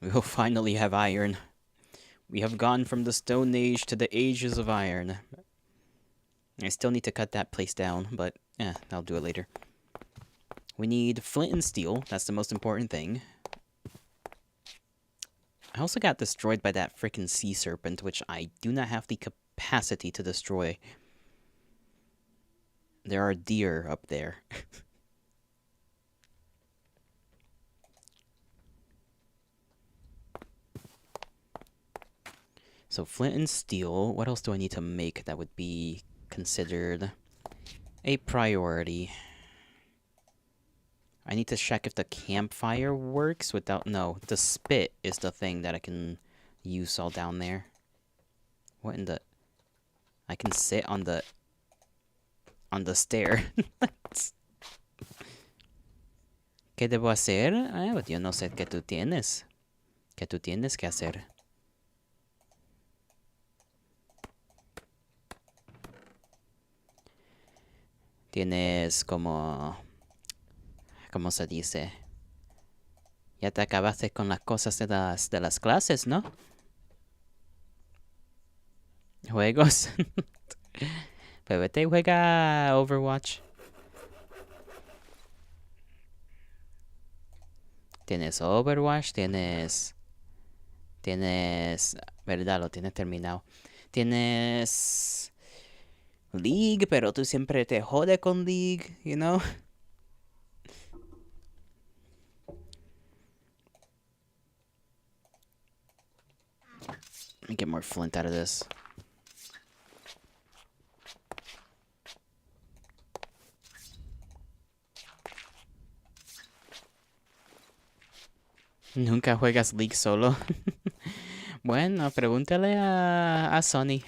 We will finally have iron. We have gone from the Stone Age to the ages of iron. I still need to cut that place down, but I'll do it later. We need flint and steel. That's the most important thing. I also got destroyed by that freaking sea serpent, which I do not have the capacity to destroy. There are deer up there. So flint and steel. What else do I need to make that would be considered a priority? I need to check if the campfire works without... No, the spit is the thing that I can use all down there. What in the... I can sit on the stair. ¿Qué debo hacer? Pues yo no sé qué tú tienes. ¿Qué tú tienes que hacer? Tienes como... ¿Cómo se dice? Ya te acabaste con las cosas de las clases, ¿no? Juegos. Pues vete y juega Overwatch. Tienes Overwatch, tienes... ¿Verdad? Lo tienes terminado. Tienes... League, pero tú siempre te jode con League, you know? Let me get more flint out of this. Nunca juegas League solo. Bueno, pregúntale a Sony.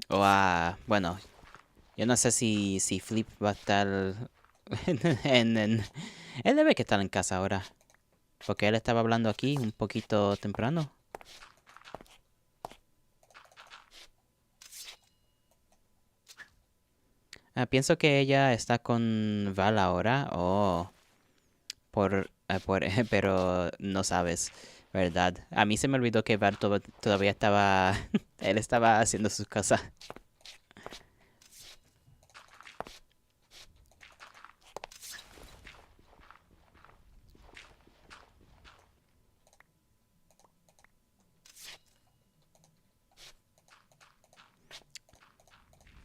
O a... Bueno, yo no sé si Flip va a estar Él debe que estar en casa ahora. Porque él estaba hablando aquí un poquito temprano. Pienso que ella está con Val ahora. Oh, pero no sabes, ¿verdad? A mí se me olvidó que Val todavía estaba... Él estaba haciendo sus cosas.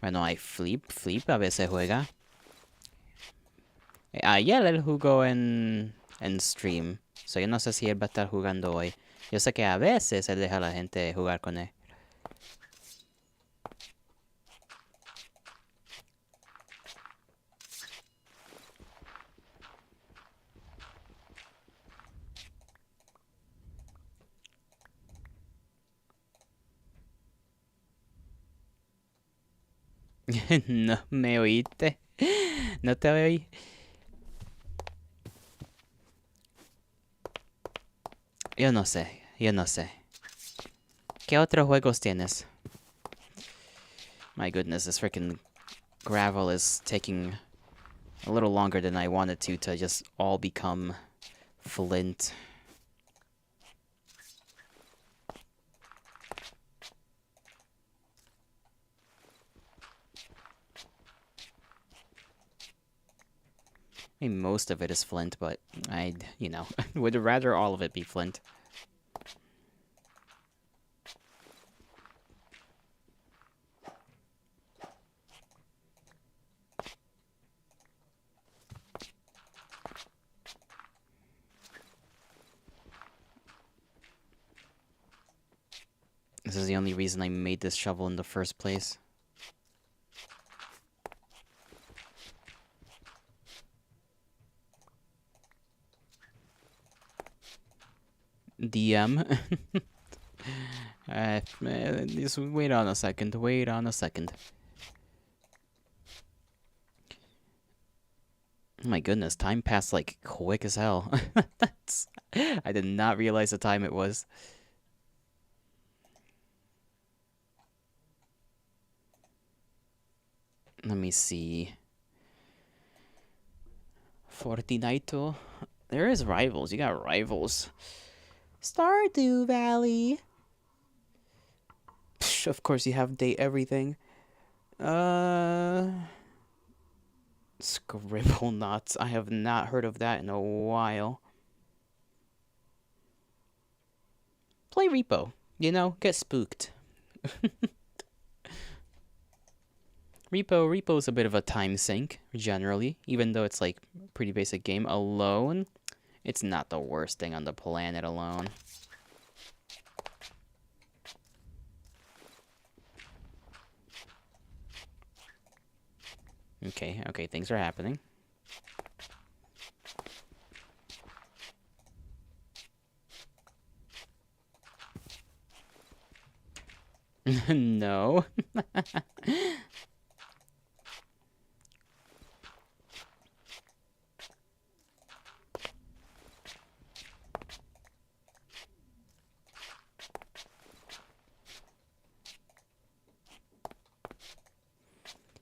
Bueno, hay Flip. Flip a veces juega. Ayer él jugó en stream. So yo no sé si él va a estar jugando hoy. Yo sé que a veces él deja a la gente jugar con él. No me oíste. No te oí. Yo no sé. Yo no sé. ¿Qué otros juegos tienes? My goodness, this freaking gravel is taking a little longer than I wanted to just all become flint. I mean, most of it is flint, but I'd, would rather all of it be flint. This is the only reason I made this shovel in the first place. DM. Just wait on a second. Wait on a second. Oh my goodness, time passed like quick as hell. I did not realize the time it was. Let me see. Fortnite. There is rivals. You got rivals. Stardew Valley. Psh, of course you have date everything. Scribble knots. I have not heard of that in a while. Play Repo. Get spooked. Repo's a bit of a time sink, generally. Even though it's like a pretty basic game. Alone, it's not the worst thing on the planet alone. Okay, things are happening. No.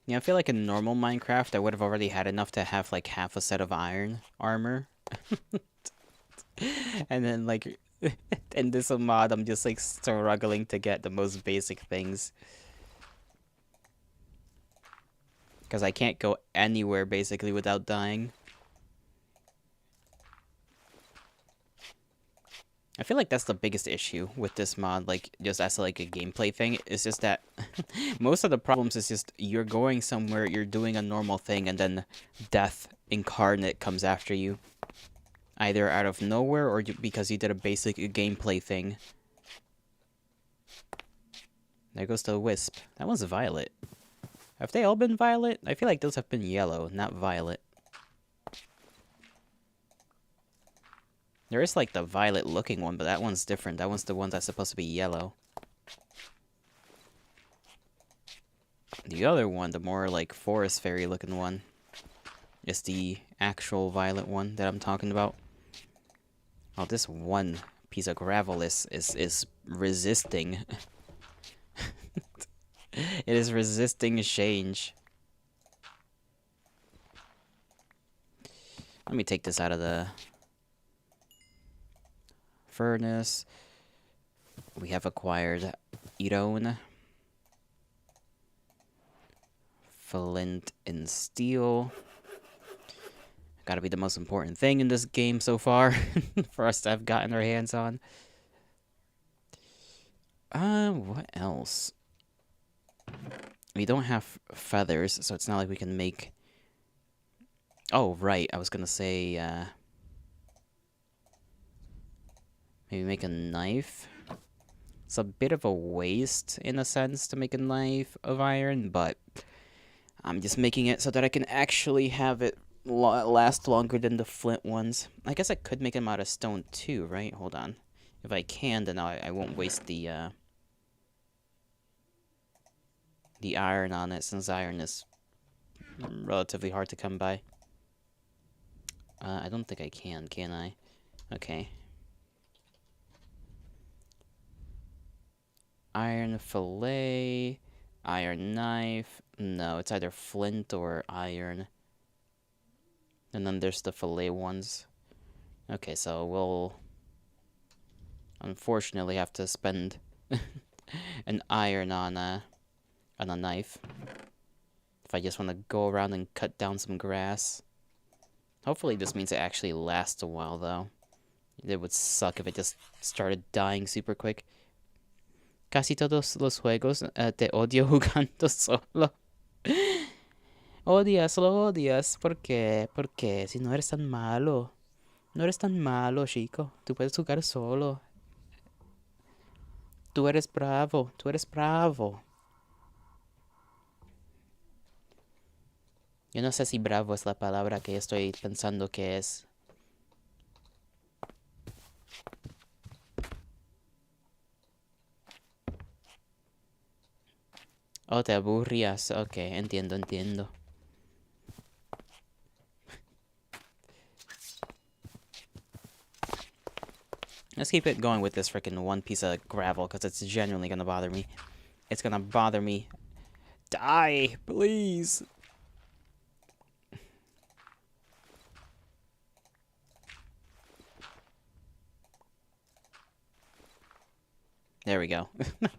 Yeah, I feel like in normal Minecraft, I would have already had enough to have like half a set of iron armor. And then like in this mod, I'm just like struggling to get the most basic things. Because I can't go anywhere basically without dying. I feel like that's the biggest issue with this mod, like, just as like a gameplay thing. It's just that most of the problems is just you're going somewhere, you're doing a normal thing, and then death incarnate comes after you. Either out of nowhere or because you did a basic gameplay thing. There goes the wisp. That one's violet. Have they all been violet? I feel like those have been yellow, not violet. There is like the violet looking one, but that one's different. That one's the one that's supposed to be yellow. The other one, the more like forest fairy looking one, is the actual violet one that I'm talking about. Oh, this one piece of gravel is resisting. It is resisting change. Let me take this out of the furnace. We have acquired iron, flint, and steel. Gotta be the most important thing in this game so far for us to have gotten our hands on. What else? We don't have feathers, so it's not like we can make... Oh, right, I was gonna say, maybe make a knife. It's a bit of a waste, in a sense, to make a knife of iron, but I'm just making it so that I can actually have it last longer than the flint ones. I guess I could make them out of stone too, right? Hold on. If I can, then I won't waste the iron on it, since iron is relatively hard to come by. I don't think I can I? Okay. Iron fillet, iron knife. No, it's either flint or iron. And then there's the fillet ones. Okay, so we'll unfortunately have to spend an iron on a knife. If I just want to go around and cut down some grass. Hopefully this means it actually lasts a while, though. It would suck if it just started dying super quick. Casi todos los juegos te odio jugando solo. Odias, lo odias. ¿Por qué? Porque si no eres tan malo. No eres tan malo, chico. Tú puedes jugar solo. Tú eres bravo. Tú eres bravo. Yo no sé si bravo es la palabra que estoy pensando que es. Oh, te aburrías. Ok, entiendo. Let's keep it going with this freaking one piece of gravel, because it's genuinely gonna bother me. It's gonna bother me. Die, please. There we go.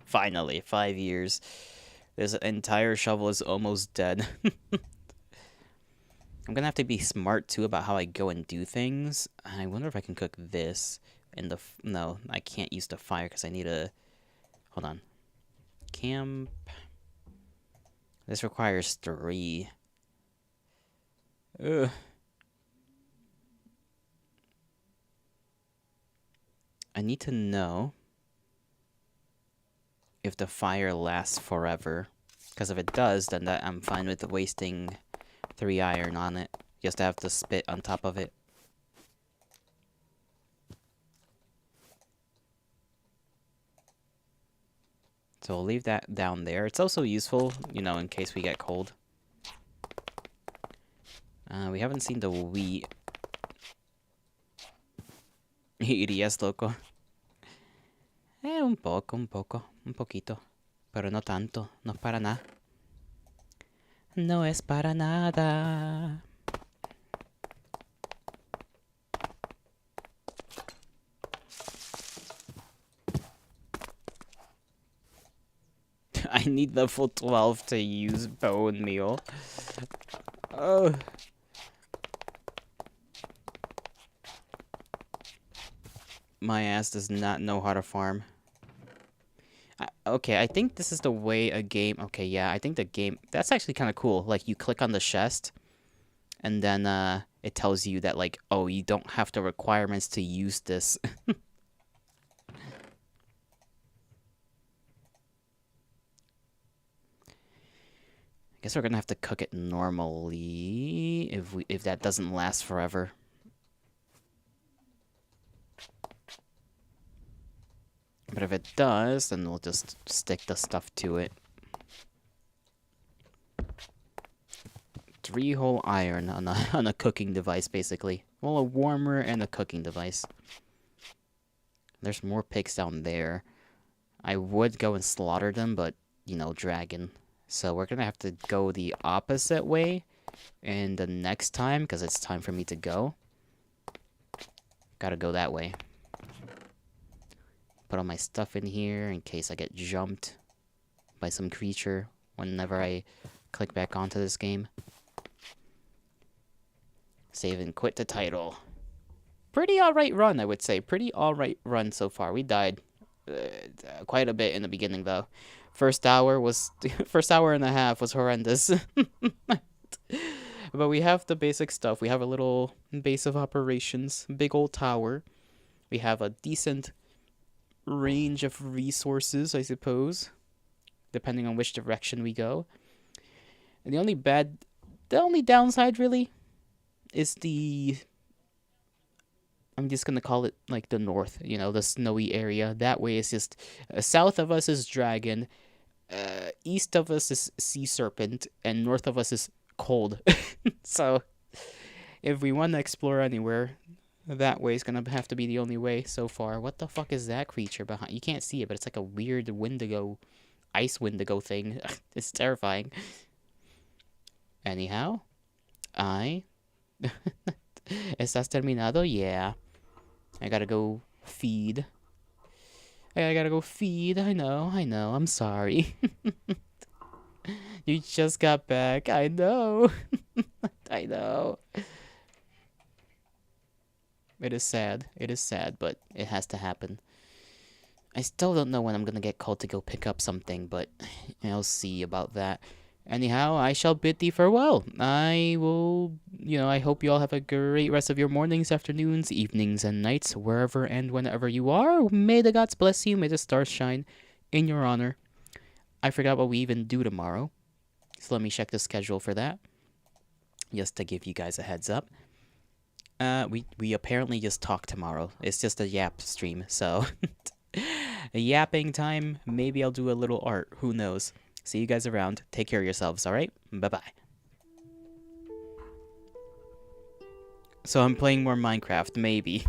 Finally, 5 years. This entire shovel is almost dead. I'm gonna have to be smart, too, about how I go and do things. I wonder if I can cook this in the... No, I can't use the fire because I need a... Hold on. Camp... This requires 3. Ugh. I need to know if the fire lasts forever. Because if it does, then I'm fine with wasting 3 iron on it. Just to have to spit on top of it. So we'll leave that down there. It's also useful, you know, in case we get cold. We haven't seen the wheat. Irías, loco. Un poco, un poquito. Pero no tanto, no es para nada. No es para nada. I need level 12 to use bone meal. Oh. My ass does not know how to farm. Okay, I think this is the way a game... Okay, yeah, I think the game... That's actually kind of cool. Like, you click on the chest, and then it tells you that, like, oh, you don't have the requirements to use this. I guess we're gonna have to cook it normally if that doesn't last forever. But if it does, then we'll just stick the stuff to it. 3-hole iron on a cooking device, basically. Well, a warmer and a cooking device. There's more pigs down there. I would go and slaughter them, but, you know, dragon. So we're gonna have to go the opposite way. And the next time, because it's time for me to go. Gotta go that way. Put all my stuff in here in case I get jumped by some creature whenever I click back onto this game. Save and quit the title. Pretty alright run, I would say. Pretty alright run so far. We died quite a bit in the beginning, though. First hour and a half was horrendous. But we have the basic stuff. We have a little base of operations, big old tower. We have a decent range of resources, I suppose, depending on which direction we go. And the only downside, really, is I'm just gonna call it like the north, you know, the snowy area. That way it's just south of us is dragon, east of us is sea serpent, and north of us is cold. So if we want to explore anywhere, that way is gonna have to be the only way so far. What the fuck is that creature behind? You can't see it, but it's like a weird Wendigo, ice Wendigo thing. It's terrifying. Anyhow, ¿Estás terminado? Yeah. I gotta go feed. I gotta go feed. I know. I'm sorry. You just got back. I know. I know. It is sad, but it has to happen. I still don't know when I'm gonna get called to go pick up something, but I'll see about that. Anyhow, I shall bid thee farewell. I will, I hope you all have a great rest of your mornings, afternoons, evenings, and nights, wherever and whenever you are. May the gods bless you. May the stars shine in your honor. I forgot what we even do tomorrow, so let me check the schedule for that, just to give you guys a heads up. We apparently just talk tomorrow. It's just a yap stream, so a yapping time. Maybe I'll do a little art. Who knows? See you guys around. Take care of yourselves, alright? Bye-bye. So I'm playing more Minecraft, maybe.